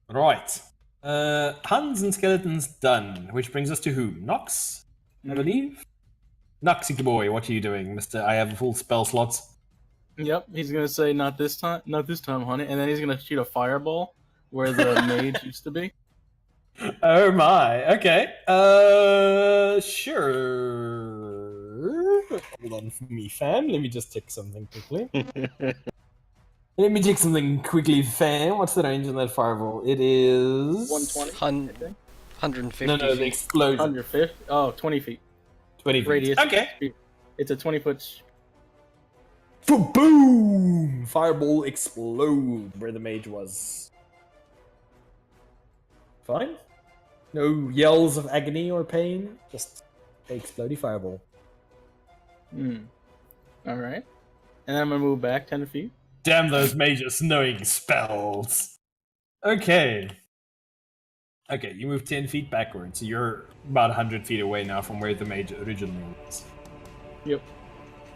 Right. Huns and skeletons done, which brings us to who? Nox, I believe. Noxy boy, what are you doing, Mister? I have full spell slots. Yep, he's gonna say not this time, honey, and then he's gonna shoot a fireball where the mage used to be. Oh my. Okay. Sure. Hold on for me, fam. Let me just check something quickly. Fam. What's the range on that fireball? It is 120. 150 No, the feet. explosion. 150. Oh, 20 feet. 20 feet. Radius. Okay. It's a 20-foot. Boom! Fireball explode where the mage was. Fine. No yells of agony or pain. Just a explodey fireball. All right. And I'm gonna move back 10 feet. Damn those mages knowing spells. Okay. Okay, you move 10 feet backwards. So you're about 100 feet away now from where the mage originally was. Yep.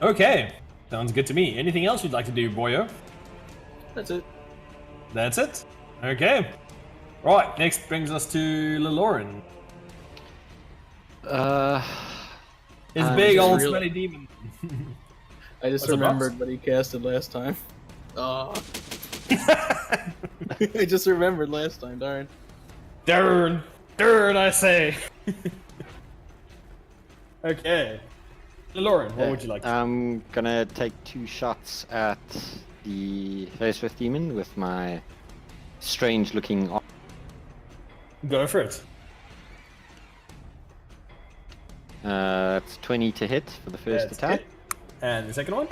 Okay. Sounds good to me. Anything else you'd like to do, boyo? That's it. That's it? Okay. Right, next brings us to Lelorin. His big old real- smelly demon. I just What's up, remembered what he casted last time. Oh. I just remembered last time, darn. Darn, I say. Okay. Lelorin, what would you like to do? I'm gonna take 2 shots at the Facewith Demon with my strange looking. Go for it. It's 20 to hit for the first That's attack. it. And the second one?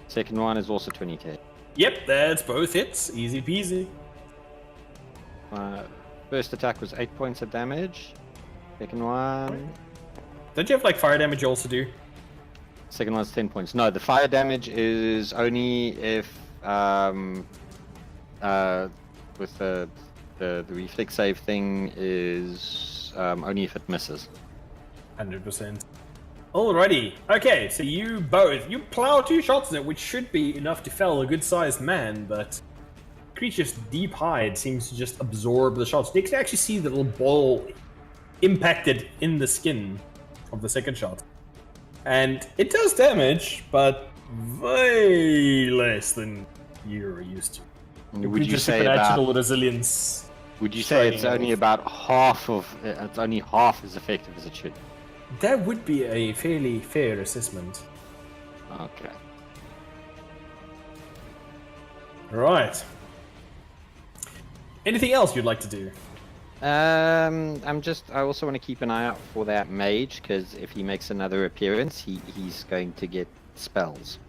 Second one is also 20 to hit. Yep, that's both hits. Easy peasy. First attack was 8 points of damage. Second one. Don't you have like fire damage you also do? Second one's 10 points. No, the fire damage is only if with the reflex save thing is only if it misses. 100%. Alrighty. Okay, so you plow 2 shots at it, which should be enough to fell a good-sized man, but creature's deep hide seems to just absorb the shots. You can actually see the little ball impacted in the skin of the second shot. And it does damage, but way less than you're used to. Would you say supernatural about? resilience? Would you say it's shining only off. about half of? It's only half as effective as it should. That would be a fairly fair assessment. Okay. Right. Anything else you'd like to do? I also want to keep an eye out for that mage, because if he makes another appearance, he's going to get spells.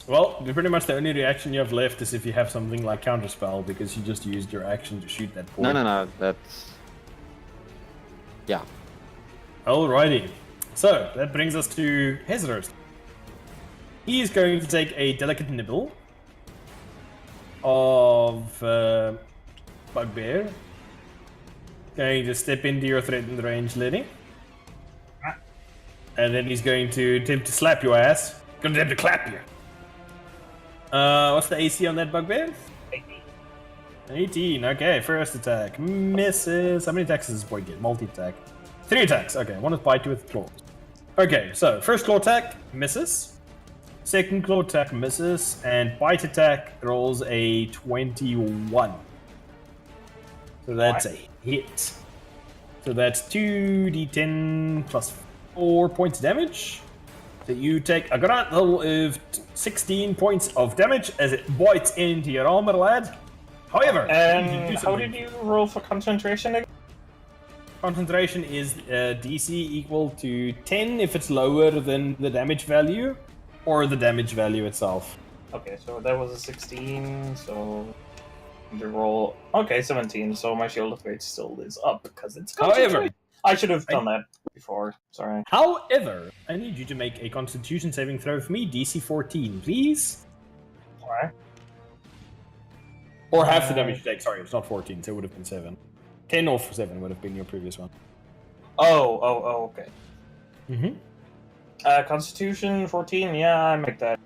Well, pretty much the only reaction you have left is if you have something like counterspell, because you just used your action to shoot that point. No, that's... Yeah. Alrighty. So, that brings us to Hezros. He is going to take a delicate nibble of Bugbear. Going to step into your threatened range, Lenny. And then he's going to attempt to slap your ass. Gonna attempt to clap you. What's the AC on that Bugbear? 18. Okay, first attack. Misses. How many attacks does this boy get? Multi-attack. 3 attacks. Okay, one is bite, 2 with claws. Okay, so first claw attack misses. Second claw attack misses. And bite attack rolls a 21. So that's a hit. So that's 2d10 plus 4 points of damage. So you take a grand total of 16 points of damage as it bites into your armor, lad. However, And how did you roll for concentration again? concentration is DC equal to 10 if it's lower than the damage value, or the damage value itself. Okay, so that was a 16, so the roll... Okay, 17, so my shield of faith still is up, because it's However, concentrate. I should have done that before, sorry. However, I need you to make a Constitution saving throw for me, DC 14, please. Alright. Or half the damage you take. Sorry, it's not 14, so it would have been 7. 10 or 7 would have been your previous one. Oh, okay. Mm-hmm. Constitution 14. Yeah, I make that.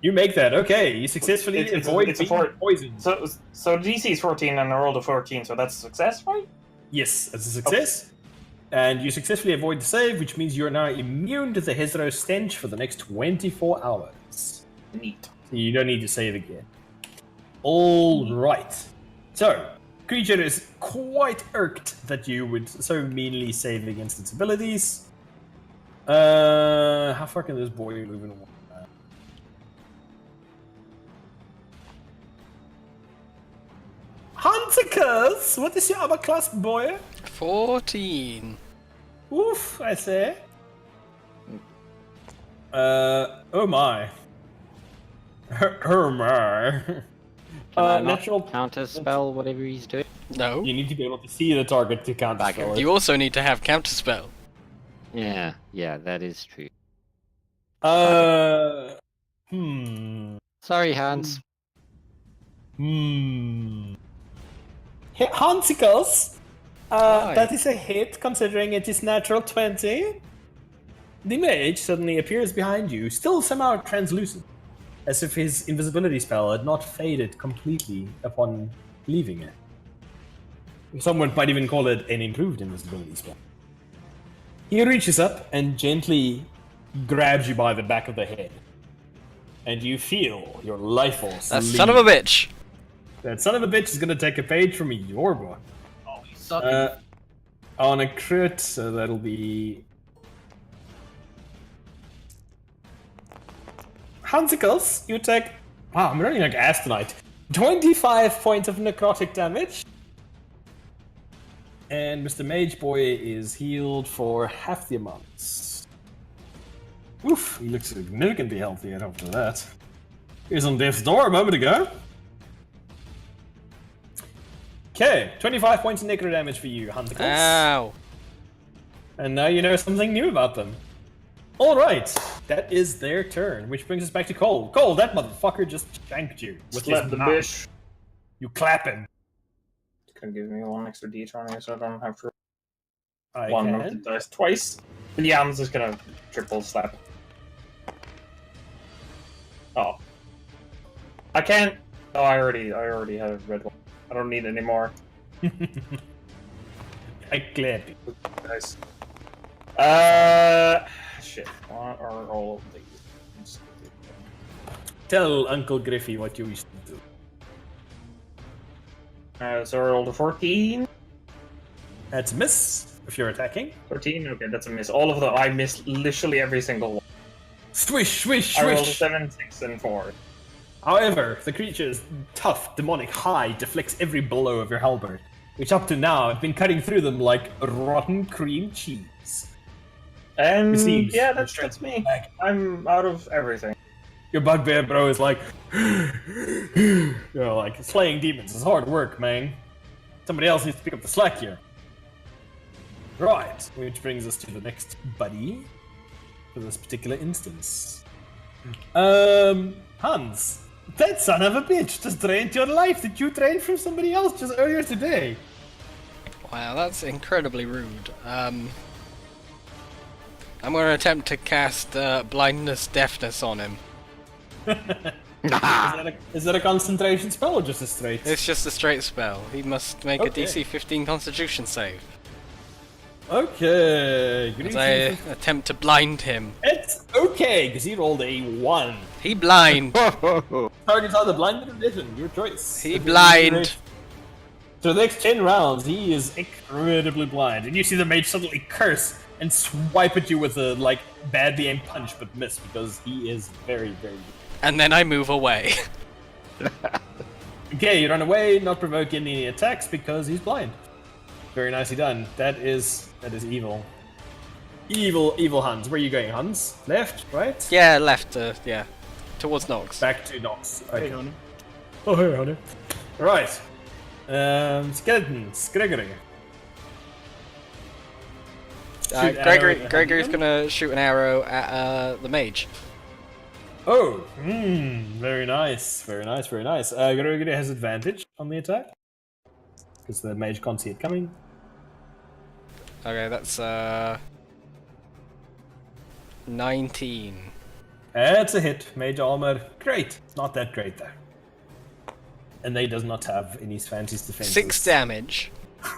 You make that. Okay, you successfully avoid being poisoned. So DC is 14 and I rolled a 14, so that's a success, right? Yes, that's a success. Okay. And you successfully avoid the save, which means you are now immune to the Hezro stench for the next 24 hours. Neat. So you don't need to save again. All right. So, creature is quite irked that you would so meanly save against its abilities. How far can this boy move in one? Huntikers! What is your armor class, boy? 14. Oof, I say. Oh my. Oh my. Can I not natural counter spell whatever he's doing? No. You need to be able to see the target to counter spell it. You also need to have counterspell. Yeah, that is true. Sorry, Hans. Hansicles! Hi. That is a hit, considering it is natural 20. The mage suddenly appears behind you, still somehow translucent, as if his invisibility spell had not faded completely upon leaving it. Someone might even call it an improved invisibility spell. He reaches up and gently grabs you by the back of the head. And you feel your life force That leave. son of a bitch! That son of a bitch is gonna take a page from your book. Oh, he's sucking. On a crit, so that'll be... Hansicles, you take... Wow, I'm running like ass tonight. 25 points of necrotic damage. And Mr. Mage Boy is healed for half the amount. Oof, he looks significantly healthier after that. He was on death's door a moment ago. Okay, 25 points of necro damage for you, Hunticles. Ow! And now you know something new about them. Alright, that is their turn, which brings us back to Cole. Cole, that motherfucker just shanked you. With Slap his the knife. bitch. You clap him. Can give me one extra d20 so I don't have to I one of can. the dice twice. But yeah, I'm just gonna triple slap. Oh. I can't. Oh, I already have a red one. I don't need any more. I clap you. Nice. Shit. What are all of these? Tell Uncle Griffey what you wish to do. So I rolled a 14. That's a miss, if you're attacking. 13? Okay, that's a miss. All of them, I missed literally every single one. Swish, swish, I rolled a swish! 7, 6, and 4. However, the creature's tough, demonic hide deflects every blow of your halberd, which up to now have been cutting through them like rotten cream cheese. And Receives. yeah, that's me. I'm out of everything. Your bugbear bro is like, you know, like slaying demons is hard work, man. Somebody else needs to pick up the slack here. Right, which brings us to the next buddy for this particular instance. Hans, that son of a bitch just drained your life that you drained from somebody else just earlier today. Wow, that's incredibly rude. I'm gonna attempt to cast blindness, deafness on him. Is that a concentration spell or just a straight? It's just a straight spell. He must make a Okay. DC 15 Constitution save. Okay, As I attempt to blind him. it's okay because he rolled a 1. He blind. Targets either blinded or deafened, your choice. He blind. So the next 10 rounds, he is incredibly blind, and you see the mage suddenly curse and swipe at you with a like badly aimed punch, but miss because he is very, very good. And then I move away. Okay, you run away, not provoking any attacks because he's blind. Very nicely done. That is evil. Evil Hans. Where are you going, Hans? Left, right? Yeah, left. Yeah, towards Nox. Back to Nox. Okay. Oh, hey, honey. Right. Skeletons. Gregory. Shoot arrow at Gregory's him. gonna shoot an arrow at the mage. Oh, very nice, very nice, very nice. Gorogiri has advantage on the attack because the mage can't see it coming. Okay, that's 19. It's a hit. Mage armor, great. Not that great though. And they does not have any fancy defenses. 6 damage.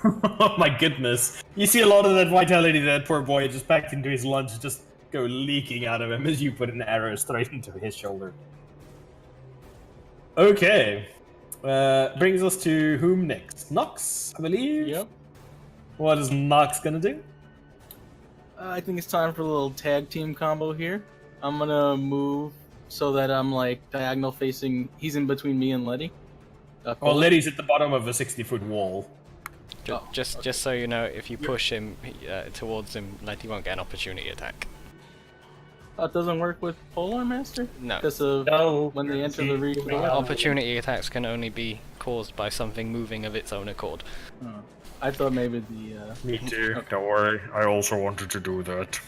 Oh my goodness! You see a lot of that vitality that poor boy just packed into his lunch just go leaking out of him as you put an arrow straight into his shoulder. Okay. Brings us to whom next? Nox, I believe? Yep. What is Nox gonna do? I think it's time for a little tag team combo here. I'm gonna move so that I'm like diagonal facing. He's in between me and Letty. Well, Letty's at the bottom of a 60-foot wall. Just so you know, if you push him towards him, like, he won't get an opportunity attack. Oh, it doesn't work with Polar Master? No. Because of when they enter the region. Opportunity attacks can only be caused by something moving of its own accord. Oh, I thought maybe the. Me too. Don't worry. I also wanted to do that.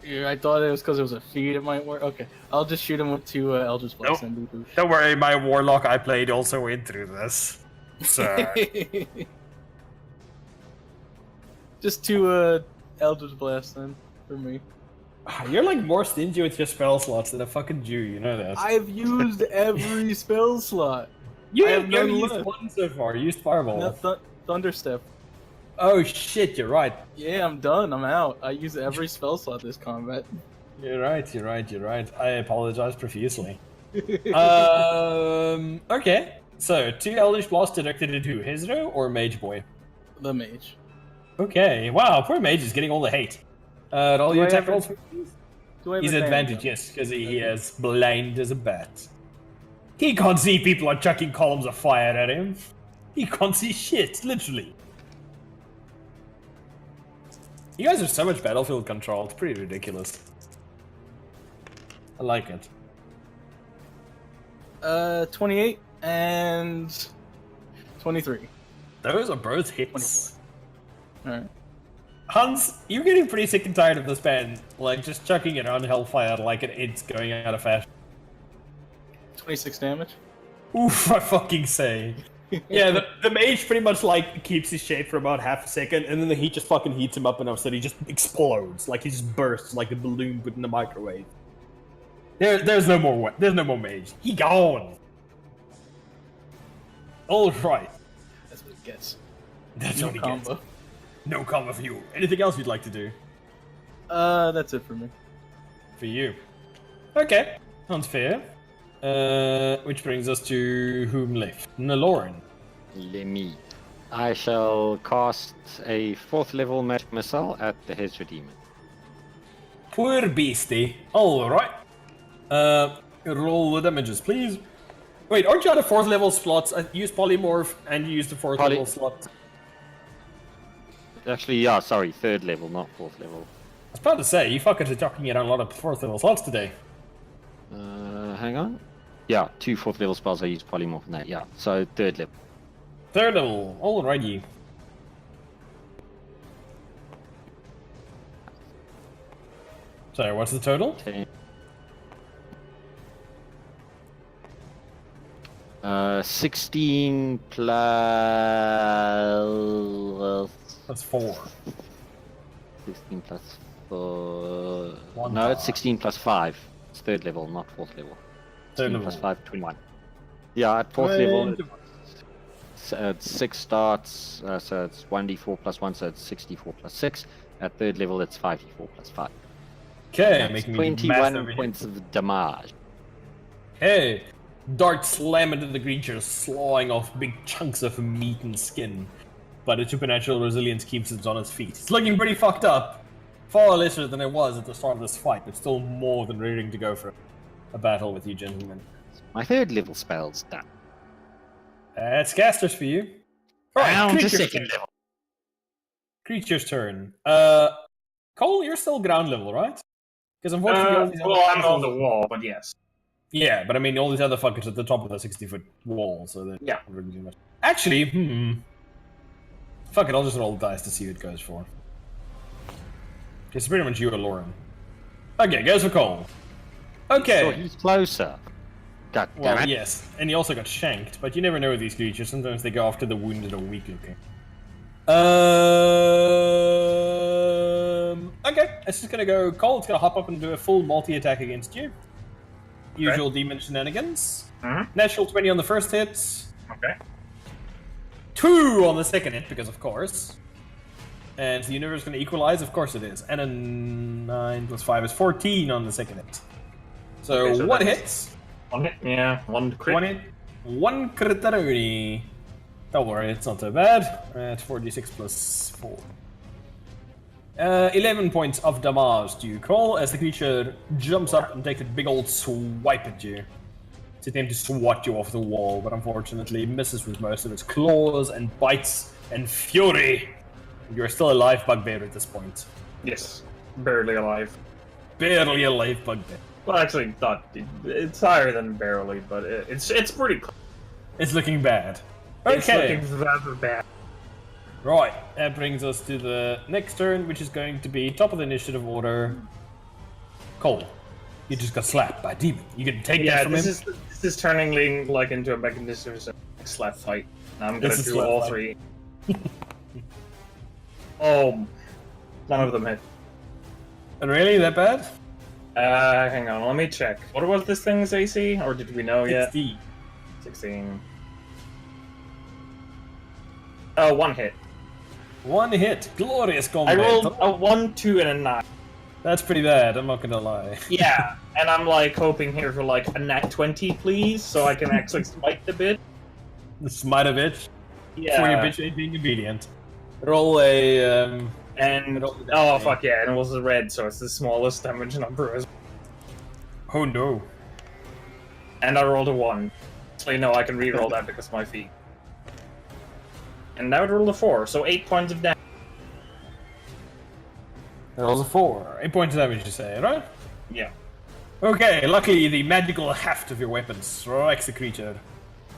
Yeah, I thought it was because it was a feed. It might work. Okay, I'll just shoot him with 2 Eldritch Blast and boosh. Don't worry, my warlock I played also went through this. So Just 2 Eldritch Blast then for me. You're like more stingy with your spell slots than a fucking Jew, you know that. I've used every spell slot. You I have have never none used left. one so far. You used Fireball. No, Thunderstep. Oh shit, you're right. Yeah, I'm done. I'm out. I use every spell slot this combat. You're right, you're right, you're right. I apologize profusely. Okay. So, 2 Eldritch Blasts directed at who? Hezro or Mage Boy? The mage. Okay, wow, poor Mage is getting all the hate. Roll Do your I attack have rolls. Do I have He's advantage? advantage, yes, because he is blind as a bat. He can't see people are chucking columns of fire at him. He can't see shit, literally. You guys have so much battlefield control, it's pretty ridiculous. I like it. 28 and 23. Those are both hits. Alright. Hans, you're getting pretty sick and tired of this band, like just chucking it on Hellfire like it's going out of fashion. 26 damage. Oof, I fucking say. Yeah, the mage pretty much like keeps his shape for about half a second, and then the heat just fucking heats him up enough so he just explodes, like he just bursts like a balloon put in the microwave. There's no more mage. He gone. All right. That's what it gets. That's No what he combo. gets. No combo for you. Anything else you'd like to do? That's it for me. For you. Okay, sounds fair. Which brings us to whom left? Naloran. Lemmy. I shall cast a 4th level magic missile at the Hezra demon. Poor beastie. Alright. Roll the damages, please. Wait, aren't you out of 4th level slots? I used polymorph and you used the 4th level slot. Actually, yeah, sorry, 3rd level, not 4th level. I was about to say, you fuckers are chucking it on a lot of 4th level slots today. Hang on. Yeah, 2 4th level spells I use polymorph in that, yeah. So 3rd level. 3rd level, alrighty. Sorry, what's the total? 10. 16 plus... That's 4. 16 plus 4... One No, it's die. 16 plus 5. It's 3rd level, not 4th level. 3rd 16 level. plus 5, 21. Yeah, at 4th level, it's 6 starts, so it's 1d4 plus 1, so it's 64 plus 6. At 3rd level, it's 5d4 plus 5. Okay, That's making me 21 massive points of damage. Hey, dart slam into the creature, slawing off big chunks of meat and skin. But its supernatural resilience keeps it on its feet. It's looking pretty fucked up. Far lesser than it was at the start of this fight, but still more than ready to go for a battle with you gentlemen. My 3rd level spell's done. That's casters for you. Down to creature's 2nd turn. level. Creature's turn. Cole, you're still ground level, right? Because unfortunately, all these other Well, I'm on castles- the wall, but yes. Yeah, but I mean, all these other fuckers at the top of the 60-foot wall, so they're Yeah. not really doing much. Actually, fuck it, I'll just roll the dice to see who it goes for. It's pretty much you or Lauren. Okay, goes for Cole. Okay. So he's closer. God damn Well, it. yes, and he also got shanked, but you never know with these creatures. Sometimes they go after the wounded or weak looking. Okay, it's just gonna go. Cole's gonna hop up and do a full multi-attack against you. Usual demon shenanigans. Natural 20 on the first hit. Okay. 2 on the second hit, because of course. And the universe is gonna equalize, of course it is. And a 9 plus 5 is 14 on the second hit. So, Okay, so one that's- hit. One hit, yeah. One crit. One hit. One criticality. Don't worry, it's not so bad. It's 4d6 plus 4. 11 points of damage to you, Cole, as the creature jumps up and takes a big old swipe at you. It's attempt to swat you off the wall, but unfortunately misses with most of its claws and bites and fury. You're still alive, bugbear, at this point. Yes. Barely alive. Barely alive, bugbear. Well, actually, not. It's higher than barely, but it's pretty close. It's looking bad. It's Okay. looking rather bad. Right, that brings us to the next turn, which is going to be top of the initiative order. Cole, you just got slapped by a demon. You can take Yeah, that from him. this is turning like into a magnificent slap fight. I'm gonna It's a do slap all fight. 3. Oh, none of them hit. Really, that bad? Hang on, let me check. What was this thing's AC, or did we know yet? 60. 16. Oh, one hit. One hit. Glorious I combat. rolled a 1, 2, and a 9. That's pretty bad, I'm not gonna lie. Yeah, and I'm like hoping here for like a nat 20, please, so I can actually smite the bit. The smite of it. Yeah. For your bitch ain't being obedient. Roll a, And oh fuck yeah, and it was a red, so it's the smallest damage number. Oh no. And I rolled a 1. Actually, no, I can re-roll that because of my feet. And now I rolled a 4, so 8 points of damage. Rolls a 4. 8 points of damage, you say, right? Yeah. Okay, luckily the magical heft of your weapon strikes the creature.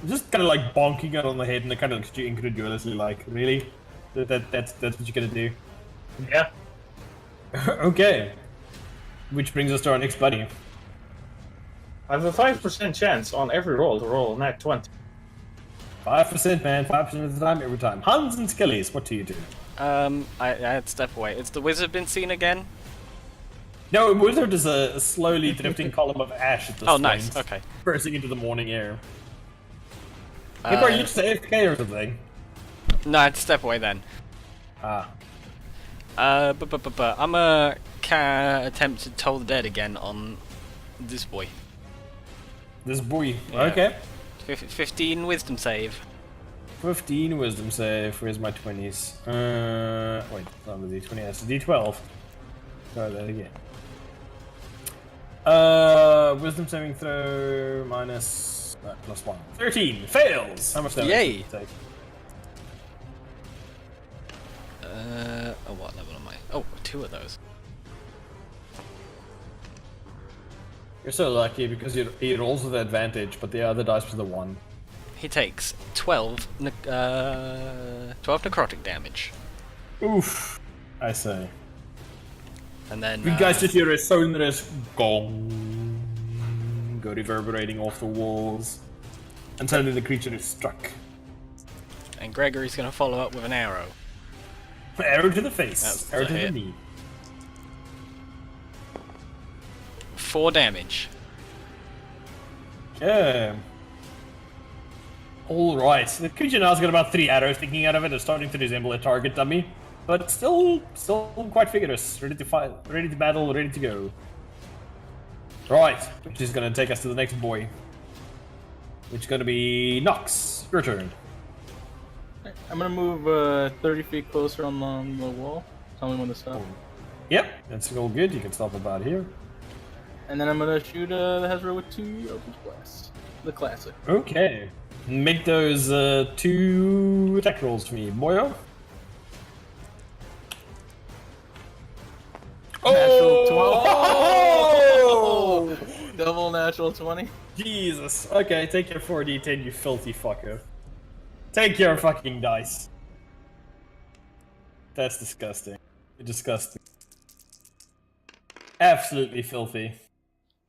Just kind of like bonking it on the head, and it kind of looks at you incredulously like, really? That's what you're gonna do? Yeah. Okay. Which brings us to our next buddy. I have a 5% chance on every roll to roll a nat 20. 5%, man. 5% of the time, every time. Hans and Skillies, what do you do? I had to step away. Has the wizard been seen again? No, Wizard is a slowly drifting column of ash at this Oh, point. nice. Okay. Bursting into the morning air. Hey, are you just AFK or something? No, I had to step away then. Ah. I'm attempt to toll the dead again on this boy. This boy. Yeah. Okay. 15 wisdom save. 15 wisdom save. Where's my 20s? Wait, not the d20, that's the d12. Try that again. Wisdom saving throw minus plus 1. 13 fails. How much damage? Yay. does it take? Oh, what level am I? Oh, 2 of those. You're so lucky because he rolls with advantage, but the other dice was the 1. He takes 12 necrotic damage. Oof. I say. And then You guys just hear a sonorous gong go reverberating off the walls, and suddenly the creature is struck. and Gregory's gonna follow up with an arrow. Arrow to the face. That's Arrow a to the hit. knee. 4 damage. Yeah. Alright. The creature now's got about 3 arrows sticking out of it. It's starting to resemble a target dummy. But still quite vigorous. Ready to fight, ready to battle, ready to go. Right. Which is gonna take us to the next boy. Which is gonna be Nox. Your turn. I'm gonna move 30 feet closer on the wall. Tell me when to stop. Yep, that's all good. You can stop about here. And then I'm gonna shoot the Hezro with 2 Eldritch Blasts. The classic. Okay. Make those 2 attack rolls for me, boyo. Natural 20. Oh! Double natural 20. Jesus. Okay, take your 4d10, you filthy fucker. Take your fucking dice. That's disgusting. You're disgusting. Absolutely filthy.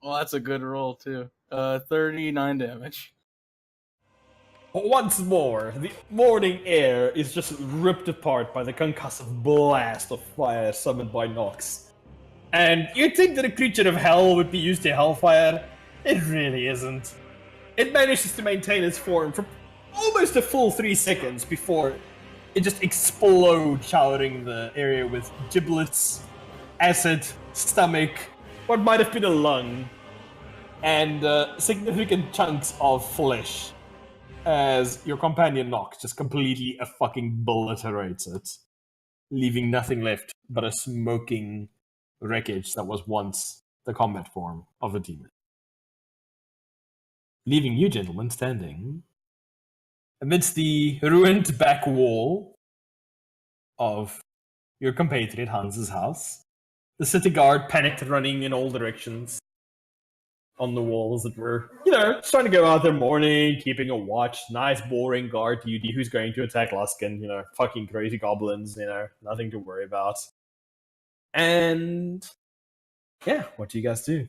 Well, that's a good roll too. 39 damage. Once more, the morning air is just ripped apart by the concussive blast of fire summoned by Nox. And you'd think that a creature of hell would be used to hellfire. It really isn't. It manages to maintain its form for almost a full 3 seconds before it just explodes, showering the area with giblets, acid, stomach, what might have been a lung, and significant chunks of flesh, as your companion Nox just completely fucking obliterates it, leaving nothing left but a smoking wreckage that was once the combat form of a demon. Leaving you gentlemen standing amidst the ruined back wall of your compatriot Hans's house. The city guard panicked, running in all directions on the walls that were, trying to go out there morning, keeping a watch. Nice, boring guard duty. Who's going to attack Luskan? Fucking crazy goblins, nothing to worry about. And yeah, what do you guys do?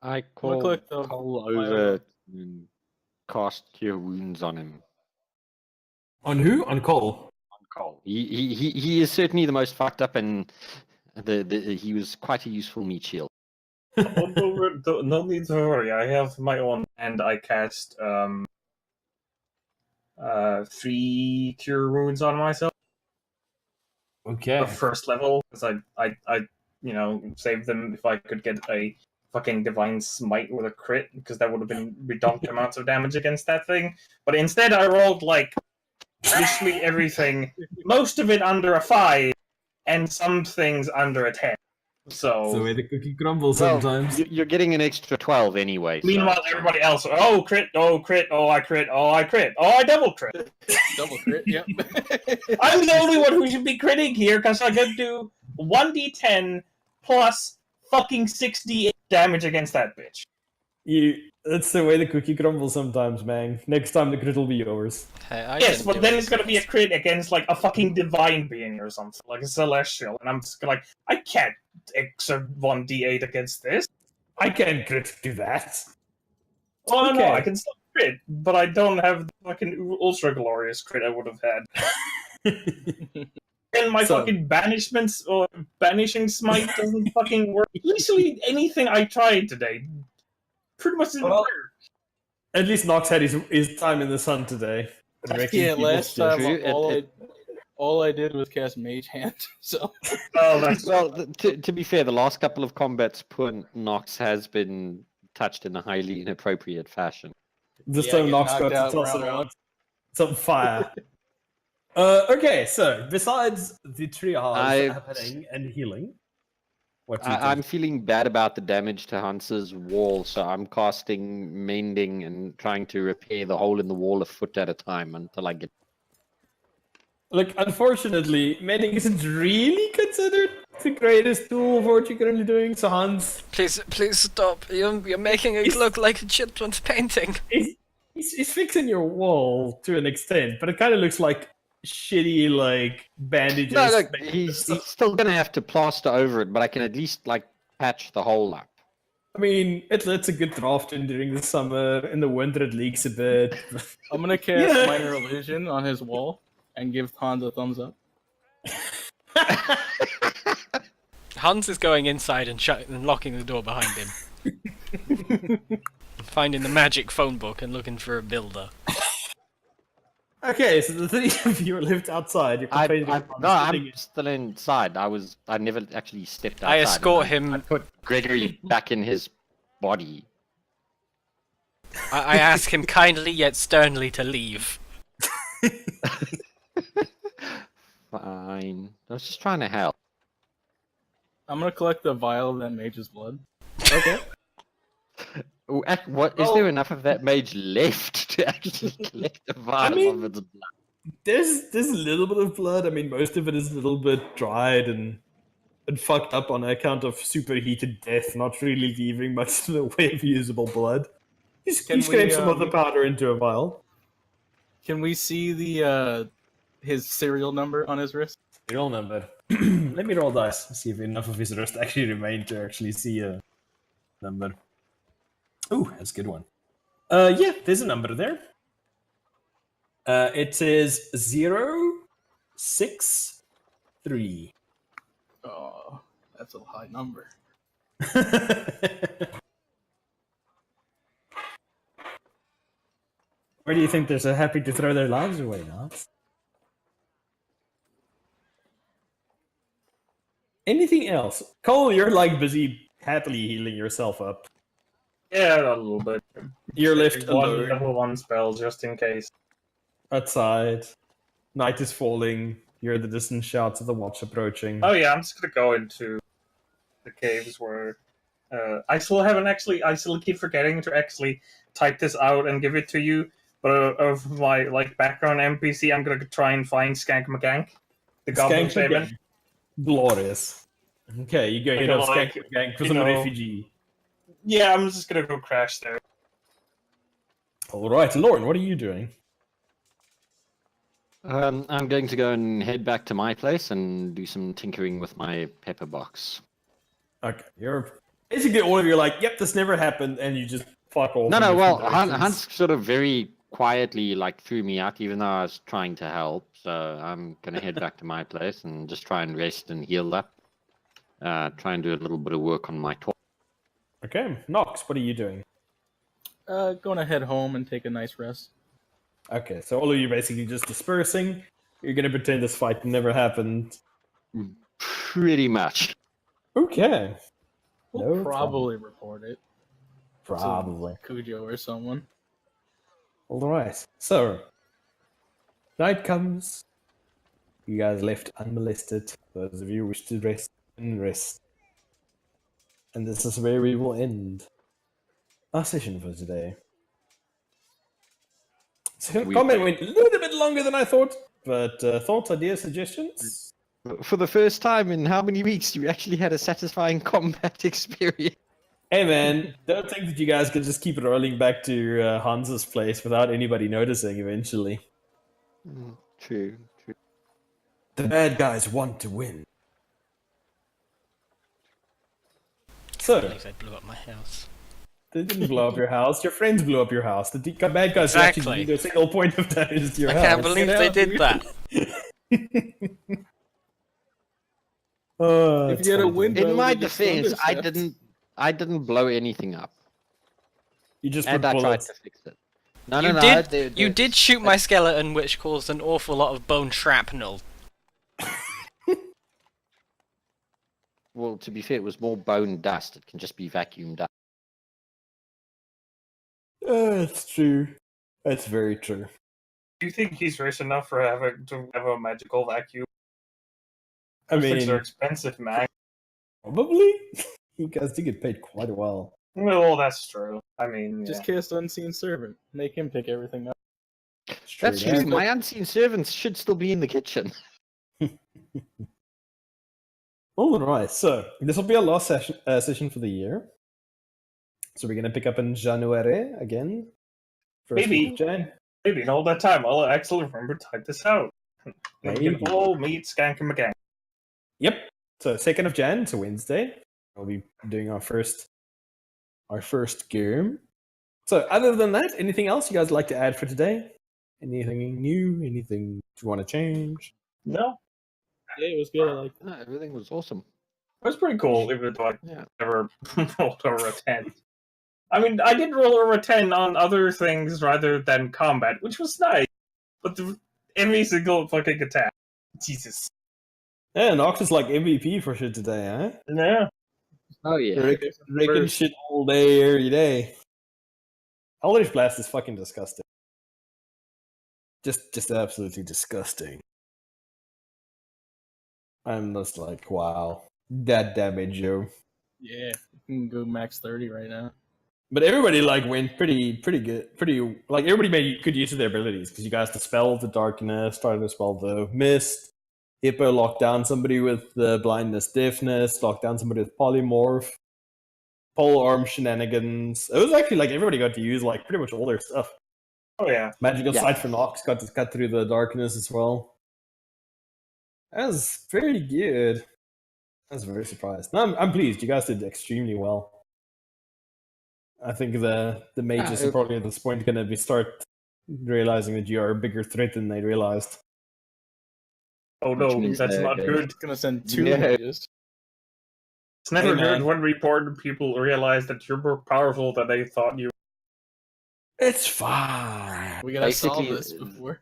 I call click the Cole fire. over and cast Cure Wounds on him. On who? On Cole. On Cole. He is certainly the most fucked up, and he was quite a useful meat shield. No need to worry. I have my own, and I cast 3 Cure Wounds on myself. Okay. First level, because I saved them if I could get a fucking Divine Smite with a crit, because that would have been redundant amounts of damage against that thing. But instead I rolled, literally everything, most of it under a 5, and some things under a 10. So the way the cookie crumbles sometimes. You're getting an extra 12 anyway. Meanwhile, everybody else, oh, crit, oh, crit, oh, I crit, oh, I crit, oh, I double crit. Double crit, yep. I'm the only one who should be critting here, because I could do 1d10 plus fucking 6d8 damage against that bitch. That's the way the cookie crumbles sometimes, man. Next time the crit will be yours. Hey, I Yes, didn't but do then it. it's gonna be a crit against a fucking divine being or something, like a celestial, and I'm just gonna I can't exert 1d8 against this. I can crit do that. Oh Okay. no, I can still crit, but I don't have the fucking ultra glorious crit I would have had. And my fucking banishments or banishing smite doesn't fucking work. Literally anything I tried today pretty much didn't Well, work. At least Nox had his time in the sun today. Yeah, last time True. all I did was cast Mage Hand, so... Oh, that's Well, to be fair, the last couple of combats, poor Nox has been touched in a highly inappropriate fashion. This Yeah, time get Nox knocked got to out toss round around one. some fire. Okay, so besides the triage I- happening and healing, what do you I'm think? feeling bad about the damage to Hans's wall, so I'm casting Mending and trying to repair the hole in the wall a foot at a time until I get... Like, unfortunately, mending isn't really considered the greatest tool for what you're currently doing, so Hans... Please stop. You're making it look like a children's painting. He's fixing your wall to an extent, but it kind of looks like shitty, bandages. No, look, made he's of- still going to have to plaster over it, but I can at least, patch the hole up. I mean, it lets a good draft in during the summer. In the winter, it leaks a bit. I'm gonna cast Yeah. Minor Illusion on his wall and give Hans a thumbs up. Hans is going inside and locking the door behind him. Finding the magic phone book and looking for a builder. Okay, so the three of you are left outside. You're complaining about I'm still inside. I never actually stepped outside. I escort I him. put Gregory back in his body. I ask him kindly yet sternly to leave. Fine. I was just trying to help. I'm gonna collect the vial of that mage's blood. Okay. Ooh, what is there enough of that mage left to actually collect a vial mean- of its blood? There's a little bit of blood. I mean, most of it is a little bit dried and fucked up on account of superheated death, not really leaving much in the way of usable blood. He Can scrapes we, some of the powder into a vial. Can we see the his serial number on his wrist? Roll number. Let me roll dice. See if enough of his rest actually remain to actually see a number. Ooh, that's a good one. Yeah, there's a number there. It is 063. Oh, that's a high number. Where do you think they're so happy to throw their lives away, Knox? Anything else? Cole, you're like busy happily healing yourself up. Yeah, a little bit. You're left One alone level 1 spell just in case. outside. Night is falling. You hear the distant shouts of the watch approaching. Oh yeah, I'm just gonna go into the caves where I still haven't actually. I still keep forgetting to actually type this out and give it to you. But of my background NPC, I'm gonna try and find Skank McGank, the Goblin Skank Shaman. McGank. Glorious. Okay, you go hit Like, up Skank McGank for you some know- refugee. Yeah, I'm just gonna go crash there. Alright, Lauren, what are you doing? I'm going to go and head back to my place and do some tinkering with my pepper box. Okay, you're basically all of you are like, yep, this never happened, and you just fuck off. No, in no. Well, different directions. Hans sort of very quietly threw me out, even though I was trying to help. So I'm gonna head back to my place and just try and rest and heal up. Try and do a little bit of work on my talk. Okay, Nox, what are you doing? Gonna head home and take a nice rest. Okay, so all of you basically just dispersing. You're gonna pretend this fight never happened. Pretty much. Okay. We'll No probably report it Probably. to Cujo or someone. Alright, so night comes. You guys left unmolested. Those of you who wish to rest and rest. And this is where we will end our session for today. So comment went a little bit longer than I thought, but thoughts, ideas, suggestions? For the first time in how many weeks you actually had a satisfying combat experience? Hey man, don't think that you guys can just keep it rolling back to Hans's place without anybody noticing eventually. True. The bad guys want to win. I So, believe they blew up my house. they didn't blow up your house, your friends blew up your house. The bad guys Exactly. actually didn't do a single point of damage to your I house. can't believe they did that. If It's you had a funny. window, In my they just defense, thundershaft. I didn't blow anything up, You just put and I tried bullets. to fix it. No, You no, did. they- You did shoot my skeleton, which caused an awful lot of bone shrapnel. Well, to be fair, it was more bone dust. It can just be vacuumed up. That's true. That's very true. Do you think he's rich enough for having to have a magical vacuum? I Those things are mean, expensive, man. probably. You guys do get paid quite well. Well, that's true. I mean, Just yeah. cast Unseen Servant. Make him pick everything up. That's Straight true. up. My unseen servants should still be in the kitchen. All right, so this will be our last session for the year. So we're gonna pick up in January again. First Maybe. week of Jan. Maybe in all that time, I'll actually remember to type this out. And we Maybe. can all meet Skank and McGank. Yep. So 2nd of Jan, it's a Wednesday. We'll be doing our first game. So other than that, anything else you guys like to add for today? Anything new? Anything you want to change? No, Yeah, it was good. I like No, everything was awesome. it was pretty cool, even though I Yeah. never rolled over a 10. I mean, I did roll over a 10 on other things rather than combat, which was nice. But every single fucking attack. Jesus. Yeah, Nox is like MVP for shit today, huh? Yeah. Oh yeah. Raking shit all day, every day. Eldritch Blast is fucking disgusting. Just absolutely disgusting. I'm just like, wow. That damage, yo. Yeah, you can go max 30 right now. But everybody like went pretty good, pretty like everybody made good use of their abilities because you guys dispelled the darkness, started to dispel the mist. Hippo locked down somebody with the blindness, deafness, locked down somebody with polymorph, pole arm shenanigans. It was actually like everybody got to use like pretty much all their stuff. Oh, yeah. Magical Yeah. Sight for Nox got to cut through the darkness as well. That was very good. I was very surprised. No, I'm pleased. You guys did extremely well. I think the mages are probably at this point going to start realizing that you are a bigger threat than they realized. Oh Which no, means that's they're- not good. Gonna send 2 Yeah. mages. It's never Hey, good man. when reported people realize that you're more powerful than they thought you. It's fine. We gotta solve Basically, this before.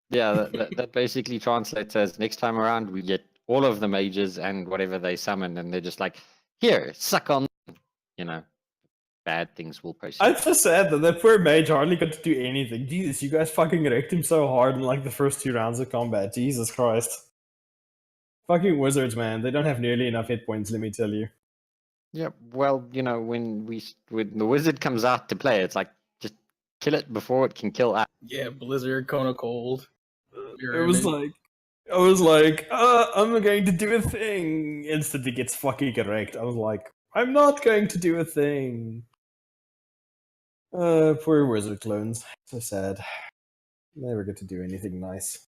Yeah, that basically translates as next time around we get all of the mages and whatever they summon, and they're just like, here, suck on. You know, bad things will proceed. I'm so sad that that poor mage hardly got to do anything. Jesus, you guys fucking wrecked him so hard in like the first 2 rounds of combat. Jesus Christ. Fucking wizards, man. They don't have nearly enough hit points, let me tell you. Yeah, well, you know, when the wizard comes out to play, it's like just kill it before it can kill us. Yeah, Blizzard, Cone of Cold. It was like, I was like, I'm going to do a thing. Instantly gets fucking wrecked. I was like, I'm not going to do a thing. Poor wizard clones. So sad. Never get to do anything nice.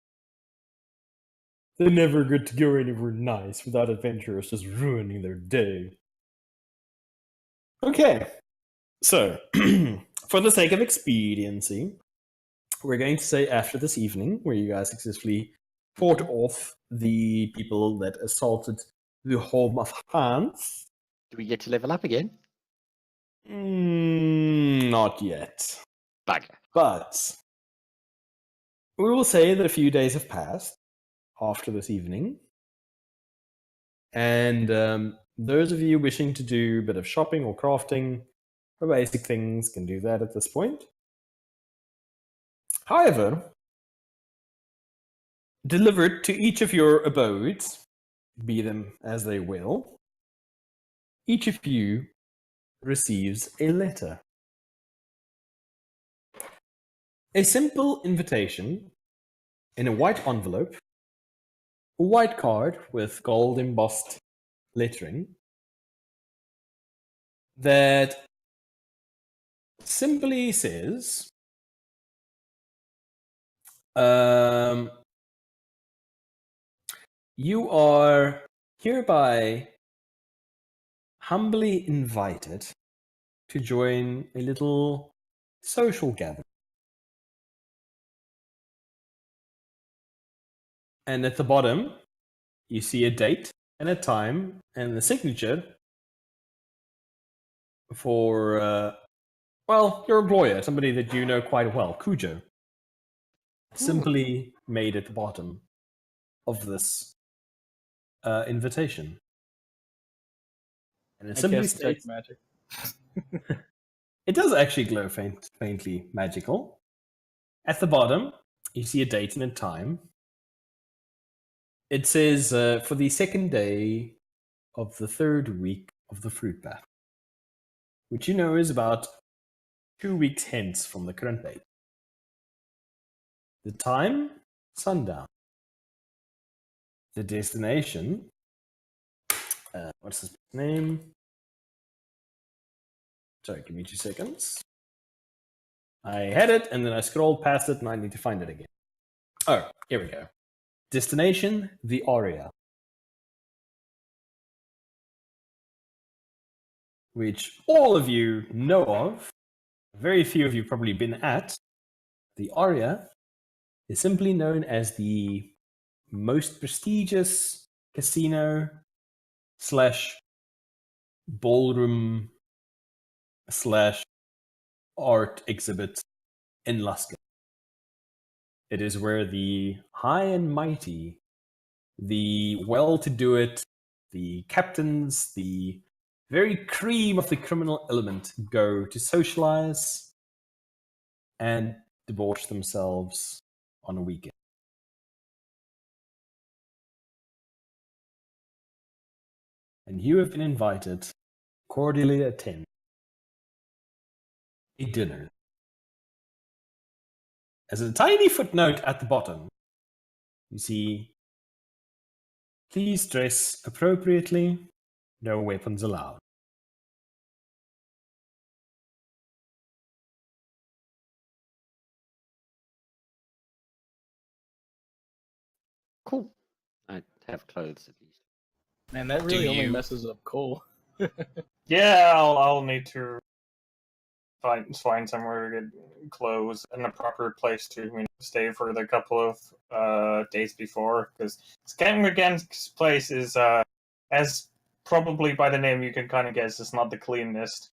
They never get to go anywhere nice without adventurers just ruining their day. Okay. So, for the sake of expediency, we're going to say after this evening, where you guys successfully fought off the people that assaulted the home of Hans. Do we get to level up again? Not yet. Bugger. But we will say that a few days have passed after this evening. And those of you wishing to do a bit of shopping or crafting or basic things can do that at this point. However, delivered to each of your abodes, be them as they will, each of you receives a letter. A simple invitation in a white envelope, a white card with gold embossed lettering that simply says, you are hereby humbly invited to join a little social gathering. And at the bottom, you see a date and a time and the signature for, well, your employer, somebody that you know quite well, Cujo. Simply made at the bottom of this invitation. And it I simply cast detect states, magic. it does actually glow faintly magical. At the bottom, you see a date and a time. It says for the second day of the 3rd week of the fruit bat, which you know is about 2 weeks hence from the current date. The time, sundown. The destination, what's his name? Sorry, give me 2 seconds. I had it and then I scrolled past it and I need to find it again. Oh, here we go. Destination, the Aria. Which all of you know of. Very few of you probably been at. The Aria is simply known as the most prestigious casino / ballroom / art exhibit in Luskan. It is where the high and mighty, the well-to-do-it, the captains, the very cream of the criminal element go to socialize and debauch themselves on a weekend. And you have been invited, cordially attend a dinner. As a tiny footnote at the bottom, you see, please dress appropriately, no weapons allowed. Cool. I have clothes at least. Man, that Do really only you- messes up Cole. Yeah, I'll need to find somewhere to get clothes and a proper place to stay for the couple of days before. Because Skank McGank's place is, as probably by the name you can kind of guess, it's not the cleanest.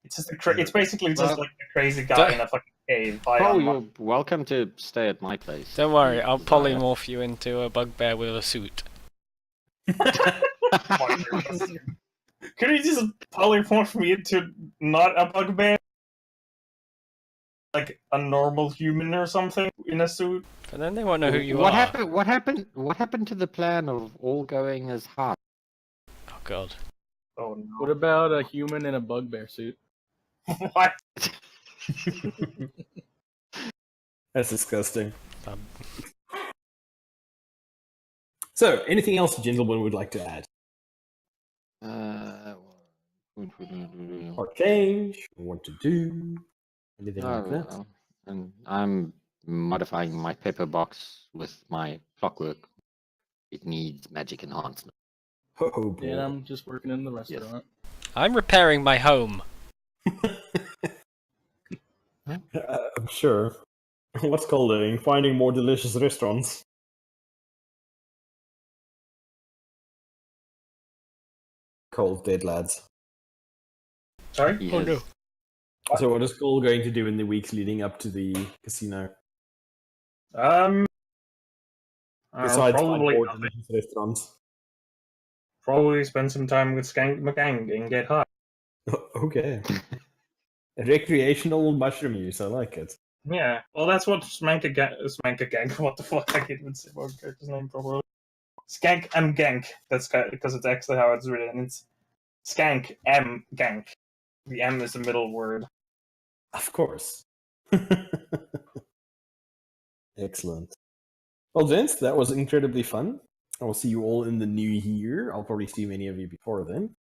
It's just it's basically just like a crazy guy in a fucking cave. Oh, you're welcome to stay at my place. Don't worry, if you I'll desire. polymorph you into a bugbear with a suit. Could you just polymorph me into not a bugbear? Like a normal human or something in a suit? But then they won't know who you what are. happened? What happened? What happened to the plan of all going as hot? Oh god. Oh no. What about a human in a bugbear suit? What? That's disgusting. Um, So, anything else, gentlemen, would like to add? Or change? Or what to do? Anything like that? well, and I'm modifying my pepper box with my clockwork. It needs magic enhancement. Oh boy. And I'm just working in the restaurant. I'm repairing my home. I'm sure. What's calling? Finding more delicious restaurants. Cold dead lads. Sorry? He Oh, has- no. So what is Cole going to do in the weeks leading up to the casino? Besides find Probably more nothing. delicious restaurants. Probably spend some time with Skank McGang and get high. Okay. Recreational mushroom use, I like it. Yeah, well, that's what Skank. What the fuck? I can't even say my character's name properly. Skank M Gank. That's because it's actually how it's written. It's Skank M Gank. The M is the middle word. Of course. Excellent. Well, gents, that was incredibly fun. I will see you all in the new year. I'll probably see many of you before then.